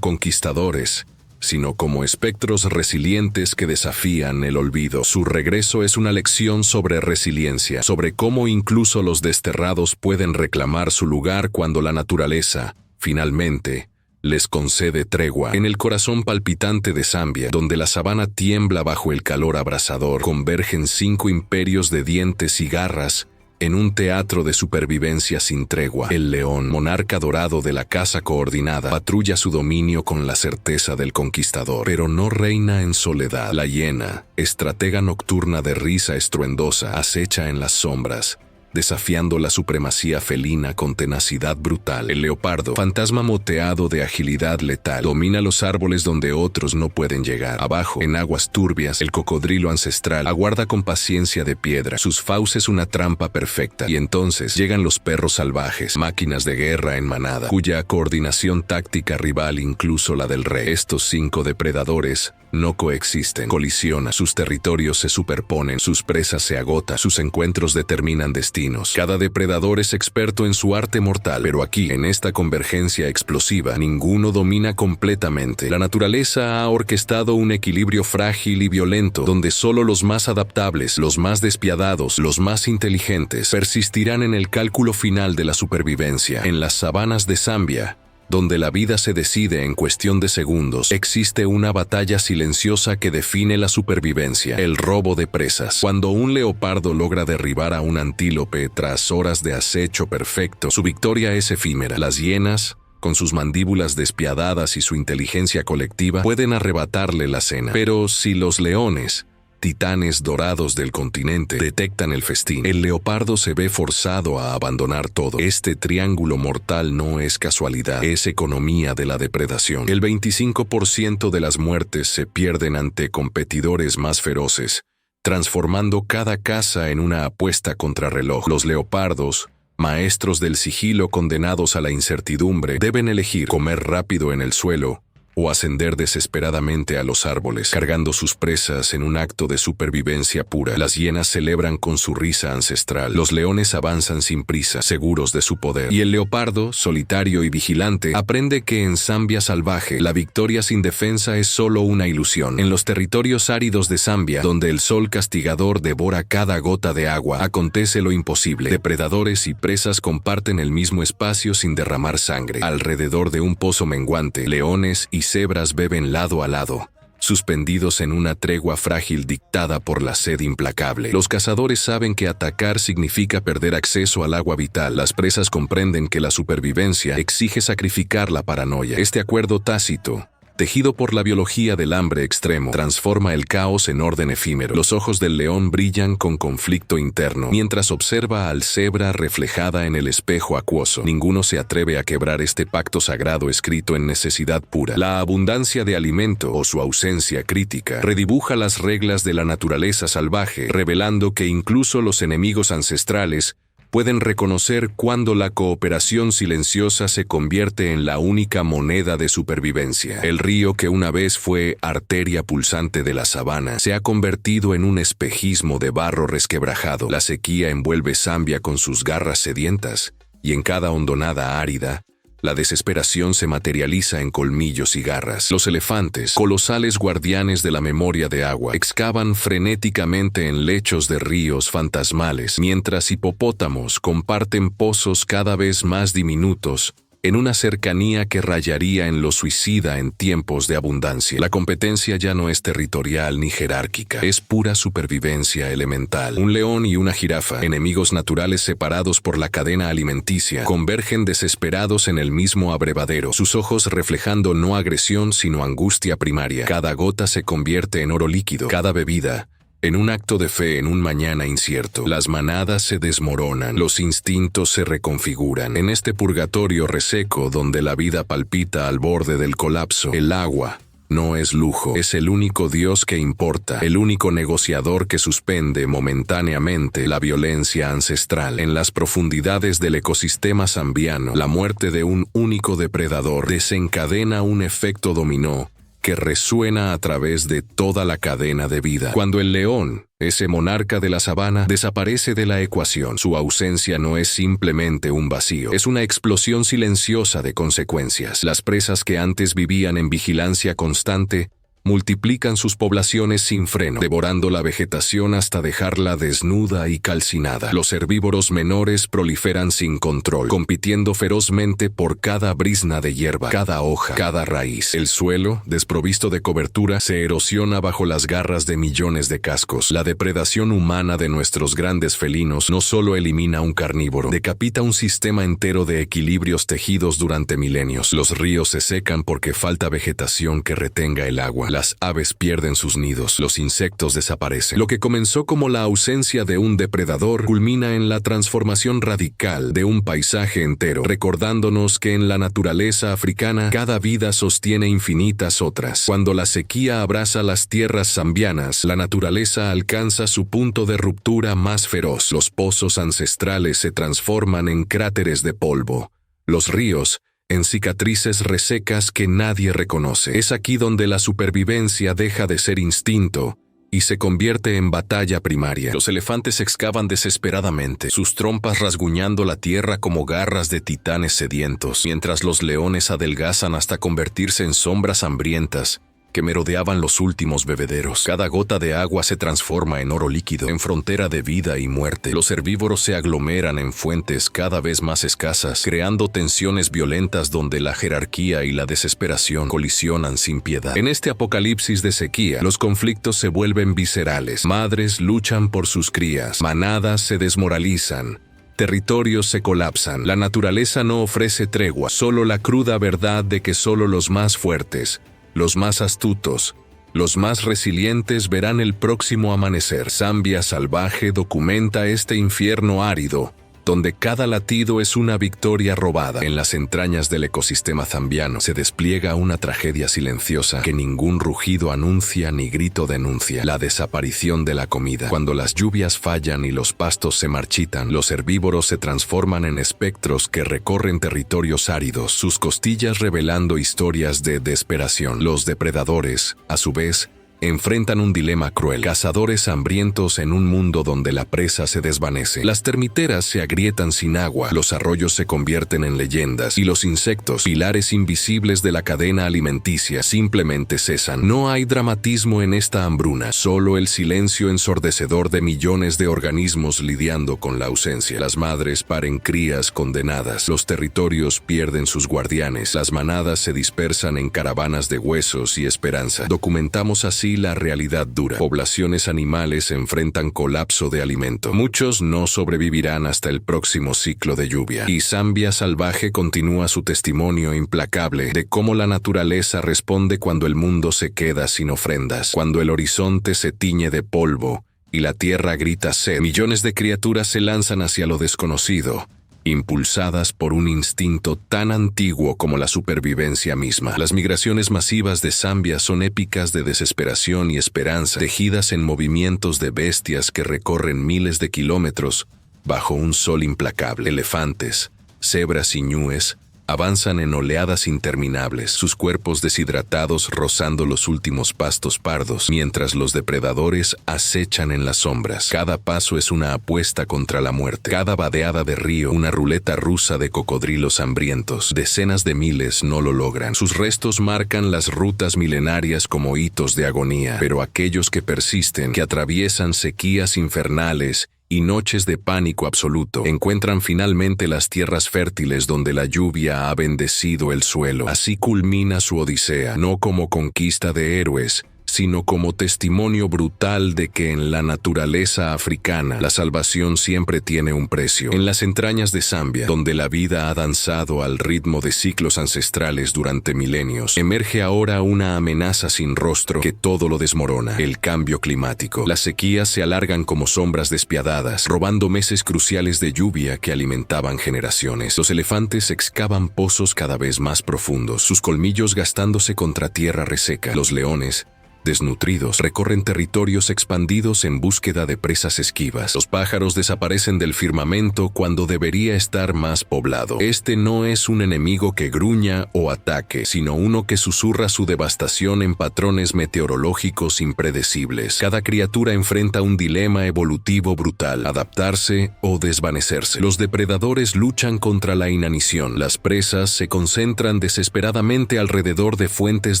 conquistadores, sino como espectros resilientes que desafían el olvido. Su regreso es una lección sobre resiliencia, sobre cómo incluso los desterrados pueden reclamar su lugar cuando la naturaleza, finalmente, les concede tregua. En el corazón palpitante de Zambia, donde la sabana tiembla bajo el calor abrasador, convergen 5 imperios de dientes y garras, en un teatro de supervivencia sin tregua. El león, monarca dorado de la caza coordinada, patrulla su dominio con la certeza del conquistador, pero no reina en soledad. La hiena, estratega nocturna de risa estruendosa, acecha en las sombras, desafiando la supremacía felina con tenacidad brutal. El leopardo, fantasma moteado de agilidad letal, domina los árboles donde otros no pueden llegar. Abajo, en aguas turbias, el cocodrilo ancestral aguarda con paciencia de piedra, sus fauces una trampa perfecta. Y entonces llegan los perros salvajes, máquinas de guerra en manada, cuya coordinación táctica rival incluso la del rey. Estos 5 depredadores no coexisten, colisionan, sus territorios se superponen, sus presas se agotan, sus encuentros determinan destinos. Cada depredador es experto en su arte mortal, pero aquí, en esta convergencia explosiva, ninguno domina completamente. La naturaleza ha orquestado un equilibrio frágil y violento, donde solo los más adaptables, los más despiadados, los más inteligentes, persistirán en el cálculo final de la supervivencia. En las sabanas de Zambia, donde la vida se decide en cuestión de segundos, existe una batalla silenciosa que define la supervivencia: el robo de presas. Cuando un leopardo logra derribar a un antílope tras horas de acecho perfecto, su victoria es efímera. Las hienas, con sus mandíbulas despiadadas y su inteligencia colectiva, pueden arrebatarle la cena. Pero si los leones, titanes dorados del continente, detectan el festín, el leopardo se ve forzado a abandonar todo. Este triángulo mortal no es casualidad, es economía de la depredación. El 25% de las muertes se pierden ante competidores más feroces, transformando cada caza en una apuesta contrarreloj. Los leopardos, maestros del sigilo condenados a la incertidumbre, deben elegir comer rápido en el suelo o ascender desesperadamente a los árboles, cargando sus presas en un acto de supervivencia pura. Las hienas celebran con su risa ancestral, los leones avanzan sin prisa, seguros de su poder, y el leopardo, solitario y vigilante, aprende que en Zambia salvaje, la victoria sin defensa es solo una ilusión. En los territorios áridos de Zambia, donde el sol castigador devora cada gota de agua, acontece lo imposible. Depredadores y presas comparten el mismo espacio sin derramar sangre. Alrededor de un pozo menguante, leones y cebras beben lado a lado, suspendidos en una tregua frágil dictada por la sed implacable. Los cazadores saben que atacar significa perder acceso al agua vital. Las presas comprenden que la supervivencia exige sacrificar la paranoia. Este acuerdo tácito, tejido por la biología del hambre extremo, transforma el caos en orden efímero. Los ojos del león brillan con conflicto interno, mientras observa al cebra reflejada en el espejo acuoso. Ninguno se atreve a quebrar este pacto sagrado escrito en necesidad pura. La abundancia de alimento, o su ausencia crítica, redibuja las reglas de la naturaleza salvaje, revelando que incluso los enemigos ancestrales pueden reconocer cuando la cooperación silenciosa se convierte en la única moneda de supervivencia. El río que una vez fue arteria pulsante de la sabana se ha convertido en un espejismo de barro resquebrajado. La sequía envuelve Zambia con sus garras sedientas, y en cada hondonada árida, La desesperación se materializa en colmillos y garras. Los elefantes, colosales guardianes de la memoria de agua, excavan frenéticamente en lechos de ríos fantasmales, mientras hipopótamos comparten pozos cada vez más diminutos, en una cercanía que rayaría en lo suicida en tiempos de abundancia. La competencia ya no es territorial ni jerárquica, es pura supervivencia elemental. Un león y una jirafa, enemigos naturales separados por la cadena alimenticia, convergen desesperados en el mismo abrevadero, sus ojos reflejando no agresión sino angustia primaria. Cada gota se convierte en oro líquido, cada bebida en un acto de fe en un mañana incierto. Las manadas se desmoronan, los instintos se reconfiguran. En este purgatorio reseco donde la vida palpita al borde del colapso, el agua no es lujo, es el único Dios que importa, el único negociador que suspende momentáneamente la violencia ancestral. En las profundidades del ecosistema zambiano, la muerte de un único depredador desencadena un efecto dominó que resuena a través de toda la cadena de vida. Cuando el león, ese monarca de la sabana, desaparece de la ecuación, su ausencia no es simplemente un vacío, es una explosión silenciosa de consecuencias. Las presas que antes vivían en vigilancia constante multiplican sus poblaciones sin freno, devorando la vegetación hasta dejarla desnuda y calcinada. Los herbívoros menores proliferan sin control, compitiendo ferozmente por cada brizna de hierba, cada hoja, cada raíz. El suelo, desprovisto de cobertura, se erosiona bajo las garras de millones de cascos. La depredación humana de nuestros grandes felinos no solo elimina un carnívoro, decapita un sistema entero de equilibrios tejidos durante milenios. Los ríos se secan porque falta vegetación que retenga el agua. Las aves pierden sus nidos, los insectos desaparecen. Lo que comenzó como la ausencia de un depredador culmina en la transformación radical de un paisaje entero, recordándonos que en la naturaleza africana cada vida sostiene infinitas otras. Cuando la sequía abraza las tierras zambianas, la naturaleza alcanza su punto de ruptura más feroz. Los pozos ancestrales se transforman en cráteres de polvo. Los ríos en cicatrices resecas que nadie reconoce. Es aquí donde la supervivencia deja de ser instinto y se convierte en batalla primaria. Los elefantes excavan desesperadamente, sus trompas rasguñando la tierra como garras de titanes sedientos, mientras los leones adelgazan hasta convertirse en sombras hambrientas que merodeaban los últimos bebederos. Cada gota de agua se transforma en oro líquido, en frontera de vida y muerte. Los herbívoros se aglomeran en fuentes cada vez más escasas, creando tensiones violentas donde la jerarquía y la desesperación colisionan sin piedad. En este apocalipsis de sequía, los conflictos se vuelven viscerales. Madres luchan por sus crías, manadas se desmoralizan, territorios se colapsan. La naturaleza no ofrece tregua, solo la cruda verdad de que solo los más fuertes, los más astutos, los más resilientes verán el próximo amanecer. Zambia Salvaje documenta este infierno árido, donde cada latido es una victoria robada. En las entrañas del ecosistema zambiano se despliega una tragedia silenciosa que ningún rugido anuncia ni grito denuncia: la desaparición de la comida. Cuando las lluvias fallan y los pastos se marchitan, los herbívoros se transforman en espectros que recorren territorios áridos, sus costillas revelando historias de desesperación. Los depredadores, a su vez, enfrentan un dilema cruel: cazadores hambrientos en un mundo donde la presa se desvanece. Las termiteras se agrietan sin agua, los arroyos se convierten en leyendas y los insectos, pilares invisibles de la cadena alimenticia, simplemente cesan. No hay dramatismo en esta hambruna, solo el silencio ensordecedor de millones de organismos lidiando con la ausencia. Las madres paren crías condenadas, los territorios pierden sus guardianes, las manadas se dispersan en caravanas de huesos y esperanza. Documentamos así la realidad dura. Poblaciones animales enfrentan colapso de alimento. Muchos no sobrevivirán hasta el próximo ciclo de lluvia. Y Zambia Salvaje continúa su testimonio implacable de cómo la naturaleza responde cuando el mundo se queda sin ofrendas, cuando el horizonte se tiñe de polvo y la tierra grita sed. Millones de criaturas se lanzan hacia lo desconocido, impulsadas por un instinto tan antiguo como la supervivencia misma. Las migraciones masivas de Zambia son épicas de desesperación y esperanza, tejidas en movimientos de bestias que recorren miles de kilómetros bajo un sol implacable. Elefantes, cebras y ñúes Avanzan en oleadas interminables, sus cuerpos deshidratados rozando los últimos pastos pardos, mientras los depredadores acechan en las sombras. Cada paso es una apuesta contra la muerte. Cada vadeada de río, una ruleta rusa de cocodrilos hambrientos. Decenas de miles no lo logran. Sus restos marcan las rutas milenarias como hitos de agonía, pero aquellos que persisten, que atraviesan sequías infernales y noches de pánico absoluto, encuentran finalmente las tierras fértiles donde la lluvia ha bendecido el suelo. Así culmina su odisea, no como conquista de héroes, sino como testimonio brutal de que en la naturaleza africana la salvación siempre tiene un precio. En las entrañas de Zambia, donde la vida ha danzado al ritmo de ciclos ancestrales durante milenios, emerge ahora una amenaza sin rostro que todo lo desmorona: el cambio climático. Las sequías se alargan como sombras despiadadas, robando meses cruciales de lluvia que alimentaban generaciones. Los elefantes excavan pozos cada vez más profundos, sus colmillos gastándose contra tierra reseca. Los leones, desnutridos, recorren territorios expandidos en búsqueda de presas esquivas. Los pájaros desaparecen del firmamento cuando debería estar más poblado. Este no es un enemigo que gruña o ataque, sino uno que susurra su devastación en patrones meteorológicos impredecibles. Cada criatura enfrenta un dilema evolutivo brutal: adaptarse o desvanecerse. Los depredadores luchan contra la inanición. Las presas se concentran desesperadamente alrededor de fuentes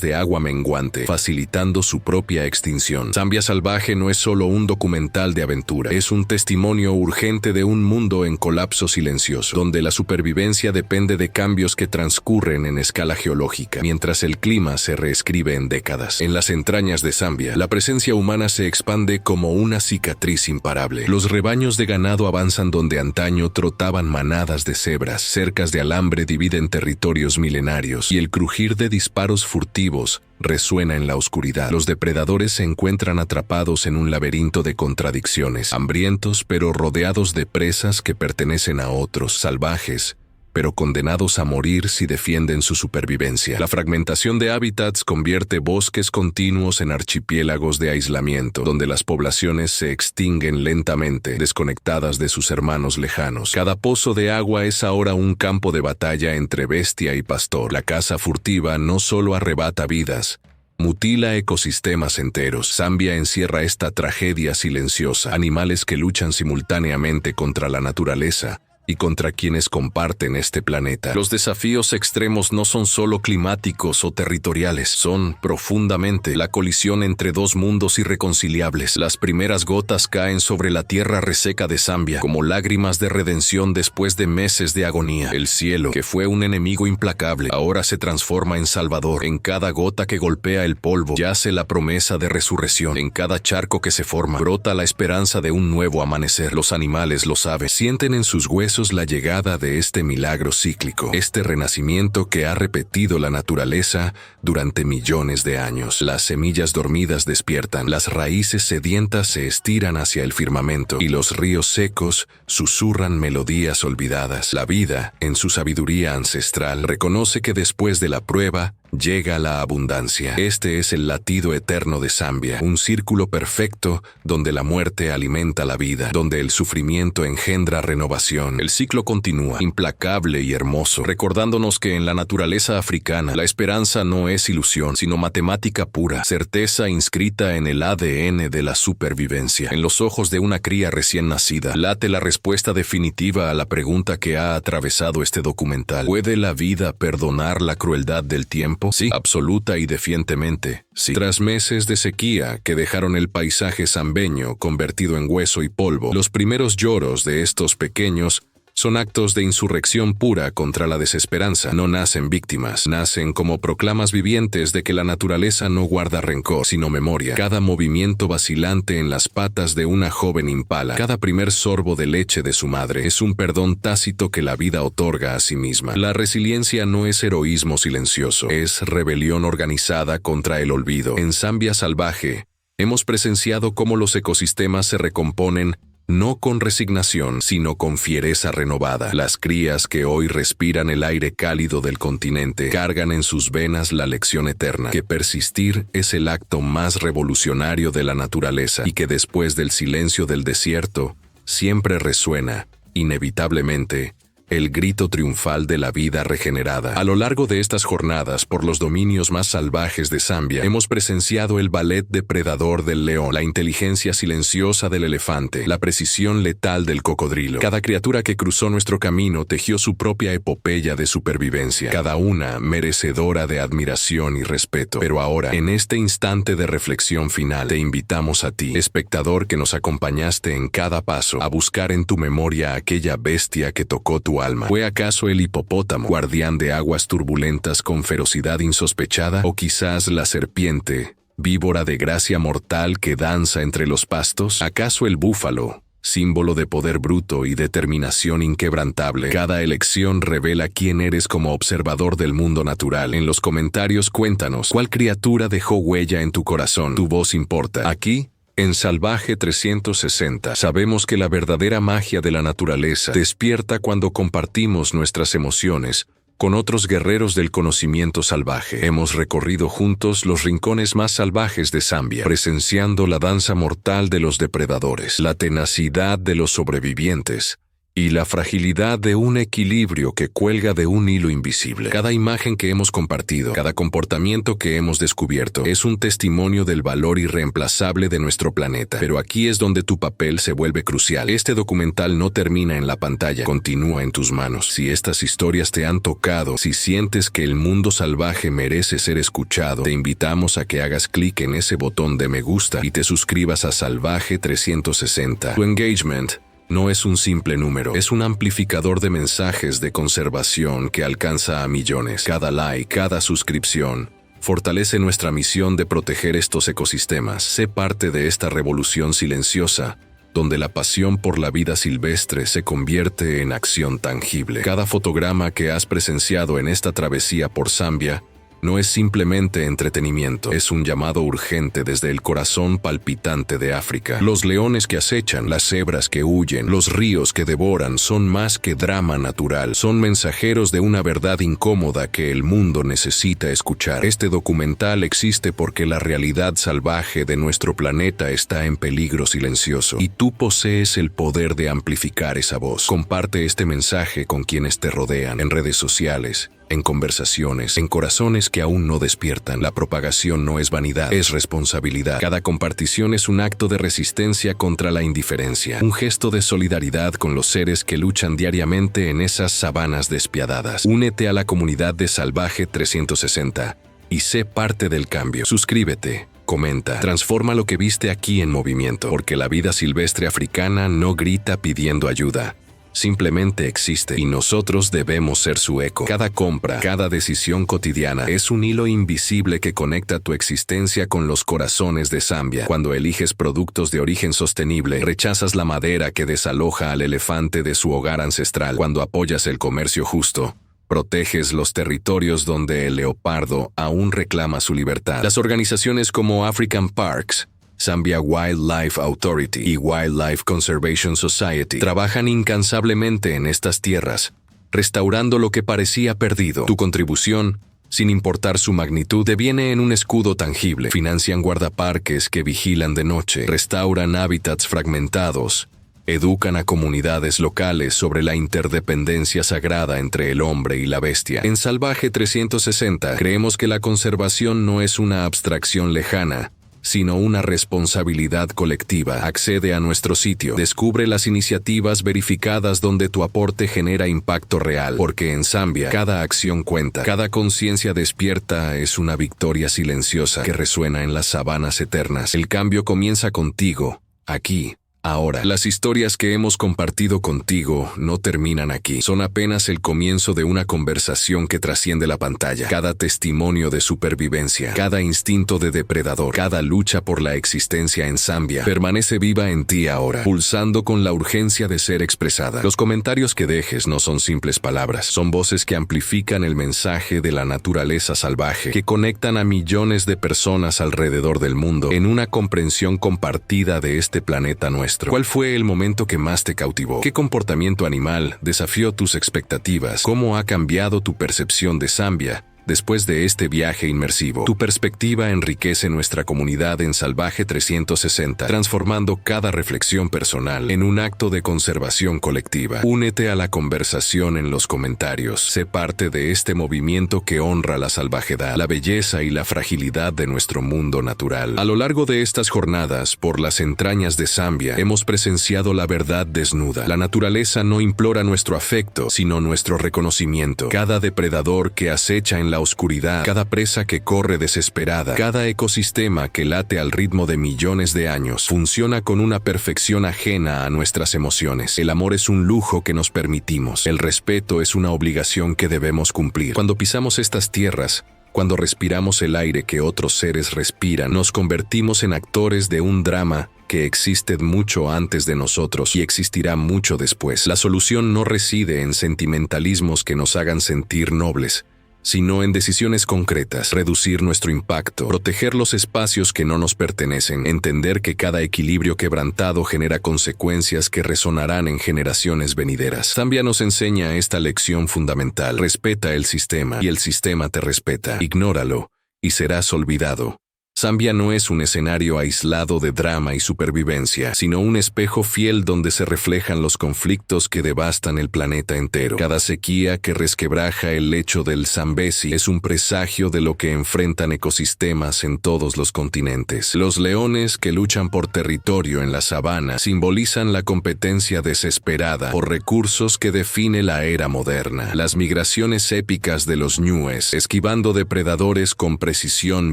de agua menguante, facilitando su propia extinción. Zambia Salvaje no es solo un documental de aventura, es un testimonio urgente de un mundo en colapso silencioso, donde la supervivencia depende de cambios que transcurren en escala geológica, mientras el clima se reescribe en décadas. En las entrañas de Zambia, la presencia humana se expande como una cicatriz imparable. Los rebaños de ganado avanzan donde antaño trotaban manadas de cebras, cercas de alambre dividen territorios milenarios, y el crujir de disparos furtivos resuena en la oscuridad. Los depredadores se encuentran atrapados en un laberinto de contradicciones, hambrientos pero rodeados de presas que pertenecen a otros, salvajes pero condenados a morir si defienden su supervivencia. La fragmentación de hábitats convierte bosques continuos en archipiélagos de aislamiento, donde las poblaciones se extinguen lentamente, desconectadas de sus hermanos lejanos. Cada pozo de agua es ahora un campo de batalla entre bestia y pastor. La caza furtiva no solo arrebata vidas, mutila ecosistemas enteros. Zambia encierra esta tragedia silenciosa: animales que luchan simultáneamente contra la naturaleza y contra quienes comparten este planeta. Los desafíos extremos no son solo climáticos o territoriales, son profundamente la colisión entre dos mundos irreconciliables. Las primeras gotas caen sobre la tierra reseca de Zambia como lágrimas de redención después de meses de agonía. El cielo, que fue un enemigo implacable, ahora se transforma en salvador. En cada gota que golpea el polvo yace la promesa de resurrección. En cada charco que se forma brota la esperanza de un nuevo amanecer. Los animales lo saben, sienten en sus huesos la llegada de este milagro cíclico, este renacimiento que ha repetido la naturaleza durante millones de años. Las semillas dormidas despiertan, las raíces sedientas se estiran hacia el firmamento y los ríos secos susurran melodías olvidadas. La vida, en su sabiduría ancestral, reconoce que después de la prueba llega la abundancia. Este es el latido eterno de Zambia, un círculo perfecto donde la muerte alimenta la vida, donde el sufrimiento engendra renovación. El ciclo continúa, implacable y hermoso, recordándonos que en la naturaleza africana la esperanza no es ilusión, sino matemática pura, certeza inscrita en el ADN de la supervivencia. En los ojos de una cría recién nacida late la respuesta definitiva a la pregunta que ha atravesado este documental: ¿puede la vida perdonar la crueldad del tiempo? Sí, absoluta y defientemente, sí. Tras meses de sequía que dejaron el paisaje zambeño convertido en hueso y polvo, los primeros lloros de estos pequeños son actos de insurrección pura contra la desesperanza. No nacen víctimas, nacen como proclamas vivientes de que la naturaleza no guarda rencor, sino memoria. Cada movimiento vacilante en las patas de una joven impala, cada primer sorbo de leche de su madre, es un perdón tácito que la vida otorga a sí misma. La resiliencia no es heroísmo silencioso, es rebelión organizada contra el olvido. En Zambia Salvaje, hemos presenciado cómo los ecosistemas se recomponen no con resignación, sino con fiereza renovada. Las crías que hoy respiran el aire cálido del continente cargan en sus venas la lección eterna, que persistir es el acto más revolucionario de la naturaleza y que después del silencio del desierto siempre resuena, inevitablemente, el grito triunfal de la vida regenerada. A lo largo de estas jornadas por los dominios más salvajes de Zambia, hemos presenciado el ballet depredador del león, la inteligencia silenciosa del elefante, la precisión letal del cocodrilo. Cada criatura que cruzó nuestro camino tejió su propia epopeya de supervivencia, cada una merecedora de admiración y respeto. Pero ahora, en este instante de reflexión final, te invitamos a ti, espectador que nos acompañaste en cada paso, a buscar en tu memoria aquella bestia que tocó tu alma. ¿Fue acaso el hipopótamo, guardián de aguas turbulentas con ferocidad insospechada? ¿O quizás la serpiente, víbora de gracia mortal que danza entre los pastos? ¿Acaso el búfalo, símbolo de poder bruto y determinación inquebrantable? Cada elección revela quién eres como observador del mundo natural. En los comentarios cuéntanos, ¿cuál criatura dejó huella en tu corazón? Tu voz importa. Aquí, en Salvaje 360, sabemos que la verdadera magia de la naturaleza despierta cuando compartimos nuestras emociones con otros guerreros del conocimiento salvaje. Hemos recorrido juntos los rincones más salvajes de Zambia, presenciando la danza mortal de los depredadores, la tenacidad de los sobrevivientes y la fragilidad de un equilibrio que cuelga de un hilo invisible. Cada imagen que hemos compartido, cada comportamiento que hemos descubierto, es un testimonio del valor irreemplazable de nuestro planeta. Pero aquí es donde tu papel se vuelve crucial. Este documental no termina en la pantalla, continúa en tus manos. Si estas historias te han tocado, si sientes que el mundo salvaje merece ser escuchado, te invitamos a que hagas clic en ese botón de me gusta y te suscribas a Salvaje 360. Tu engagement no es un simple número, es un amplificador de mensajes de conservación que alcanza a millones. Cada like, cada suscripción, fortalece nuestra misión de proteger estos ecosistemas. Sé parte de esta revolución silenciosa, donde la pasión por la vida silvestre se convierte en acción tangible. Cada fotograma que has presenciado en esta travesía por Zambia no es simplemente entretenimiento, es un llamado urgente desde el corazón palpitante de África. Los leones que acechan, las cebras que huyen, los ríos que devoran son más que drama natural, son mensajeros de una verdad incómoda que el mundo necesita escuchar. Este documental existe porque la realidad salvaje de nuestro planeta está en peligro silencioso, y tú posees el poder de amplificar esa voz. Comparte este mensaje con quienes te rodean, en redes sociales, en conversaciones, en corazones que aún no despiertan. La propagación no es vanidad, es responsabilidad. Cada compartición es un acto de resistencia contra la indiferencia, un gesto de solidaridad con los seres que luchan diariamente en esas sabanas despiadadas. Únete a la comunidad de Salvaje 360 y sé parte del cambio. Suscríbete, comenta, transforma lo que viste aquí en movimiento, porque la vida silvestre africana no grita pidiendo ayuda. Simplemente existe y nosotros debemos ser su eco. Cada compra, cada decisión cotidiana es un hilo invisible que conecta tu existencia con los corazones de Zambia. Cuando eliges productos de origen sostenible, rechazas la madera que desaloja al elefante de su hogar ancestral. Cuando apoyas el comercio justo, proteges los territorios donde el leopardo aún reclama su libertad. Las organizaciones como African Parks, Zambia Wildlife Authority y Wildlife Conservation Society trabajan incansablemente en estas tierras, restaurando lo que parecía perdido. Tu contribución, sin importar su magnitud, deviene en un escudo tangible. Financian guardaparques que vigilan de noche, restauran hábitats fragmentados, educan a comunidades locales sobre la interdependencia sagrada entre el hombre y la bestia. En Salvaje 360 creemos que la conservación no es una abstracción lejana, sino una responsabilidad colectiva. Accede a nuestro sitio, descubre las iniciativas verificadas donde tu aporte genera impacto real, porque en Zambia cada acción cuenta, cada conciencia despierta es una victoria silenciosa que resuena en las sabanas eternas. El cambio comienza contigo, aquí, ahora. Las historias que hemos compartido contigo no terminan aquí. Son apenas el comienzo de una conversación que trasciende la pantalla. Cada testimonio de supervivencia, cada instinto de depredador, cada lucha por la existencia en Zambia permanece viva en ti ahora, pulsando con la urgencia de ser expresada. Los comentarios que dejes no son simples palabras, son voces que amplifican el mensaje de la naturaleza salvaje, que conectan a millones de personas alrededor del mundo en una comprensión compartida de este planeta nuestro. ¿Cuál fue el momento que más te cautivó? ¿Qué comportamiento animal desafió tus expectativas? ¿Cómo ha cambiado tu percepción de Zambia Después de este viaje inmersivo, tu perspectiva enriquece nuestra comunidad en Salvaje 360, transformando cada reflexión personal en un acto de conservación colectiva. Únete a la conversación en los comentarios. Sé parte de este movimiento que honra la salvajedad, la belleza y la fragilidad de nuestro mundo natural. A lo largo de estas jornadas, por las entrañas de Zambia, hemos presenciado la verdad desnuda. La naturaleza no implora nuestro afecto, sino nuestro reconocimiento. Cada depredador que acecha en la oscuridad, cada presa que corre desesperada, cada ecosistema que late al ritmo de millones de años, funciona con una perfección ajena a nuestras emociones. El amor es un lujo que nos permitimos. El respeto es una obligación que debemos cumplir. Cuando pisamos estas tierras, cuando respiramos el aire que otros seres respiran, nos convertimos en actores de un drama que existe mucho antes de nosotros y existirá mucho después. La solución no reside en sentimentalismos que nos hagan sentir nobles, sino en decisiones concretas: reducir nuestro impacto, proteger los espacios que no nos pertenecen, entender que cada equilibrio quebrantado genera consecuencias que resonarán en generaciones venideras. Zambia nos enseña esta lección fundamental: respeta el sistema y el sistema te respeta. Ignóralo y serás olvidado. Zambia no es un escenario aislado de drama y supervivencia, sino un espejo fiel donde se reflejan los conflictos que devastan el planeta entero. Cada sequía que resquebraja el lecho del Zambezi es un presagio de lo que enfrentan ecosistemas en todos los continentes. Los leones que luchan por territorio en la sabana simbolizan la competencia desesperada por recursos que define la era moderna. Las migraciones épicas de los ñúes, esquivando depredadores con precisión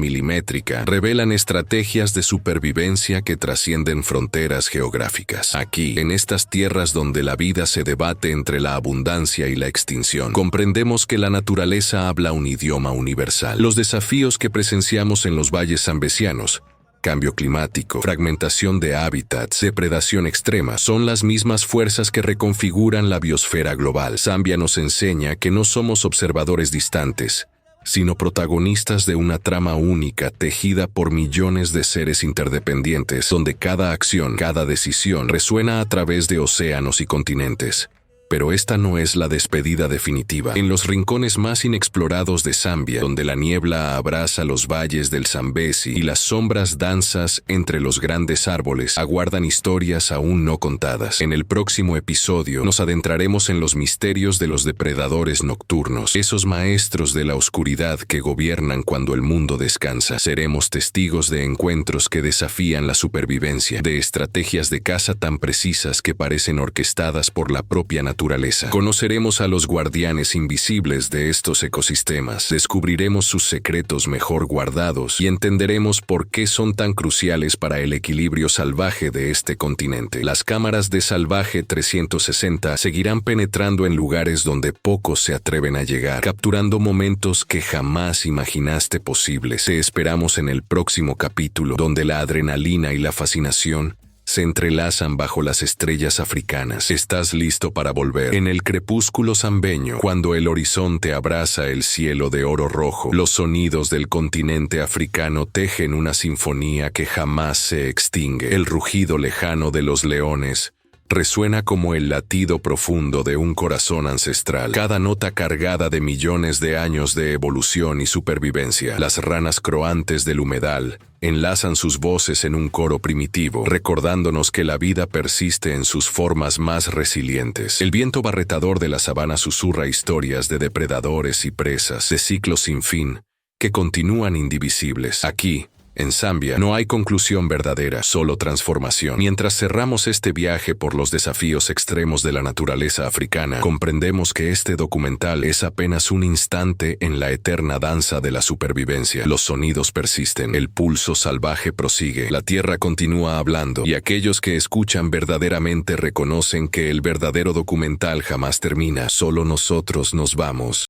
milimétrica, revelan estrategias de supervivencia que trascienden fronteras geográficas. Aquí, en estas tierras donde la vida se debate entre la abundancia y la extinción, comprendemos que la naturaleza habla un idioma universal. Los desafíos que presenciamos en los valles zambesianos, cambio climático, fragmentación de hábitats, depredación extrema, son las mismas fuerzas que reconfiguran la biosfera global. Zambia nos enseña que no somos observadores distantes, sino protagonistas de una trama única tejida por millones de seres interdependientes, donde cada acción, cada decisión resuena a través de océanos y continentes. Pero esta no es la despedida definitiva. En los rincones más inexplorados de Zambia, donde la niebla abraza los valles del Zambezi y las sombras danzas entre los grandes árboles, aguardan historias aún no contadas. En el próximo episodio nos adentraremos en los misterios de los depredadores nocturnos, esos maestros de la oscuridad que gobiernan cuando el mundo descansa. Seremos testigos de encuentros que desafían la supervivencia, de estrategias de caza tan precisas que parecen orquestadas por la propia naturaleza. Conoceremos a los guardianes invisibles de estos ecosistemas, descubriremos sus secretos mejor guardados y entenderemos por qué son tan cruciales para el equilibrio salvaje de este continente. Las cámaras de Salvaje 360 seguirán penetrando en lugares donde pocos se atreven a llegar, capturando momentos que jamás imaginaste posibles. Te esperamos en el próximo capítulo, donde la adrenalina y la fascinación se entrelazan bajo las estrellas africanas. ¿Estás listo para volver? En el crepúsculo zambeño, cuando el horizonte abraza el cielo de oro rojo, los sonidos del continente africano tejen una sinfonía que jamás se extingue. El rugido lejano de los leones resuena como el latido profundo de un corazón ancestral, cada nota cargada de millones de años de evolución y supervivencia. Las ranas croantes del humedal enlazan sus voces en un coro primitivo, recordándonos que la vida persiste en sus formas más resilientes. El viento barretador de la sabana susurra historias de depredadores y presas, de ciclos sin fin, que continúan indivisibles. Aquí, en Zambia, no hay conclusión verdadera, solo transformación. Mientras cerramos este viaje por los desafíos extremos de la naturaleza africana, comprendemos que este documental es apenas un instante en la eterna danza de la supervivencia. Los sonidos persisten, el pulso salvaje prosigue, la tierra continúa hablando, y aquellos que escuchan verdaderamente reconocen que el verdadero documental jamás termina. Solo nosotros nos vamos.